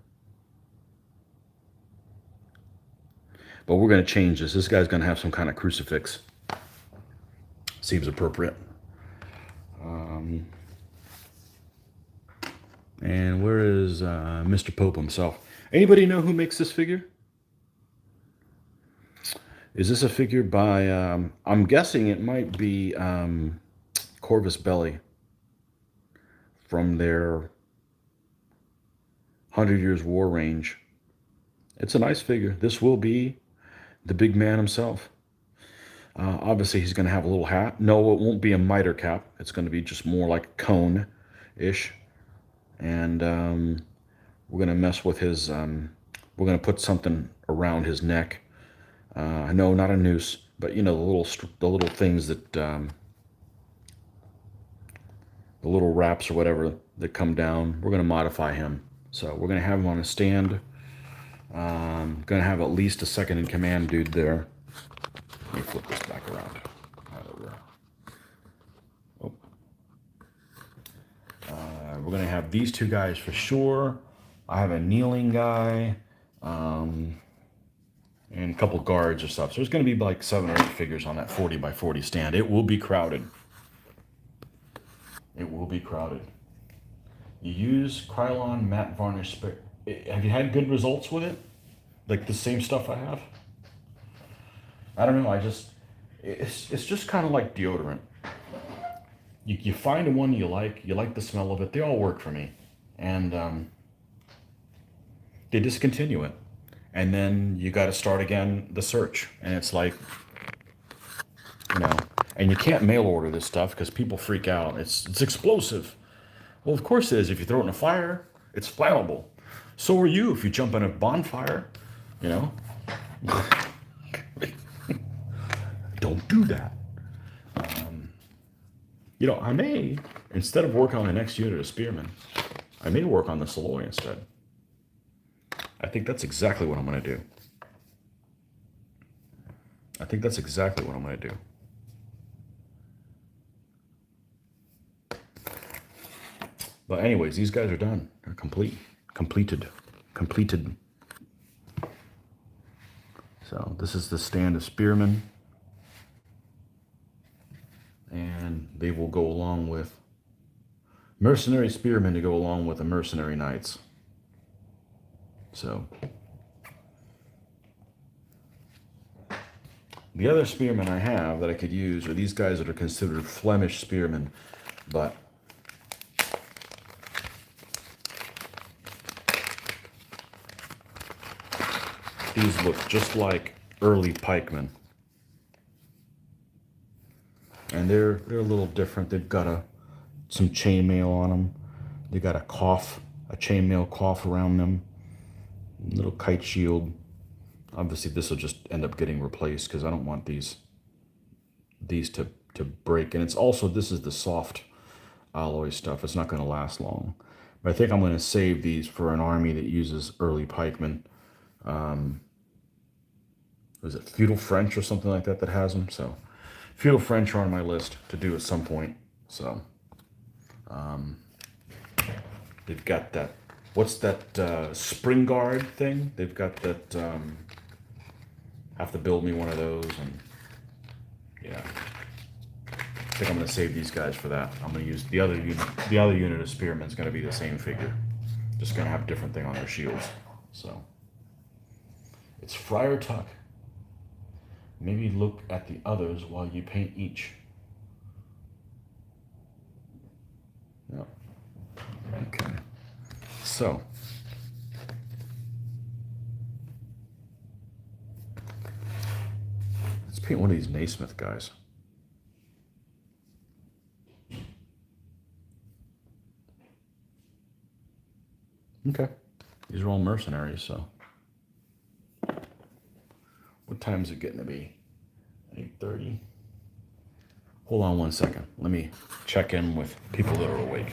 A: But we're going to change this. This guy's going to have some kind of crucifix. Seems appropriate. And where is Mr. Pope himself? Anybody know who makes this figure? Is this a figure by, I'm guessing it might be Corvus Belli from their 100 Years War range. It's a nice figure. This will be the big man himself. Obviously, he's going to have a little hat. No, it won't be a mitre cap. It's going to be just more like a cone-ish. And we're going to mess with his... we're going to put something around his neck. No, not a noose, but you know, the little things that... the little wraps or whatever that come down. We're going to modify him. So we're going to have him on a stand. Going to have at least a second in command dude there. Let me flip this back around. We're going to have these two guys for sure. I have a kneeling guy. And a couple guards or stuff. So there's going to be like 7 or 8 figures on that 40 by 40 stand. It will be crowded. It will be crowded. You use Krylon matte varnish. Have you had good results with it? Like the same stuff I have? I don't know. It's just kind of like deodorant. You find one you like the smell of it. They all work for me. And they discontinue it. And then you got to start again the search. And it's like, you know, and you can't mail order this stuff because people freak out. It's explosive. Well, of course it is. If you throw it in a fire, it's flammable. So are you if you jump in a bonfire, you know. Don't do that. You know, I may, instead of working on the next unit of Spearmen, I may work on the Saloy instead. I think that's exactly what I'm going to do. I think that's exactly what I'm going to do. But anyways, these guys are done. They're completed. So this is the stand of Spearmen. And they will go along with mercenary spearmen to go along with the mercenary knights. So the other spearmen I have that I could use are these guys that are considered Flemish spearmen, but these look just like early pikemen. And they're a little different. They've got some chainmail on them. They got a chainmail coif around them. Little kite shield. Obviously, this will just end up getting replaced because I don't want these to break. And it's also, this is the soft alloy stuff. It's not going to last long. But I think I'm going to save these for an army that uses early pikemen. Was it Feudal French or something like that has them? So Feudal French are on my list to do at some point. So they've got that, what's that spring guard thing? They've got that, have to build me one of those, and yeah. I think I'm going to save these guys for that. I'm going to use the other unit of spearmen is going to be the same figure. Just going to have a different thing on their shields. So it's Friar Tuck. Maybe look at the others while you paint each. Yep. Okay. So paint one of these Naismith guys. Okay. These are all mercenaries, so. What time is it getting to be? 8:30. Hold on one second. Let me check in with people that are awake.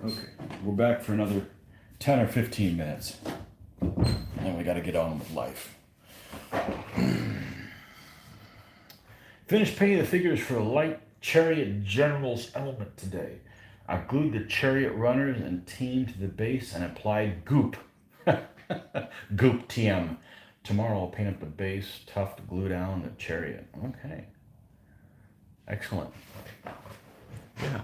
A: Okay, we're back for another 10 or 15 minutes. And we got to get on with life. Finished painting the figures for a light chariot general's element today. I glued the chariot runners and team to the base and applied goop. Goop TM. Tomorrow I'll paint up the base, tough to glue down the chariot. Okay. Excellent. Yeah.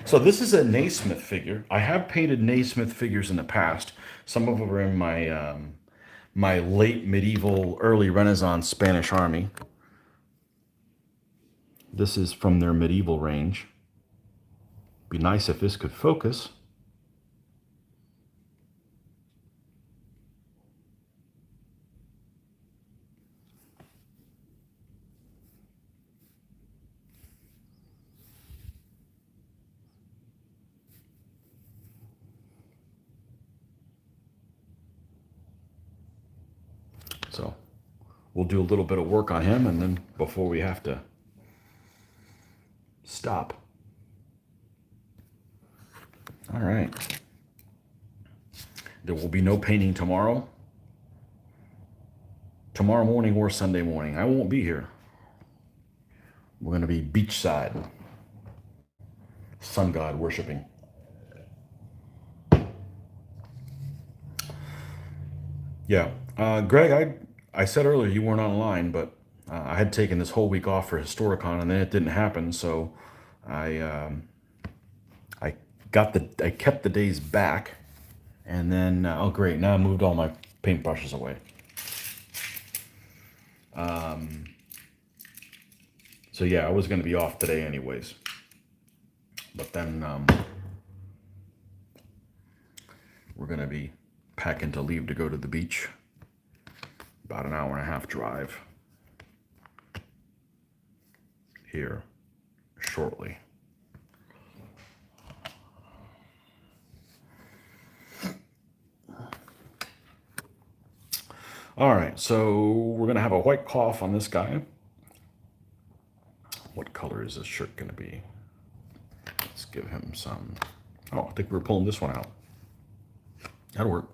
A: So this is a Naismith figure. I have painted Naismith figures in the past. Some of them are in my my late medieval, early Renaissance Spanish army. This is from their medieval range. Be nice if this could focus. So we'll do a little bit of work on him, and then before we have to stop. All right. There will be no painting tomorrow. Tomorrow morning or Sunday morning. I won't be here. We're going to be beachside. Sun god worshiping. Yeah. Greg, I said earlier you weren't online, but I had taken this whole week off for Historicon, and then it didn't happen. So I I kept the days back, and then oh great, now I moved all my paintbrushes away. So yeah, I was going to be off today anyways, but then we're going to be packing to leave to go to the beach. About an hour and a half drive here shortly. All right, so we're going to have a white cloth on this guy. What color is this shirt going to be? Let's give him some. Oh, I think we're pulling this one out. That'll work.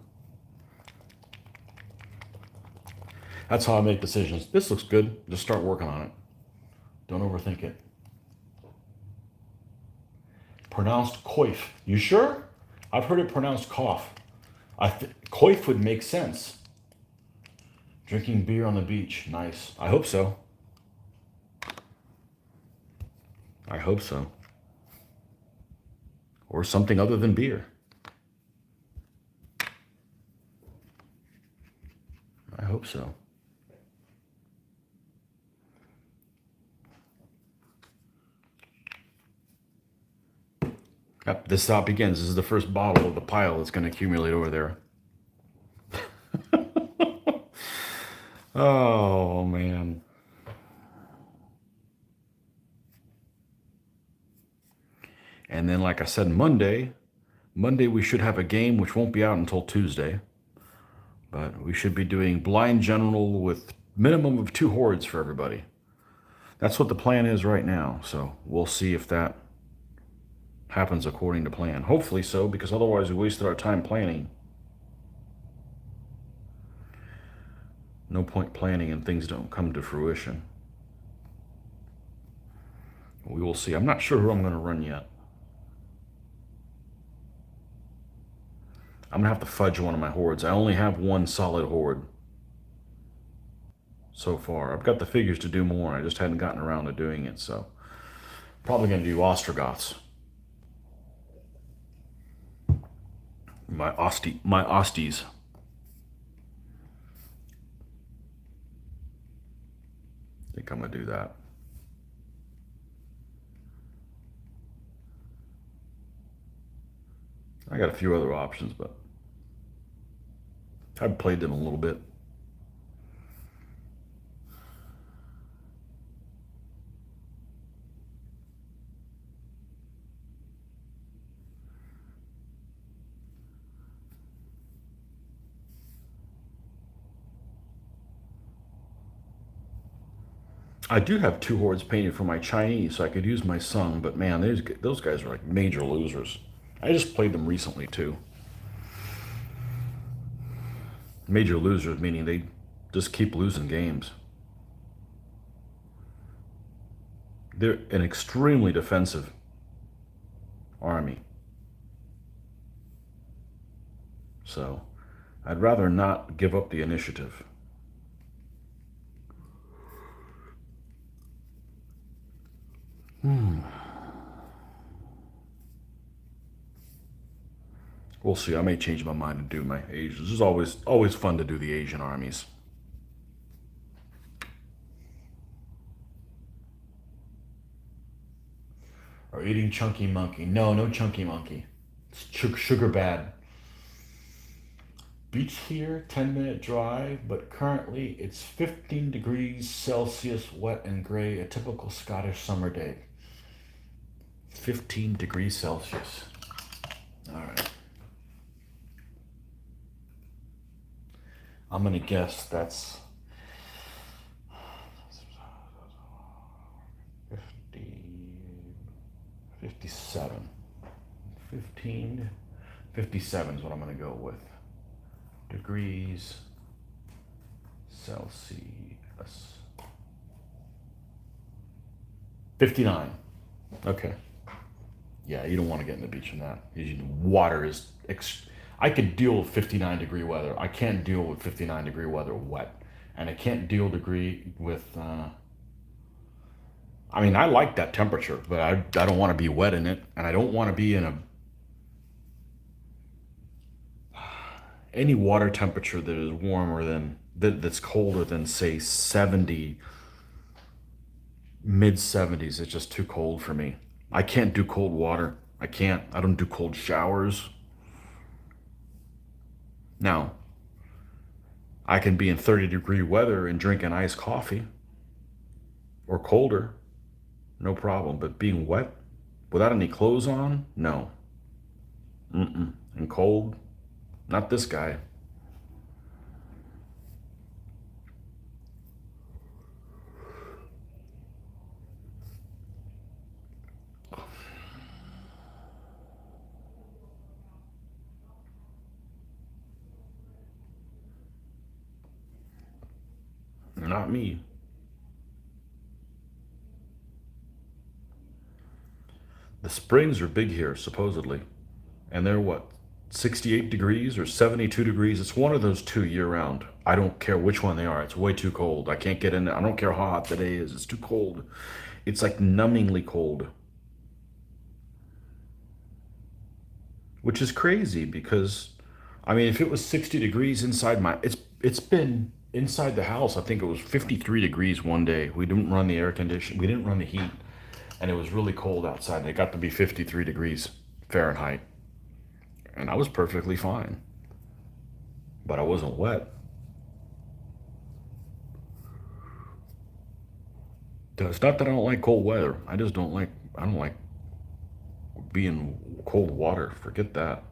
A: That's how I make decisions. This looks good. Just start working on it. Don't overthink it. Pronounced coif. You sure? I've heard it pronounced cough. Coif would make sense. Drinking beer on the beach. Nice. I hope so. I hope so. Or something other than beer. I hope so. Yep, this stop begins. This is the first bottle of the pile that's going to accumulate over there. Oh, man. And then, like I said, Monday we should have a game which won't be out until Tuesday. But we should be doing blind general with minimum of 2 hordes for everybody. That's what the plan is right now. So we'll see if that happens according to plan. Hopefully so, because otherwise we wasted our time planning. No point planning and things don't come to fruition. We will see. I'm not sure who I'm going to run yet. I'm going to have to fudge one of my hordes. I only have one solid horde so far. I've got the figures to do more. I just hadn't gotten around to doing it, so probably going to do Ostrogoths. My Osties. I think I'm going to do that. I got a few other options, but I've played them a little bit. I do have 2 hordes painted for my Chinese, so I could use my Sung, but man, those guys are like major losers. I just played them recently too. Major losers meaning they just keep losing games. They're an extremely defensive army. So I'd rather not give up the initiative. We'll see. I may change my mind and do my Asians. It's always fun to do the Asian armies. Or eating chunky monkey. No chunky monkey. It's sugar bad. Beach here, 10-minute drive, but currently it's 15 degrees Celsius, wet and gray, a typical Scottish summer day. 15 degrees Celsius. All right. I'm going to guess that's 50, 57. 15, 57 is what I'm going to go with. Degrees Celsius. 59. Okay. Yeah, you don't want to get in the beach in that. Water is. I could deal with 59-degree weather. I can't deal with 59-degree weather wet, and I can't deal degree with. I mean, I like that temperature, but I don't want to be wet in it, and I don't want to be in any water temperature that is warmer than that's colder than say 70, mid 70s. It's just too cold for me. I can't do cold water. I can't. I don't do cold showers. Now, I can be in 30-degree weather and drink an iced coffee or colder, no problem. But being wet without any clothes on, no. Mm-mm. And cold, not this guy. Not me. The springs are big here, supposedly. And they're what, 68 degrees or 72 degrees? It's one of those two year round. I don't care which one they are. It's way too cold. I can't get in there. I don't care how hot the day is. It's too cold. It's like numbingly cold. Which is crazy because I mean if it was 60 degrees inside my it's been inside the house. I think it was 53 degrees one day. We didn't run the air condition. We didn't run the heat and it was really cold outside. And it got to be 53 degrees Fahrenheit. And I was perfectly fine. But I wasn't wet. It's not that I don't like cold weather. I don't like being cold water. Forget that.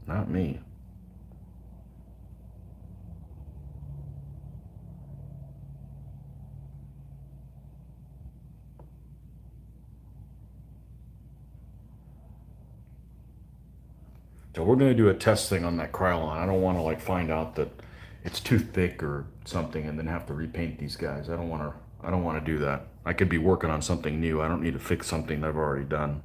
A: Not me. So we're gonna do a test thing on that Krylon. I don't want to like find out that it's too thick or something, and then have to repaint these guys. I don't want to. I don't want to do that. I could be working on something new. I don't need to fix something that I've already done.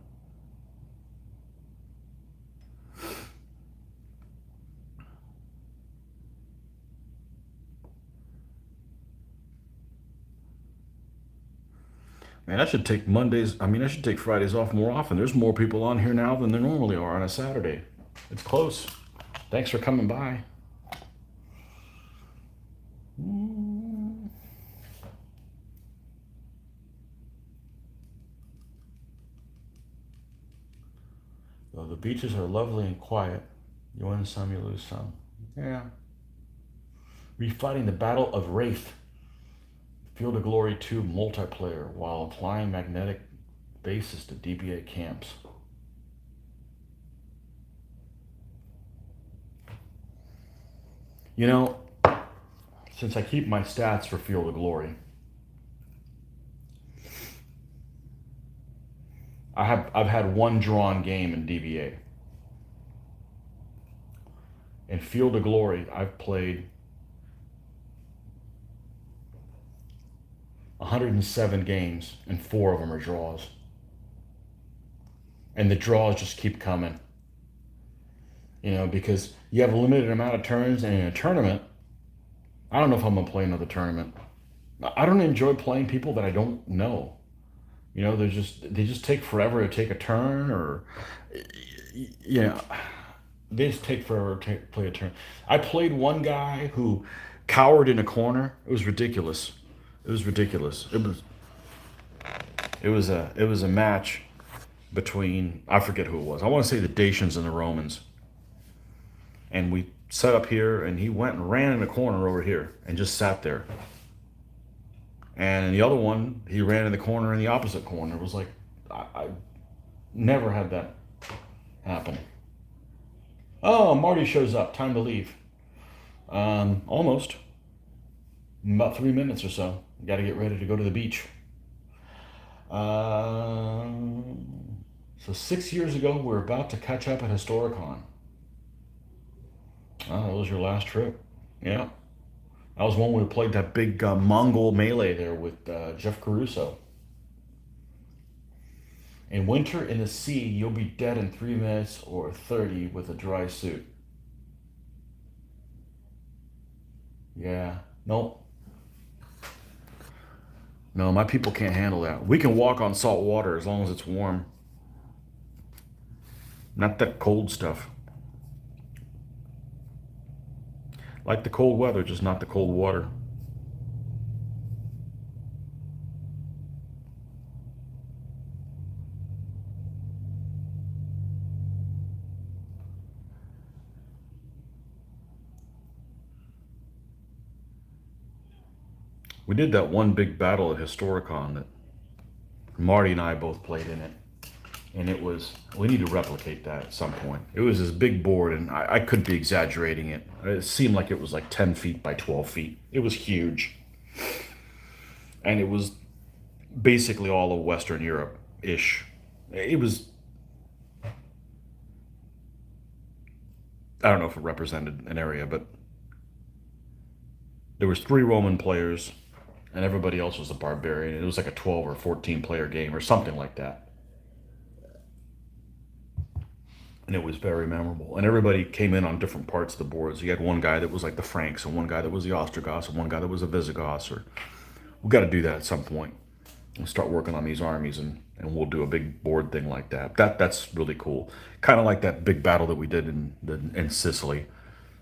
A: Man, I should take Mondays. I mean, I should take Fridays off more often. There's more people on here now than there normally are on a Saturday. It's close. Thanks for coming by. Well, the beaches are lovely and quiet. You win some, you lose some. Yeah. Refighting the Battle of Wraith. Field of Glory 2 multiplayer while applying magnetic bases to DBA camps. You know, since I keep my stats for Field of Glory, I've had one drawn game in DBA. In Field of Glory, I've played 107 games, and 4 of them are draws. And the draws just keep coming. You know, because you have a limited amount of turns, and in a tournament, I don't know if I'm gonna play another tournament. I don't enjoy playing people that I don't know. You know, they just take forever to take a turn, or you know, they just take forever to play a turn. I played one guy who cowered in a corner. It was ridiculous. It was ridiculous. It was a match between, I forget who it was. I want to say the Dacians and the Romans. And we set up here, and he went and ran in a corner over here and just sat there. And in the other one, he ran in the corner in the opposite corner. It was like I never had that happen. Oh, Marty shows up. Time to leave. Almost. About 3 minutes or so. Got to get ready to go to the beach. So 6 years ago, we're about to catch up at Historicon. Oh, that was your last trip. Yeah. That was one where we played that big Mongol melee there with Jeff Caruso. In winter in the sea, you'll be dead in 3 minutes or 30 with a dry suit. Yeah. Nope. No, my people can't handle that. We can walk on salt water as long as it's warm. Not that cold stuff. Like the cold weather, just not the cold water. We did that one big battle at Historicon that Marty and I both played in it. And it was, we need to replicate that at some point. It was this big board, and I could be exaggerating it. It seemed like it was like 10 feet by 12 feet. It was huge. And it was basically all of Western Europe ish. It was, I don't know if it represented an area, but there was 3 Roman players, and everybody else was a barbarian. It was like a 12 or 14 player game or something like that. And it was very memorable. And everybody came in on different parts of the board. So you had one guy that was like the Franks, and one guy that was the Ostrogoths, and one guy that was the Visigoths. Or we got to do that at some point and start working on these armies, and we'll do a big board thing like that. That's really cool. Kind of like that big battle that we did in Sicily.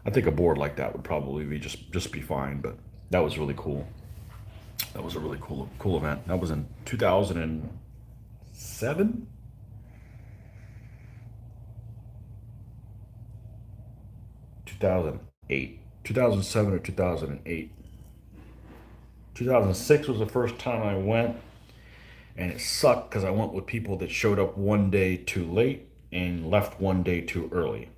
A: I think a board like that would probably be just be fine. But that was really cool. That was a really cool event. That was in 2007, 2008, 2007 or 2008. 2006 was the first time I went, and it sucked because I went with people that showed up one day too late and left one day too early.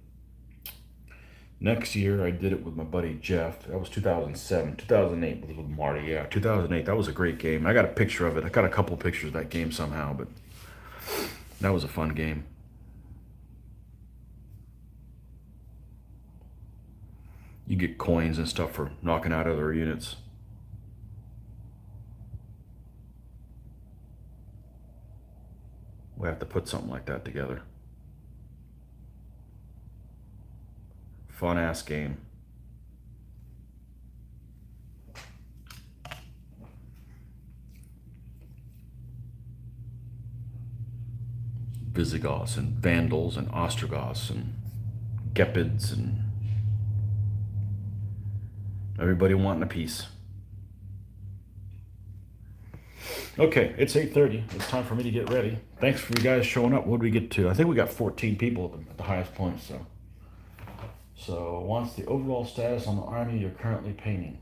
A: Next year, I did it with my buddy Jeff. That was 2007. 2008 was with Marty. Yeah, 2008. That was a great game. I got a picture of it. I got a couple pictures of that game somehow, but that was a fun game. You get coins and stuff for knocking out other units. We have to put something like that together. Fun ass game. Visigoths and Vandals and Ostrogoths and Gepids and everybody wanting a piece. Okay, it's 8:30. It's time for me to get ready. Thanks for you guys showing up. What did we get to? I think we got 14 people at the highest point. So wants the overall status on the army you're currently painting.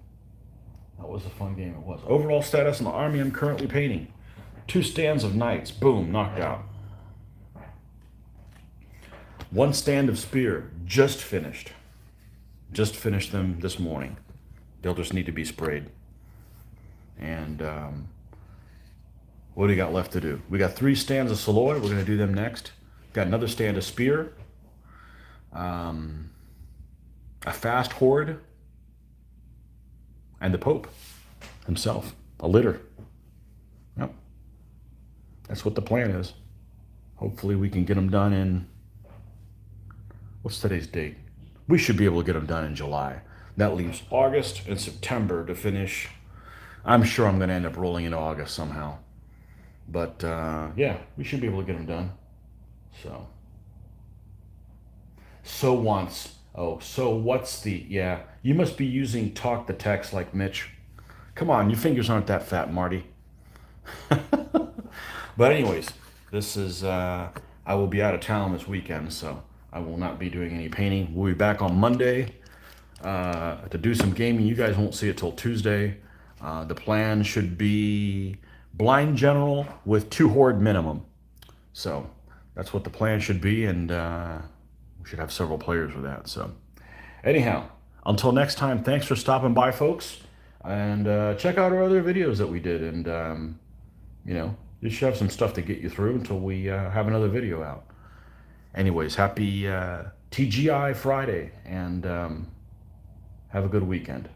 A: That was a fun game. It was. Overall status on the army I'm currently painting. 2 stands of knights. Boom, knocked out. 1 stand of spear. Just finished. Just finished them this morning. They'll just need to be sprayed. And what do we got left to do? We got 3 stands of Saloy. We're going to do them next. Got another stand of spear. A fast horde. And the Pope himself. A litter. Yep. That's what the plan is. Hopefully we can get them done in, what's today's date? We should be able to get them done in July. That leaves August and September to finish. I'm sure I'm going to end up rolling into August somehow. But yeah, we should be able to get them done. So once. Oh, so what's the, yeah, you must be using talk the text like Mitch. Come on, your fingers aren't that fat, Marty. But anyways, this is, I will be out of town this weekend, so I will not be doing any painting. We'll be back on Monday to do some gaming. You guys won't see it till Tuesday. The plan should be blind general with 2 horde minimum. So that's what the plan should be, and we should have several players with that. So anyhow, until next time, thanks for stopping by, folks, and check out our other videos that we did, and you know, You should have some stuff to get you through until we have another video out. Anyways, happy TGI Friday, and have a good weekend.